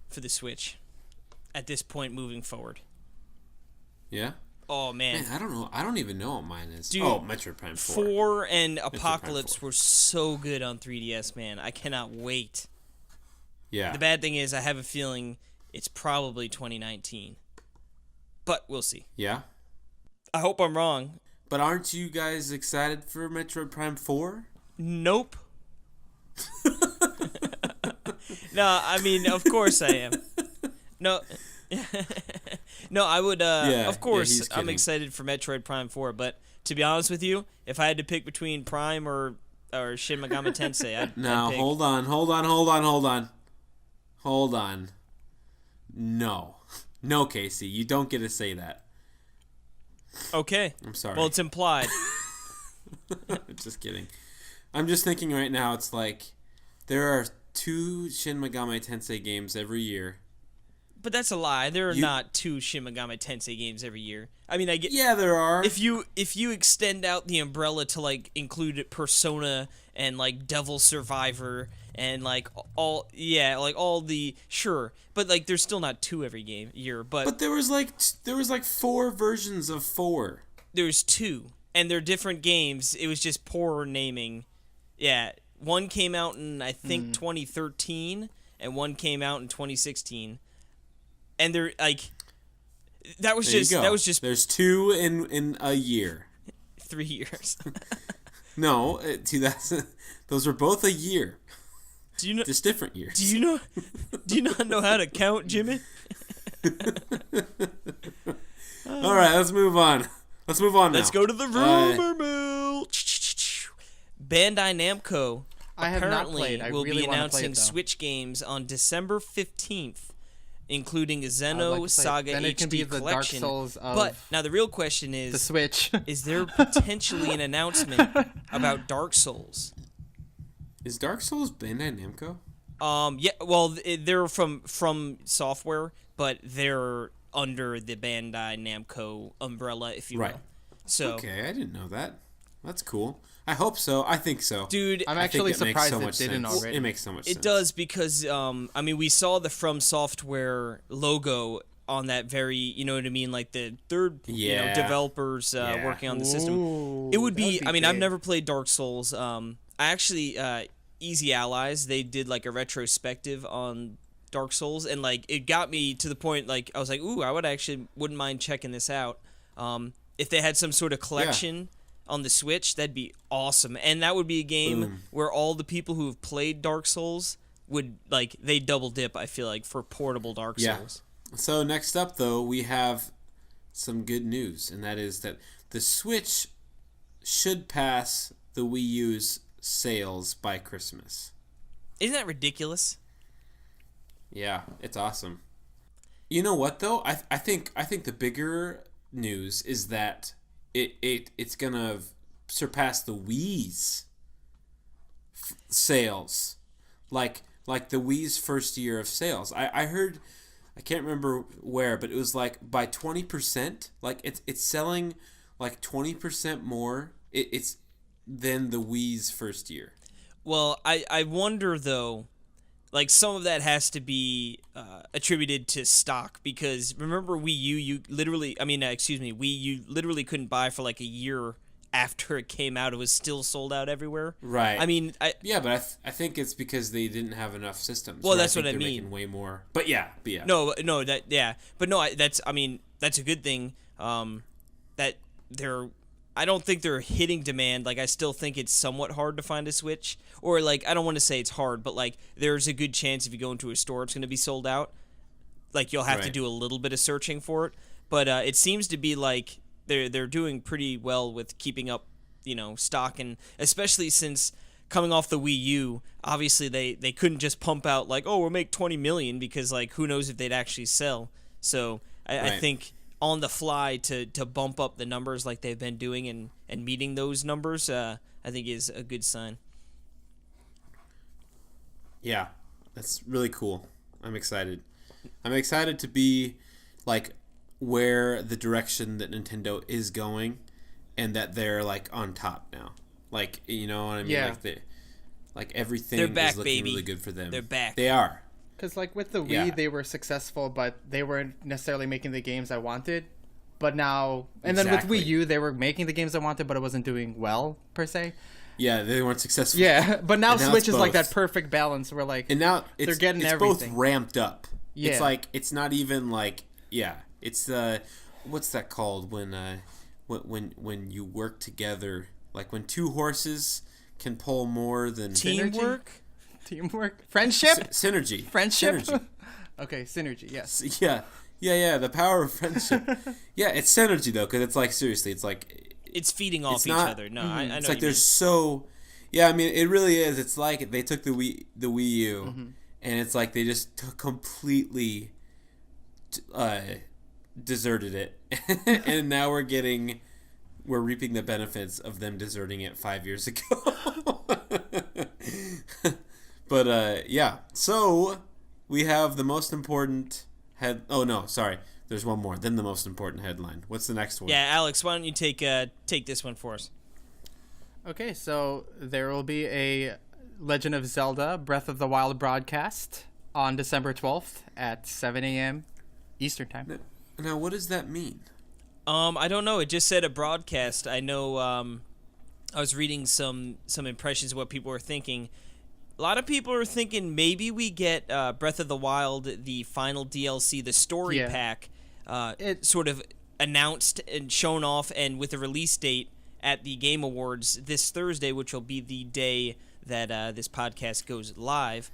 for the Switch at this point moving forward. Yeah? Oh, man. I don't know. I don't even know what mine is. Dude, Metroid Prime 4. 4 and Apocalypse were so good on 3DS, man. I cannot wait. Yeah. The bad thing is I have a feeling it's probably 2019. But we'll see. Yeah? I hope I'm wrong. But aren't you guys excited for Metroid Prime 4? Nope. No, I mean, of course I am. No, no, I would. Of course, I'm excited for Metroid Prime 4. But to be honest with you, if I had to pick between Prime or Shin Megami Tensei, I'd pick... hold on. No, Casey, you don't get to say that. Okay. I'm sorry. Well, it's implied. Just kidding. I'm just thinking right now. It's like there are 2 Shin Megami Tensei games every year But that's a lie. There are not 2 Shin Megami Tensei games every year. I mean, I get. Yeah, there are. If you extend out the umbrella to like include Persona and like Devil Survivor and like all the sure, but like there's still not 2 every year. But there was like 4 versions of 4. There's 2, and they're different games. It was just poor naming. Yeah, one came out in I think 2013, and one came out in 2016. And they're like, that was just There's 2 in a year. 3 years. No, those were both a year. Do you know? Just different years. Do you not know how to count, Jimmy? All right, let's move on. Let's move on now. Let's go to the rumor mill. Bandai Namco I have not apparently played. I will really be wanna play announcing it, though. Switch games on December 15th. Including a I'd Xeno like to play it. Saga Then HD it can be the Dark collection. Souls of But now the real question the is: Switch. is there potentially an announcement about Dark Souls? Is Dark Souls Bandai Namco? Yeah. Well, they're from software, but they're under the Bandai Namco umbrella, if you Right. will. So, Okay, I didn't know that. That's cool. I hope so. I think so. dude, I'm I think actually it makes surprised so it much didn't sense. already. It makes so much sense. it does because I mean, we saw the From Software logo on that very, you know what I mean, like the third, Yeah. developers Yeah. working on the system. Ooh, It would that be. I mean, I've great. never played Dark Souls. I actually, Easy Allies, they did like a retrospective on Dark Souls, and like it got me to the point like I was like, ooh, I wouldn't mind checking this out. If they had some sort of collection on the Switch, that'd be awesome, and that would be a game Boom. where all the people who have played Dark Souls would like they double dip. I feel like for portable Dark Yeah. Souls. So next up, though, we have some good news, and that is that the Switch should pass the Wii U's sales by Christmas. Isn't that ridiculous? Yeah, it's awesome. You know what though? I think the bigger news is that it's gonna surpass the Wii's sales, like the Wii's first year of sales. I heard, I can't remember where, but it was like by 20%. Like it's selling like 20% more. It's than the Wii's first year. Well, I wonder though, like some of that has to be attributed to stock because remember Wii U, Wii you literally couldn't buy for like a year after it came out. It was still sold out everywhere. Right. I mean, Yeah, but I think it's because they didn't have enough systems. Well, or that's think what I they're mean. Making way more. But yeah. no, that yeah, but no, that's a good thing. That they're. I don't think they're hitting demand. Like, I still think it's somewhat hard to find a Switch. Or, like, I don't want to say it's hard, but, like, there's a good chance if you go into a store, it's going to be sold out. Like, you'll have to Right. do a little bit of searching for it. But it seems to be, like, they're doing pretty well with keeping up, stock. And especially since coming off the Wii U, obviously they couldn't just pump out, like, oh, we'll make 20 million because, like, who knows if they'd actually sell. So I Right. think on the fly to bump up the numbers like they've been doing and meeting those numbers, I think is a good sign. Yeah, that's really cool. I'm excited. I'm excited to be like where the direction that Nintendo is going, and that they're like on top now. Like, you know what I mean? Yeah. Like everything They're back, is looking baby. really good for them. They're back. They are. Because, like, with the Wii, Yeah. they were successful, but they weren't necessarily making the games I wanted. But now... And then with Exactly. Wii U, they were making the games I wanted, but it wasn't doing well, per se. Yeah, they weren't successful. Yeah, but now And now Switch it's is like both. that perfect balance where, like... And now it's getting it's everything. both ramped up. Yeah. It's like it's not even like it's what's that called when you work together, like when two horses can pull more than Teamwork? Teamwork? Friendship? synergy. Friendship? Synergy. Okay, synergy, yes. Yeah, the power of friendship. Yeah, it's synergy though, because it's like seriously, it's like It's feeding off It's each not- other. No, I know it's what like you there's so. Yeah, I mean, it really is. It's like they took the Wii U, Mm-hmm. and it's like they just completely deserted it, and now we're reaping the benefits of them deserting it 5 years ago. But yeah, so we have the most important Oh no, sorry. There's one more. Then the most important headline. What's the next one? Yeah, Alex, why don't you take this one for us? Okay, so there will be a Legend of Zelda Breath of the Wild broadcast on December 12th at 7 a.m. Eastern Time. Now, what does that mean? I don't know. It just said a broadcast. I know. I was reading some impressions of what people were thinking. A lot of people are thinking maybe we get Breath of the Wild, the final DLC, the story pack, sort of announced and shown off, and with a release date at the Game Awards this Thursday, which will be the day that this podcast goes live.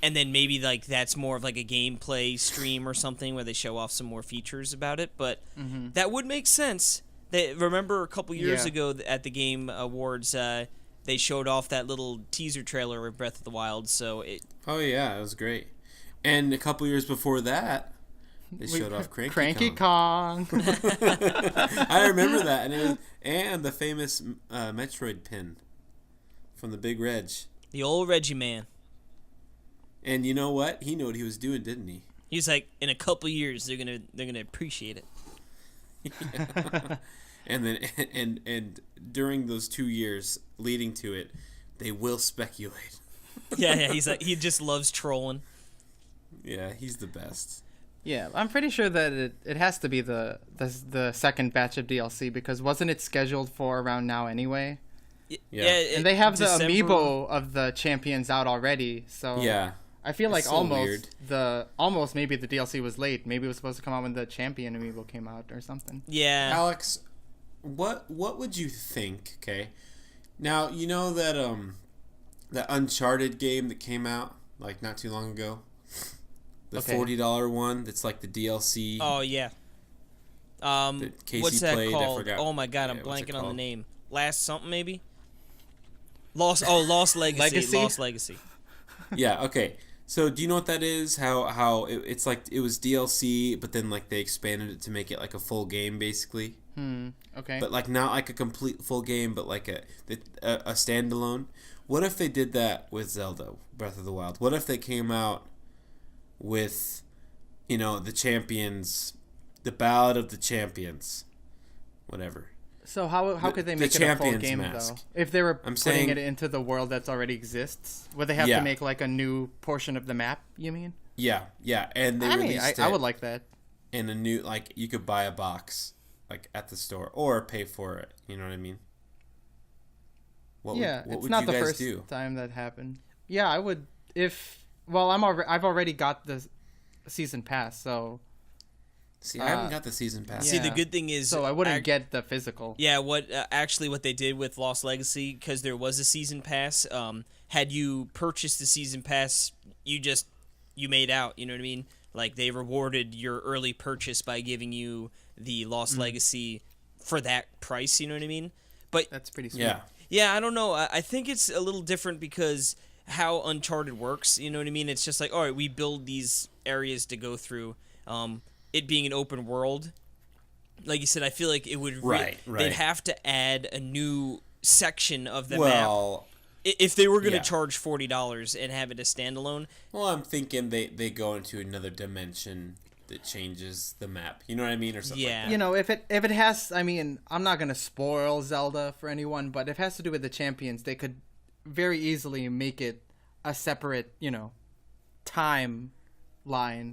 And then maybe like that's more of like a gameplay stream or something where they show off some more features about it. But that would make sense. Remember a couple years ago at the Game Awards, they showed off that little teaser trailer of Breath of the Wild. Oh yeah, it was great. And a couple years before that, they showed off Cranky Kong. I remember that, and the famous Metroid pin from the Big Reg. The old Reggie man. And you know what? He knew what he was doing, didn't he? He's like, in a couple years, they're gonna appreciate it. Yeah. And then and during those 2 years leading to it, they will speculate. Yeah. He's like, he just loves trolling. Yeah, he's the best. Yeah, I'm pretty sure that it has to be the second batch of DLC, because wasn't it scheduled for around now anyway? Yeah. And they have December... the amiibo of the champions out already, so yeah. I feel like so almost maybe the DLC was late. Maybe it was supposed to come out when the champion amiibo came out or something. Yeah. Alex, what would you think? Okay, now you know that that Uncharted game that came out like not too long ago, the $40 one that's like the DLC. Oh yeah. That Casey What's that played, called? I forgot. Oh my god, I'm Yeah, what's it blanking on the called? name. Last something maybe. Lost Legacy. Lost Legacy. Yeah. Okay. So do you know what that is? How it's like it was DLC, but then like they expanded it to make it like a full game basically. Okay. But like not like a complete full game, but like a standalone. What if they did that with Zelda Breath of the Wild? What if they came out with, the champions, the Ballad of the Champions, whatever. So how could they make it a full game mask. though? If they were I'm putting saying- it into the world that's already exists, would they have to make like a new portion of the map? You mean? Yeah, and they released it. I would like that. In a new, like, you could buy a box like at the store or pay for it. You know what I mean? What It's would not you the guys first do? time that happened. Yeah, I would I've already got the season pass, so See, I haven't got the season pass. See, the good thing is, so I wouldn't get the physical. Yeah, what they did with Lost Legacy, because there was a season pass. Had you purchased the season pass, you made out. You know what I mean? Like they rewarded your early purchase by giving you the Lost Legacy for that price. You know what I mean? But That's pretty sweet. yeah, I don't know. I think it's a little different because how Uncharted works. You know what I mean? It's just like, all right, we build these areas to go through. It being an open world, like you said, I feel like it would they'd have to add a new section of the map if they were going to charge $40 and have it a standalone. Well, I'm thinking they go into another dimension that changes the map. You know what I mean, or something. Yeah. Like that. If it has, I mean, I'm not gonna spoil Zelda for anyone, but if it has to do with the champions, they could very easily make it a separate, timeline.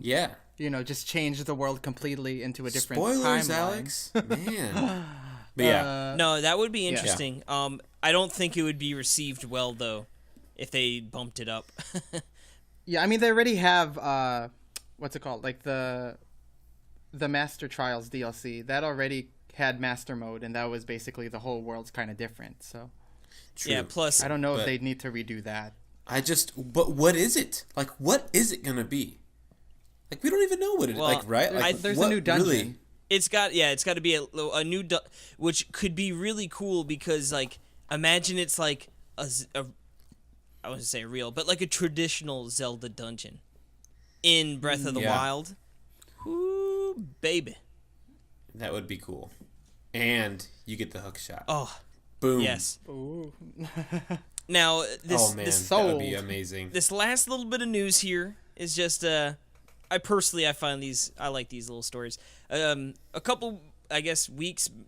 Yeah. Just change the world completely into a different Spoilers, timeline. Alex. Man. But yeah. No, that would be interesting. I don't think it would be received well though, if they bumped it up. Yeah, I mean they already have what's it called? Like the Master Trials DLC that already had Master Mode, and that was basically the whole world's kind of different. So True. Yeah. Plus, I don't know if they'd need to redo that. But what is it? Like, what is it gonna be? Like, we don't even know what it is. Well, Like, right? Like, there's what a new dungeon. Really? it's got to be a new, which could be really cool because like imagine it's like I wouldn't say real, but like a traditional Zelda dungeon in Breath of the Wild. Ooh, baby. That would be cool. And you get the hook shot. Oh, Boom. yes. Ooh. Now Oh man, that would be amazing. This last little bit of news here is just I personally find I like these little stories. A couple, I guess,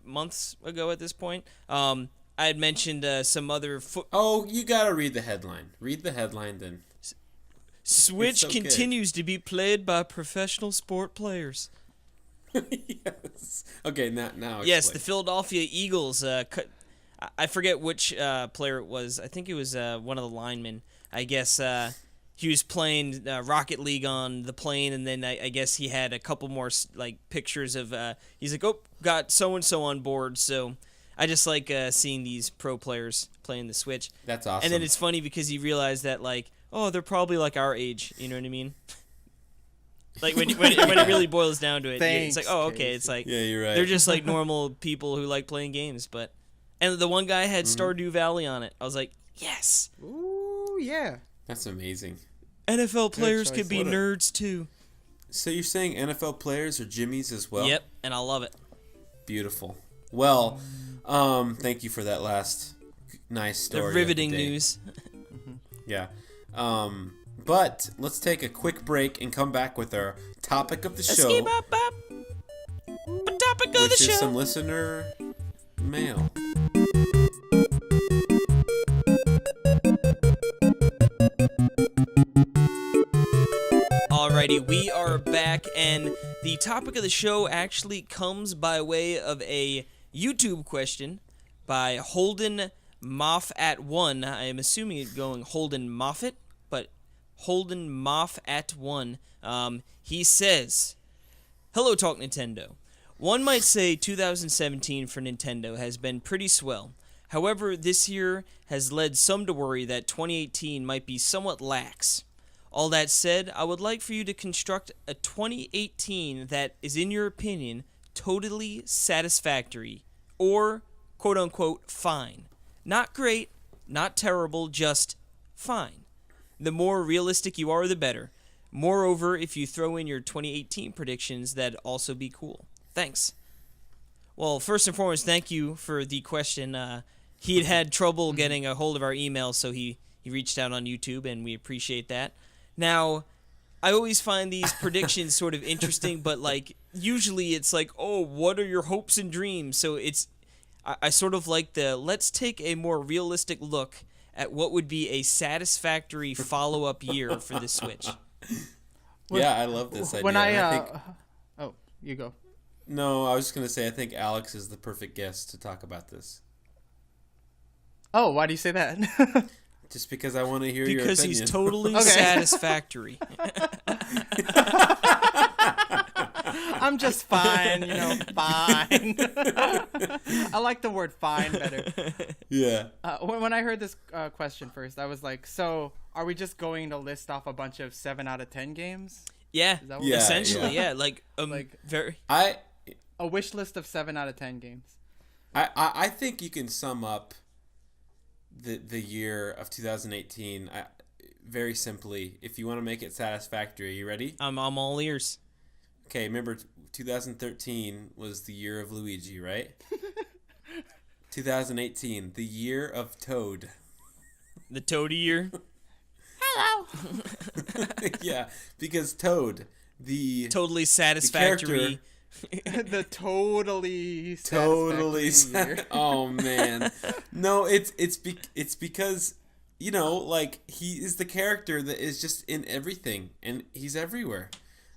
months ago at this point, I had mentioned some other Oh, you gotta read the headline. Read the headline, then. Switch so continues to be played by professional sport players. Yes. Okay, now Yes, explain. the Philadelphia Eagles. I forget which player it was. I think it was one of the linemen. I guess he was playing Rocket League on the plane, and then I guess he had a couple more like pictures of. He's like, oh, got so and so on board. So I just like seeing these pro players playing the Switch. That's awesome. And then it's funny because you realize that like, oh, they're probably like our age. You know what I mean? Like when it really boils down to it, it's like, oh, okay, it's like yeah, you're right. they're just like normal people who like playing games. And the one guy had Stardew Valley on it. I was like, yes. Ooh, yeah. That's amazing. NFL players choice. could be nerds too. So you're saying NFL players are Jimmys as well? Yep, and I love it. Beautiful. Well, thank you for that last nice story. The riveting of the day. news. Yeah. But let's take a quick break and come back with our topic of the show, Ski-bop-bop. Topic of the which is show. some listener mail. Alrighty, we are back, and the topic of the show actually comes by way of a YouTube question by Holden Moff at 1. I am assuming it's going Holden Moffat, but Holden Moff at 1. He says, "Hello, Talk Nintendo. One might say 2017 for Nintendo has been pretty swell. However, this year has led some to worry that 2018 might be somewhat lax. All that said, I would like for you to construct a 2018 that is, in your opinion, totally satisfactory, or, quote-unquote, fine. Not great, not terrible, just fine. The more realistic you are, the better. Moreover, if you throw in your 2018 predictions, that'd also be cool. Thanks." Well, first and foremost, thank you for the question. He had trouble getting a hold of our email, so he reached out on YouTube, and we appreciate that. Now, I always find these predictions sort of interesting, but like usually it's like, oh, what are your hopes and dreams? So I sort of like let's take a more realistic look at what would be a satisfactory follow-up year for the Switch. Yeah, I love this idea. When I think, oh, you go. no, I was just gonna say I think Alex is the perfect guest to talk about this. Oh, why do you say that? Just because I want to hear your Because opinion. he's totally Okay. satisfactory. I'm just fine, fine. I like the word fine better. Yeah. When I heard this question first, I was like, so are we just going to list off a bunch of 7 out of 10 games? Yeah, Is that what Yeah, essentially, yeah. yeah. Like very. A wish list of 7 out of 10 games. I think you can sum up the year of 2018 very simply. If you want to make it satisfactory, are you ready? I'm all ears. Okay, remember 2013 was the year of Luigi, right? 2018, the year of Toad. The Toady year. Yeah, because Toad, the Totally satisfactory. The totally totally satisfactory year. Oh man. No, it's because like he is the character that is just in everything, and he's everywhere,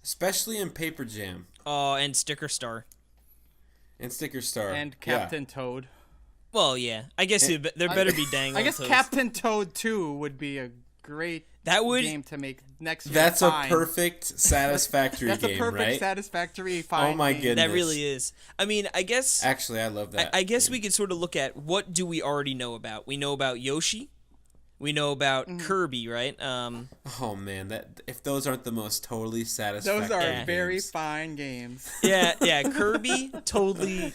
especially in Paper Jam Oh, and Sticker Star. and Sticker Star And Yeah. Captain Toad. Well, yeah. I guess there better be dangling. I guess toes. Captain Toad 2 would be a great That would. game to make next year. That's fine. a perfect satisfactory That's game, a perfect right? satisfactory fine Oh my game. goodness. That really is. I mean, I guess. Actually, I love that. I guess game. we could sort of look at what do we already know about. We know about Yoshi. We know about Kirby, right? Oh man, that if those aren't the most totally satisfactory. Those are Yeah. very games. fine games. Yeah. Kirby, totally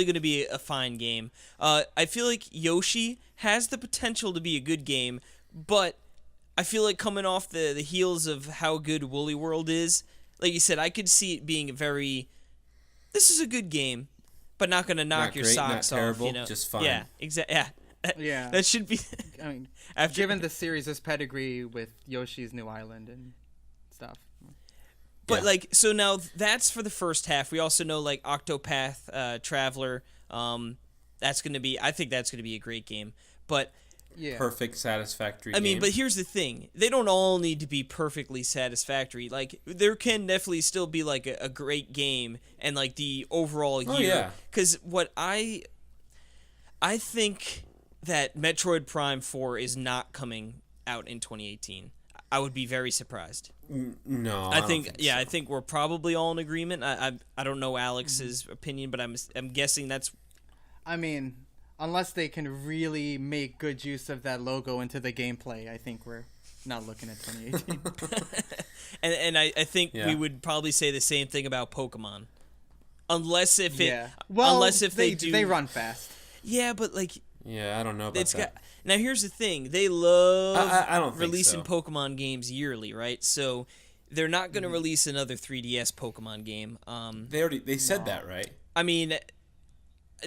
going to be a fine game. I feel like Yoshi has the potential to be a good game, but I feel like coming off the heels of how good Woolly World is, like you said, I could see it being this is a good game, but not going to knock Not your great, socks not terrible, off. just fine. Yeah, exactly. Yeah. Yeah. That should be. I mean, After, given the series' pedigree with Yoshi's New Island and stuff. But Yeah. like, so now that's for the first half. We also know like Octopath Traveler. That's gonna be. I think that's gonna be a great game. But Yeah. Perfect, satisfactory. I mean, game. but here's the thing: they don't all need to be perfectly satisfactory. Like, there can definitely still be like a great game and like the overall year. Oh, yeah. Because what I think that Metroid Prime 4 is not coming out in 2018. I would be very surprised. No, I don't think, so. I think we're probably all in agreement. I don't know Alex's opinion, but I'm guessing that's. I mean, unless they can really make good use of that logo into the gameplay, I think we're not looking at 2018. And I think Yeah. we would probably say the same thing about Pokemon, unless if it, yeah. Well, unless if they do, they run fast. Yeah, but like Yeah, I don't know about it's that. got. Now here's the thing: they love I don't think releasing so. Pokemon games yearly, right? So they're not going to release another 3DS Pokemon game. They said that, right? I mean,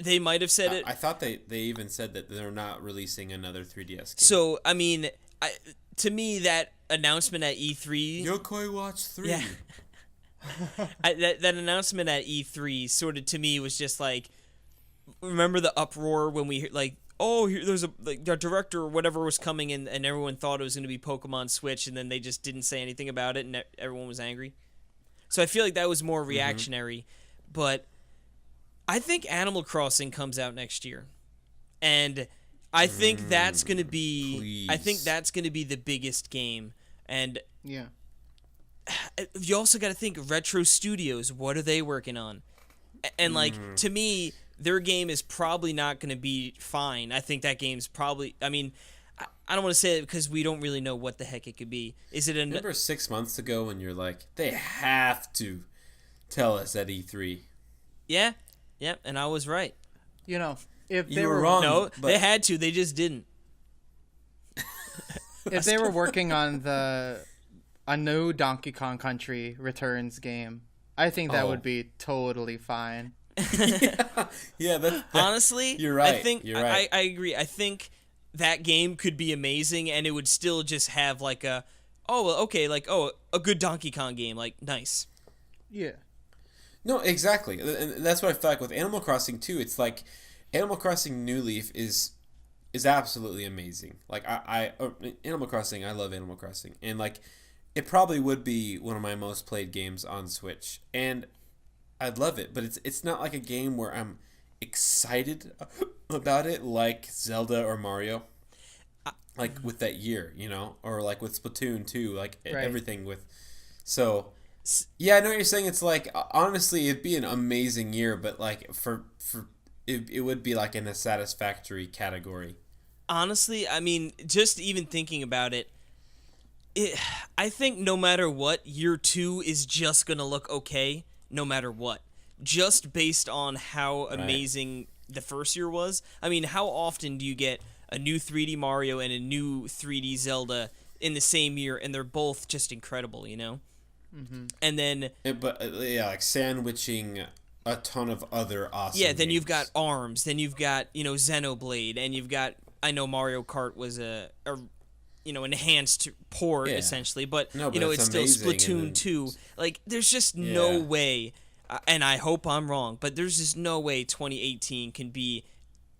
they might have said it. I thought they even said that they're not releasing another 3DS game. So I mean, to me, that announcement at E3. Yokoi Watch 3. Yeah. That announcement at E3 sort of to me was just like, remember the uproar when we like, oh, there's a director or whatever was coming in, and everyone thought it was going to be Pokemon Switch, and then they just didn't say anything about it, and everyone was angry. So I feel like that was more reactionary, but I think Animal Crossing comes out next year, and I think that's going to be, I think please. that's going to be the biggest game, and Yeah. you also got to think Retro Studios. What are they working on? And like to me, their game is probably not going to be fine. I think that game's probably. I mean, I don't want to say it because we don't really know what the heck it could be. Is it an? Remember 6 months ago when you're like, they have to tell us at E3. Yeah, and I was right. You know, if You they were were wrong. No, but- they had to. They just didn't. if they were working on a new Donkey Kong Country Returns game, I think that Oh. would be totally fine. Yeah, that's Honestly, You're right, I think you're right. I agree. I think that game could be amazing, and it would still just have like a, a good Donkey Kong game. Like nice. Yeah. No, exactly. And that's what I feel like with Animal Crossing too. It's like Animal Crossing New Leaf is absolutely amazing. Like Animal Crossing, I love Animal Crossing. And like it probably would be one of my most played games on Switch. And I'd love it, but it's not like a game where I'm excited about it like Zelda or Mario. Like with that year, you know, or like with Splatoon 2, like Right. everything with so yeah, I know what you're saying. It's like honestly, it'd be an amazing year, but like for it would be like in a satisfactory category. Honestly, I mean, just even thinking about it, I think no matter what, year 2 is just gonna look okay, no matter what. Just based on how amazing the first year was. I mean, how often do you get a new 3D Mario and a new 3D Zelda in the same year, and they're both just incredible, you know? Mm-hmm. And then Yeah, like sandwiching a ton of other awesome. yeah, then games. you've got ARMS, then you've got, Xenoblade, and you've got, I know Mario Kart was a enhanced port essentially, but, No, but it's it's still amazing, and Splatoon then 2. Like, there's just no Yeah. way, and I hope I'm wrong, but there's just no way 2018 can be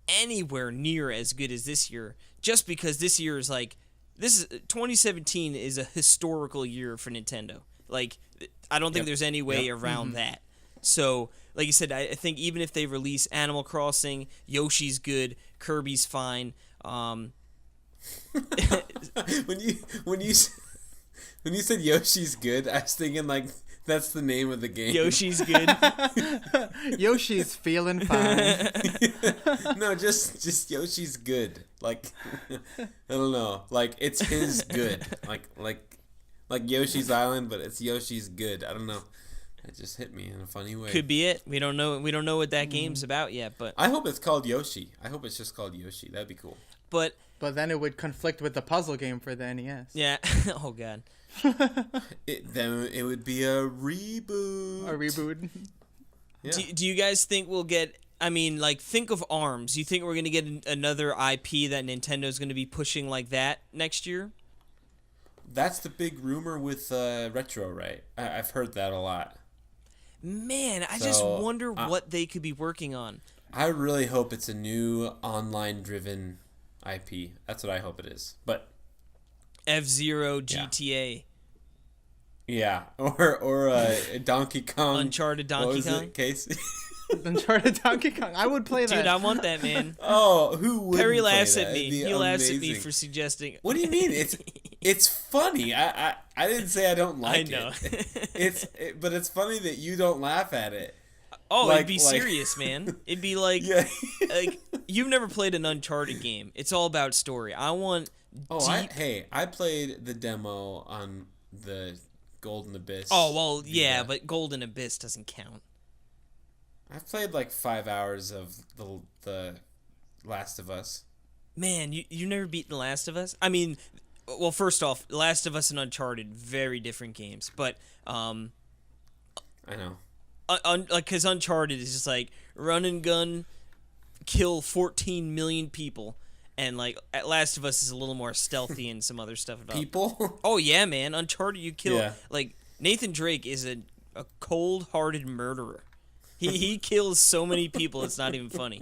anywhere near as good as this year, just because this year is like, 2017 is a historical year for Nintendo. Like, I don't think there's any way around that. So, like you said, I think even if they release Animal Crossing, Yoshi's good, Kirby's fine. when you said Yoshi's good, I was thinking like that's the name of the game. Yoshi's good. Yoshi's feeling fine. No, just Yoshi's good. Like I don't know. Like it's his good. Like Yoshi's Island, but it's Yoshi's good. I don't know. It just hit me in a funny way. Could be it. We don't know. We don't know what that game's about yet. But I hope it's called Yoshi. I hope it's just called Yoshi. That'd be cool. but But then it would conflict with the puzzle game for the NES. yeah. Oh god. Then it would be a reboot. A reboot. Yeah. Do you guys think we'll get? I mean, like, think of ARMS. You think we're gonna get another IP that Nintendo's gonna be pushing like that next year? that's the big rumor with Retro, right? I've heard that a lot. Man, I just wonder what they could be working on. I really hope it's a new online-driven IP. That's what I hope it is. But F-Zero GTA. Yeah, or Donkey Kong. Uncharted Donkey Kong. It, Casey? Uncharted Donkey Kong. I would play that. Dude, I want that, man. Oh, who would? Perry laughs at me. He laughs at me for suggesting. What do you mean? It's funny. I didn't say I don't like it. I know. But it's funny that you don't laugh at it. Oh, it'd be serious, man. It'd be like, like you've never played an Uncharted game. It's all about story. I want. I played the demo on the Golden Abyss. Oh well, yeah, but Golden Abyss doesn't count. I've played like 5 hours of the Last of Us. Man, you never beaten The Last of Us? I mean, well, first off, Last of Us and Uncharted, very different games. But I know. Because Uncharted is just like run and gun, kill 14 million people, and like Last of Us is a little more stealthy and some other stuff about people. Oh yeah, man, Uncharted you kill like Nathan Drake is a cold-hearted murderer. He kills so many people, it's not even funny.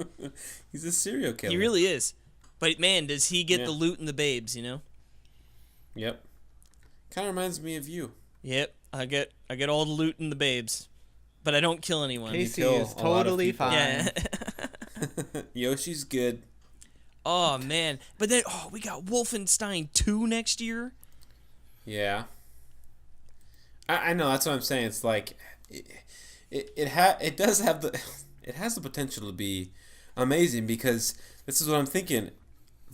He's a serial killer. He really is. But man, does he get the loot and the babes, you know? Yep. Kind of reminds me of you. Yep, I get all the loot and the babes, but I don't kill anyone. Casey is totally fine. Yeah. Yoshi's good. Oh man, but then we got Wolfenstein 2 next year. Yeah. I know, that's what I'm saying. It's like it has the potential to be amazing, because this is what I'm thinking.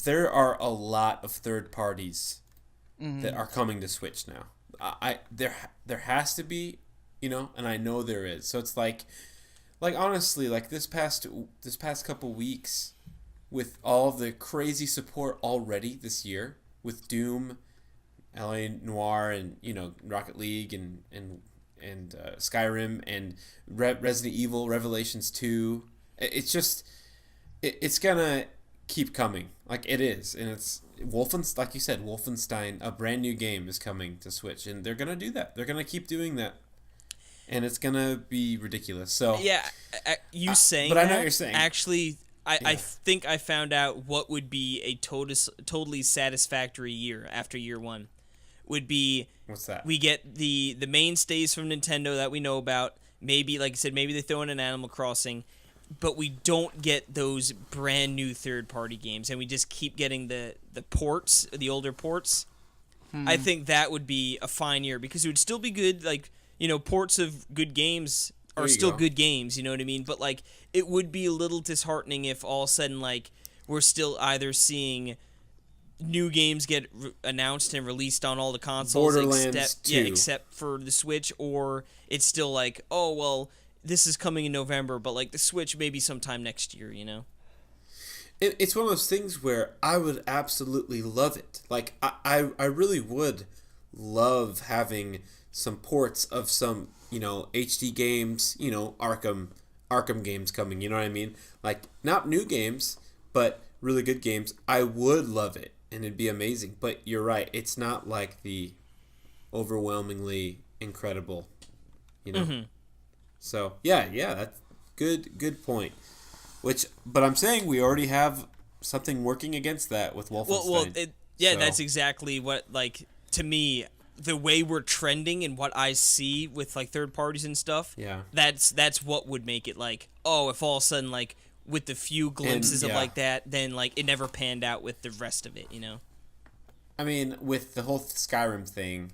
There are a lot of third parties that are coming to Switch now. There has to be, you know, and I know there is. So it's like honestly, like this past couple weeks, with all of the crazy support already this year with Doom, LA Noire, and you know Rocket League and Skyrim and Resident Evil Revelations 2. It's gonna keep coming, like it is, and it's like you said, Wolfenstein, a brand new game is coming to Switch, and they're gonna do that. They're gonna keep doing that, and it's gonna be ridiculous. So yeah, saying, but I know what you're saying. Actually, I think I found out what would be a totally satisfactory year after year one. Would be, what's that? We get the mainstays from Nintendo that we know about. Maybe, like I said, maybe they throw in an Animal Crossing, but we don't get those brand new third-party games, and we just keep getting the ports, the older ports. I think that would be a fine year, because it would still be good. Like, you know, ports of good games are still good games, you know what I mean? But, like, it would be a little disheartening if all of a sudden, like, we're still either seeing new games get announced and released on all the consoles, except for the Switch, or it's still like, oh well, this is coming in November, but like the Switch maybe sometime next year, you know. It's one of those things where I would absolutely love it. Like I really would love having some ports of some, you know, HD games, you know, Arkham games coming. You know what I mean? Like not new games, but really good games. I would love it. And it'd be amazing. But you're right. It's not like the overwhelmingly incredible, you know? Mm-hmm. So, yeah, that's good point. But I'm saying we already have something working against that with Wolfenstein. That's exactly what, like, to me, the way we're trending and what I see with, like, third parties and stuff, that's what would make it, like, oh, if all of a sudden, like, with the few glimpses of like that, then like it never panned out with the rest of it, you know? I mean, with the whole Skyrim thing,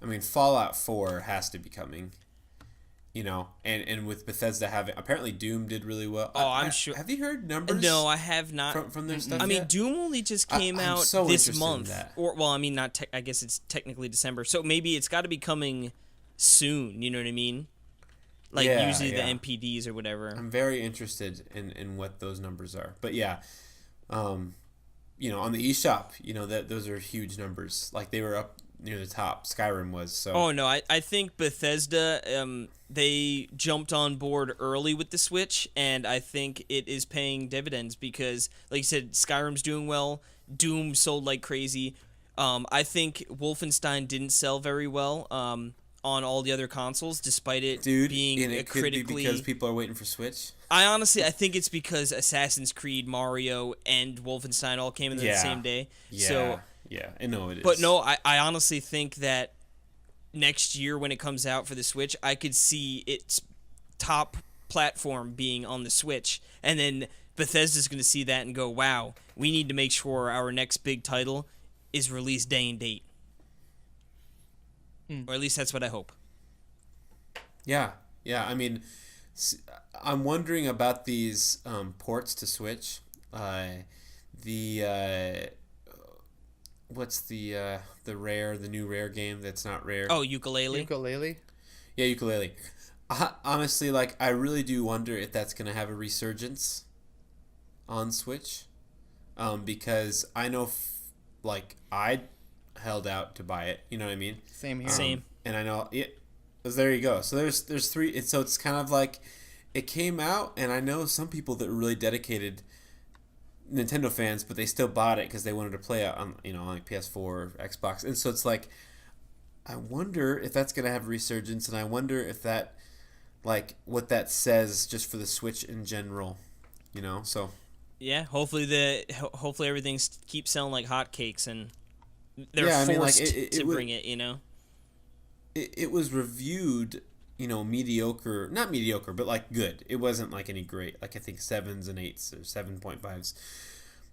I mean, Fallout 4 has to be coming, you know? And with Bethesda having, apparently Doom did really well. Oh, I'm sure. Have you heard numbers? No, I have not. From their stuff I mean, yet? Doom only just came out so this month. in that. Or, well, I mean, I guess it's technically December. So maybe it's got to be coming soon, you know what I mean? Like usually the MPDs or whatever. I'm very interested in what those numbers are. But yeah, you know, on the eShop, you know, those are huge numbers. Like they were up near the top. Skyrim was. So. Oh no, I think Bethesda they jumped on board early with the Switch, and I think it is paying dividends because, like you said, Skyrim's doing well. Doom sold like crazy. I think Wolfenstein didn't sell very well on all the other consoles, despite it being and a it could critically. be because people are waiting for Switch. I think it's because Assassin's Creed, Mario, and Wolfenstein all came in the same day. Yeah, So, yeah, I know it is. but no, I honestly think that next year when it comes out for the Switch, I could see its top platform being on the Switch, and then Bethesda's going to see that and go, wow, we need to make sure our next big title is released day and date. Or at least that's what I hope. Yeah. I mean, I'm wondering about these ports to Switch. What's the new Rare game that's not Rare? Oh, Ukulele? Ukulele? Yeah, Ukulele. Honestly, like, I really do wonder if that's going to have a resurgence on Switch. Because I know, I held out to buy it. You know what I mean? Same here. Same. And I know it. There you go. So there's three. So it's kind of like it came out, and I know some people that were really dedicated Nintendo fans, but they still bought it because they wanted to play it on like PS4 or Xbox. And so it's like, I wonder if that's gonna have a resurgence, and I wonder if that, like, what that says just for the Switch in general. So. Yeah, hopefully everything keeps selling like hotcakes, and they're forced to bring it. It was reviewed, mediocre, not mediocre, but like good. It wasn't like any great, like I think 7s and 8s or 7.5s.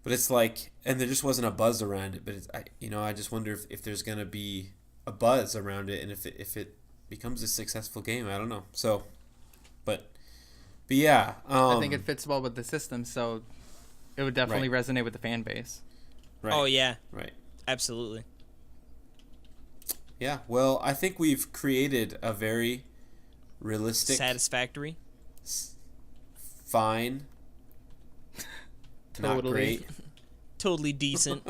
But it's like, and there just wasn't a buzz around it. But I just wonder if there's gonna be a buzz around it, and if it becomes a successful game. I don't know. So, but yeah, I think it fits well with the system, so it would definitely resonate with the fan base. Right. Oh yeah, right, absolutely. Yeah, well, I think we've created a very realistic, satisfactory, fine, not great, totally decent.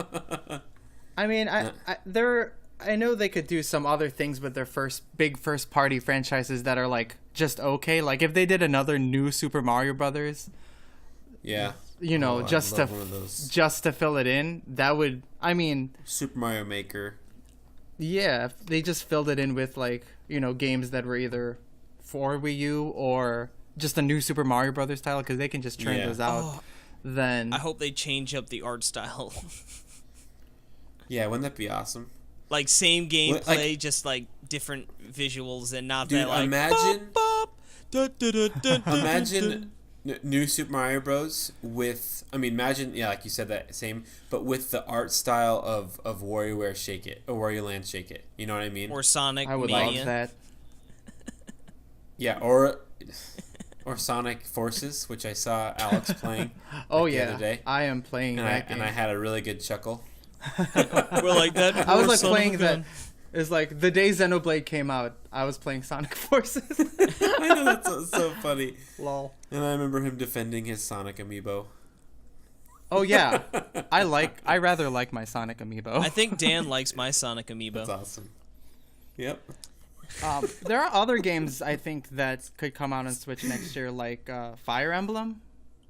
I mean, I know they could do some other things with their big first party franchises that are like just okay. Like if they did another new Super Mario Brothers, yeah, just to fill it in, that would. I mean, Super Mario Maker. Yeah, if they just filled it in with games that were either for Wii U or just a new Super Mario Brothers title, because they can just churn those out. Then I hope they change up the art style. Yeah, wouldn't that be awesome? Like same gameplay, just like different visuals, and not dude, that like imagine bop, bop, imagine new Super Mario Bros. With, imagine, like you said, that same, but with the art style of WarioWare Shake It, or Wario Land Shake It. You know what I mean? Or Sonic I would Mania. love that. Yeah, or Sonic Forces, which I saw Alex playing. The other day. I am playing that game. And I had a really good chuckle. We're like that. I was like playing that. It's like the day Xenoblade came out, I was playing Sonic Forces. I know, that's so funny. Lol. And I remember him defending his Sonic amiibo. Oh yeah, I rather like my Sonic amiibo. I think Dan likes my Sonic amiibo. That's awesome. Yep. There are other games I think that could come out on Switch next year, like Fire Emblem.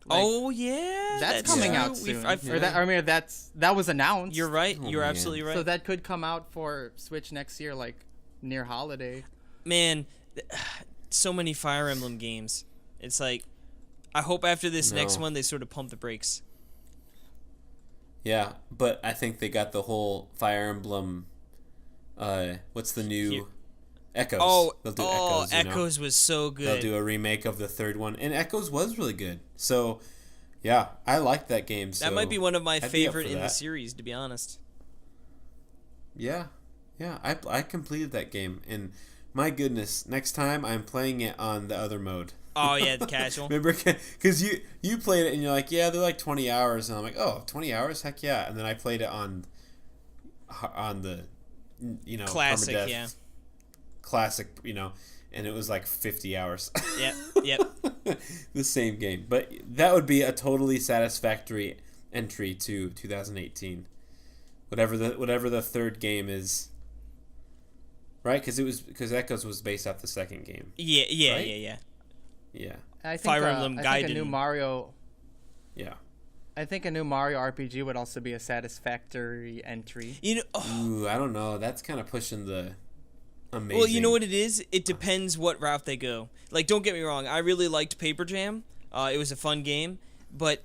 Like, oh yeah, that's coming out soon. That was announced. You're right. Oh, You're man. absolutely right. So that could come out for Switch next year, like near holiday. Man, so many Fire Emblem games. It's like, I hope after this next one they sort of pump the brakes. Yeah, but I think they got the whole Fire Emblem. What's the new Echoes? Oh, they'll do Echoes. Echoes was so good. They'll do a remake of the third one, and Echoes was really good. So, yeah, I liked that game. So that might be one of my I'd be up favorite for in the that. series, to be honest. Yeah, I completed that game, and my goodness, next time I'm playing it on the other mode. Oh yeah, the casual. Remember, because you played it and you're like, yeah, they're like 20 hours, and I'm like, oh, 20 hours, heck yeah, and then I played it on the classic, permadeath, yeah, classic, and it was like 50 hours. Yep. The same game, but that would be a totally satisfactory entry to 2018. Whatever the third game is, right? Because Echoes was based off the second game. Yeah. Yeah. I think, Fire Emblem I think a new Gaiden. Mario. Yeah. I think a new Mario RPG would also be a satisfactory entry. Ooh, I don't know. That's kind of pushing the amazing. Well, you know what it is? It depends what route they go. Like, don't get me wrong. I really liked Paper Jam. It was a fun game. But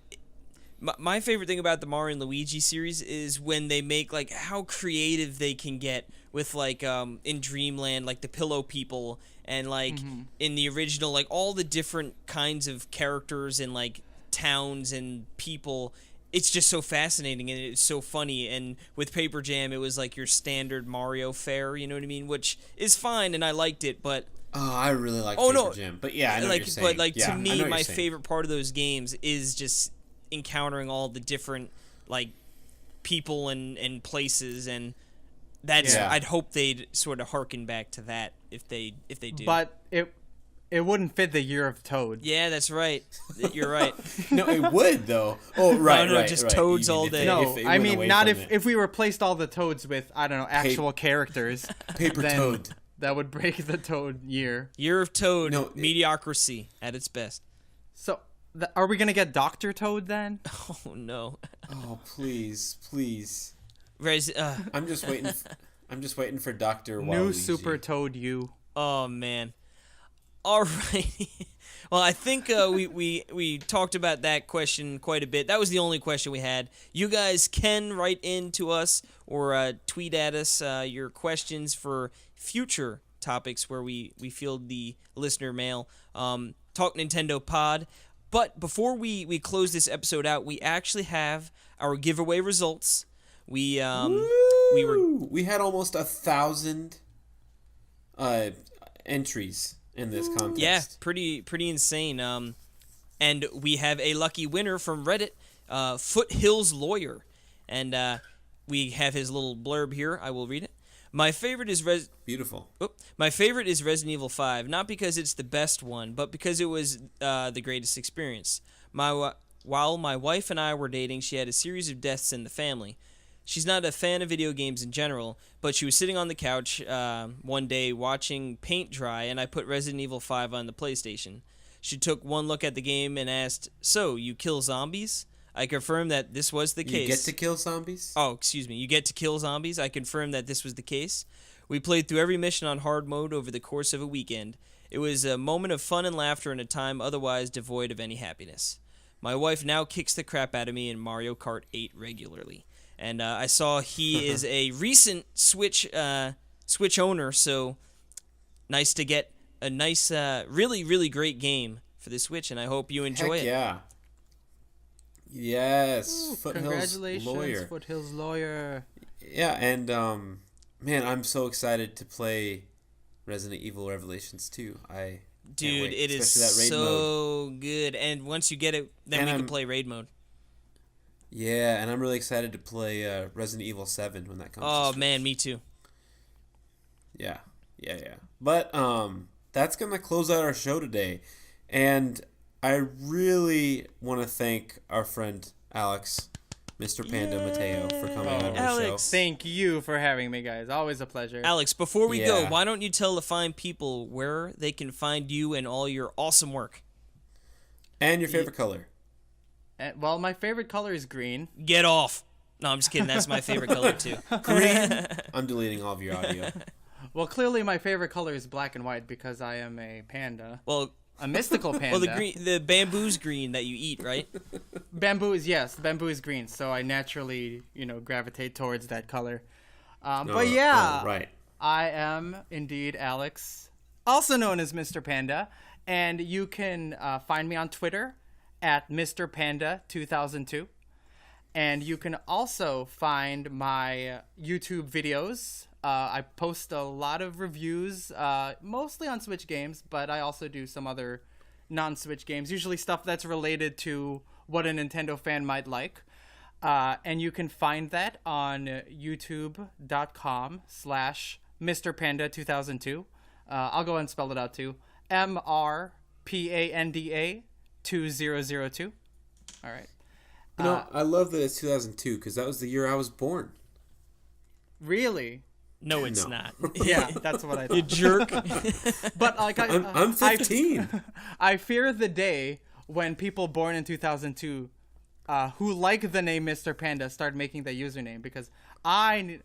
my favorite thing about the Mario and Luigi series is when they make, like, how creative they can get with, like, in Dreamland, like, the Pillow People. And, like, in the original, like, all the different kinds of characters and, like, towns and people. It's just so fascinating and it's so funny. And with Paper Jam, it was like your standard Mario fare, you know what I mean? Which is fine, and I liked it, but I really like Paper Jam. But yeah, I know what you're saying. But like yeah, to me, my favorite part of those games is just encountering all the different like people and places, and that's I'd hope they'd sort of harken back to that if they do. But it wouldn't fit the Year of Toad. Yeah, that's right. You're right. No, it would though. Oh, right, no, right. just right. Toads Even all if day. No, it I went mean away not from if we replaced all the Toads with I don't know actual characters. Paper then Toad. That would break the Toad year. Year of Toad, No, mediocrity at its best. So are we gonna get Dr. Toad then? Oh no. Oh please. I'm just waiting. I'm just waiting for Dr. New Waluigi. Super Toad U. Oh man. All right. Well, I think we talked about that question quite a bit. That was the only question we had. You guys can write in to us or tweet at us your questions for future topics where we field the listener mail. Talk Nintendo Pod. But before we close this episode out, we actually have our giveaway results. We had almost 1,000 entries in this contest. Yeah, pretty insane. And we have a lucky winner from Reddit, Foothills Lawyer, and we have his little blurb here. I will read it. My favorite is Beautiful. My favorite is Resident Evil 5, not because it's the best one, but because it was the greatest experience. While my wife and I were dating, she had a series of deaths in the family. She's not a fan of video games in general, but she was sitting on the couch one day watching paint dry, and I put Resident Evil 5 on the PlayStation. She took one look at the game and asked, "So, you kill zombies?" I confirmed that this was the case. You get to kill zombies? Oh, excuse me. You get to kill zombies? I confirmed that this was the case. We played through every mission on hard mode over the course of a weekend. It was a moment of fun and laughter in a time otherwise devoid of any happiness. My wife now kicks the crap out of me in Mario Kart 8 regularly. And I saw he is a recent Switch owner, so nice to get a nice, really, really great game for the Switch, and I hope you enjoy it. Yeah. Yes. Ooh, Foothills congratulations, Lawyer. Foothills Lawyer. Yeah, and man, I'm so excited to play Resident Evil Revelations 2. Dude, it is that raid so good. And once you get it, then we can play raid mode. Yeah, and I'm really excited to play Resident Evil 7 when that comes. Oh man, me too. Yeah. But that's gonna close out our show today, and I really want to thank our friend Alex, Mr. Panda Mateo, for coming on our show. Thank you for having me, guys. Always a pleasure. Alex, before we go, why don't you tell the fine people where they can find you and all your awesome work? And your favorite color. Well, my favorite color is green. Get off. No, I'm just kidding. That's my favorite color, too. Green? I'm deleting all of your audio. Well, clearly my favorite color is black and white because I am a panda. Well, a mystical panda. Well, the bamboo's green that you eat, right? Bamboo is green, so I naturally, gravitate towards that color. But yeah, right. I am indeed Alex, also known as Mr. Panda, and you can find me on Twitter at Mr. Panda 2002, and you can also find my YouTube videos. I post a lot of reviews, mostly on Switch games, but I also do some other non-Switch games, usually stuff that's related to what a Nintendo fan might like. And you can find that on youtube.com/MrPanda2002. I'll go ahead and spell it out too. MrPanda 2002. All right. I love that it's 2002 because that was the year I was born. Really? No, it's not. Yeah, that's what I thought. You jerk. But like I'm 15. I fear the day when people born in 2002 who like the name Mr. Panda start making that username because I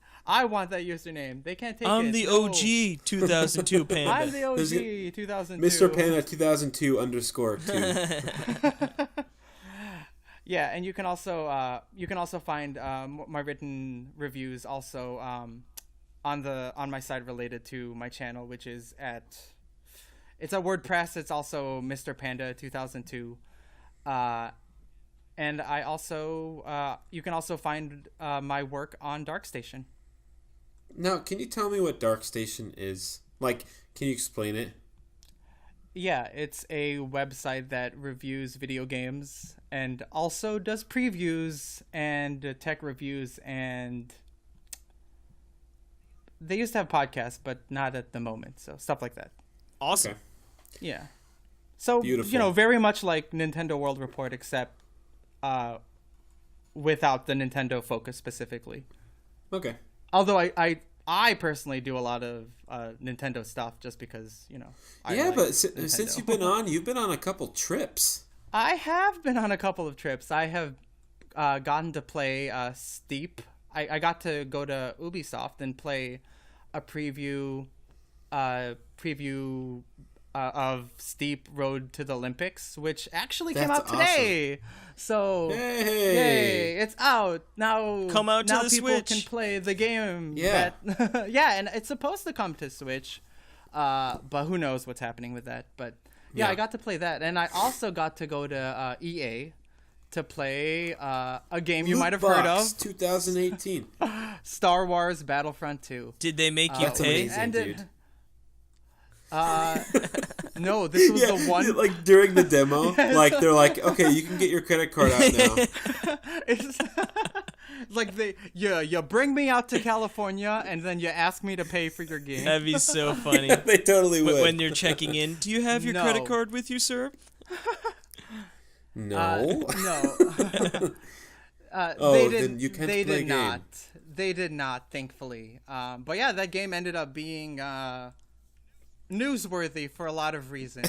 want that username. They can't take it. I'm the OG 2002 Panda. I'm the OG 2002. Mr. Panda 2002_2. Yeah, and you can also find my written reviews also on my site related to my channel, which is it's a WordPress. It's also Mr. Panda 2002, and I also you can also find my work on DarkStation. Now, can you tell me what DarkStation is? Like, can you explain it? Yeah, it's a website that reviews video games and also does previews and tech reviews, and they used to have podcasts, but not at the moment. So stuff like that. Awesome. Okay. Yeah. So, Beautiful. very much like Nintendo World Report, except without the Nintendo focus specifically. Okay. Although I personally do a lot of Nintendo stuff just because, I Yeah, like but Nintendo. since you've been on a couple trips. I have been on a couple of trips. I have gotten to play Steep. I got to go to Ubisoft and play a preview of Steep Road to the Olympics, which actually came That's out today. So, Hey! yay, it's out now. Come out to now the people Switch. can play the game. Yeah. Yeah, and it's supposed to come to Switch, but who knows what's happening with that. But yeah, I got to play that, and I also got to go to EA to play a game you might have heard of, 2018. Star Wars Battlefront 2. Did they make you That's pay? amazing, And dude. No, this was the one. Like during the demo, like they're like, okay, you can get your credit card out now. It's like you bring me out to California and then you ask me to pay for your game. That'd be so funny. They totally would. When you're checking in, do you have your No. credit card with you, sir? No. No. Oh, they did, then you can't they play a did game. not. They did not, thankfully. But yeah, that game ended up being newsworthy for a lot of reasons.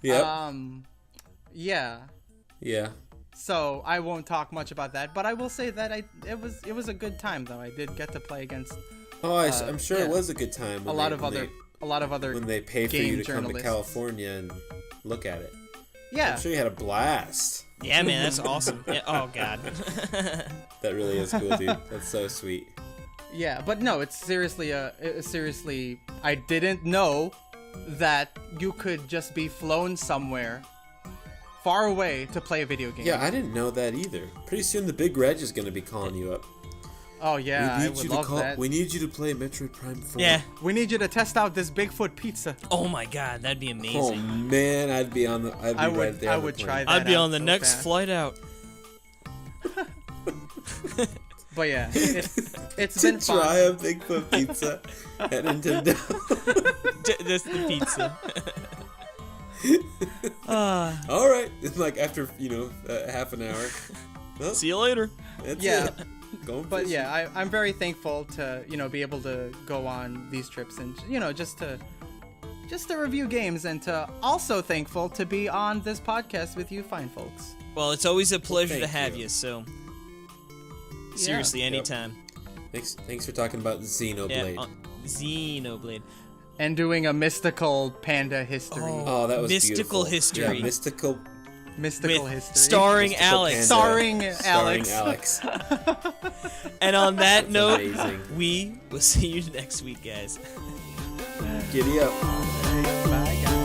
Yep. Yeah. Yeah. So I won't talk much about that, but I will say that it was a good time though. I did get to play against Oh, I'm sure yeah. it was a good time. a lot of other when they pay for game you to come to journalists. California and look at it. Yeah. I'm sure you had a blast. Yeah, man, that's awesome. Yeah, oh god. That really is cool, dude. That's so sweet. Yeah, but no, it's seriously I didn't know that you could just be flown somewhere far away to play a video game. Yeah, I didn't know that either. Pretty soon the Big Reg is going to be calling you up. Oh yeah, I would love that. We need you to play Metroid Prime 4. Yeah. We need you to test out this Bigfoot pizza. Oh my god, that'd be Oh amazing. man, I'd be right there. I on the would plane. try that. I'd be out on the so next fast. flight out. But yeah, it's To been try a fun. Bigfoot pizza at Nintendo. That's the pizza. All right, it's like after half an hour. Well, See you later. that's Yeah. it. Going But fishing. yeah, I'm very thankful to be able to go on these trips and just to review games, and to also thankful to be on this podcast with you fine folks. Well, it's always a pleasure to thank have you. you, so seriously, anytime. Thanks for talking about Xenoblade. Yeah, Xenoblade. And doing a mystical panda history. Oh, that was Mystical beautiful. history. Yeah, mystical. Mystical With history. starring Mystical Alex. Panda. Starring Starring Alex. Alex. And on that note, amazing. we will see you next week, guys. Giddy up. Bye, guys.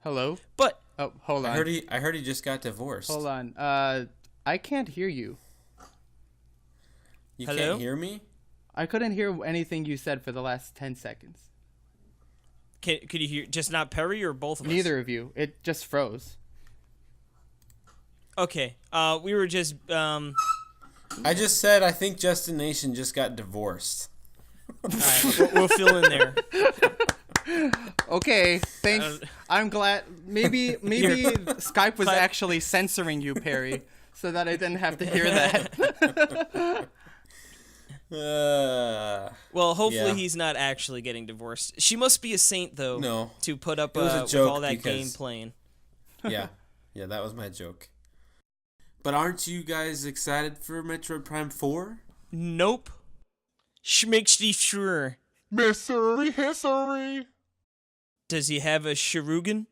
Hello? But Oh, hold on. I heard he just got divorced. Hold on. I can't hear you. You Hello? can't hear me? I couldn't hear anything you said for the last 10 seconds. Could you hear just not Perry or both of us? Neither of you. It just froze. Okay. We were just I just said I think Justin Nation just got divorced. all right, we'll fill in there. Okay, thanks. I'm glad. Maybe Skype was actually censoring you, Perry, so that I didn't have to hear that. Well, hopefully Yeah. he's not actually getting divorced. She must be a saint, though, No. to put up It was a with joke all that because- game playing. Yeah, that was my joke. But aren't you guys excited for Metroid Prime 4? Nope. Schmixty sure. Misery, history. Does he have a Sharoogun?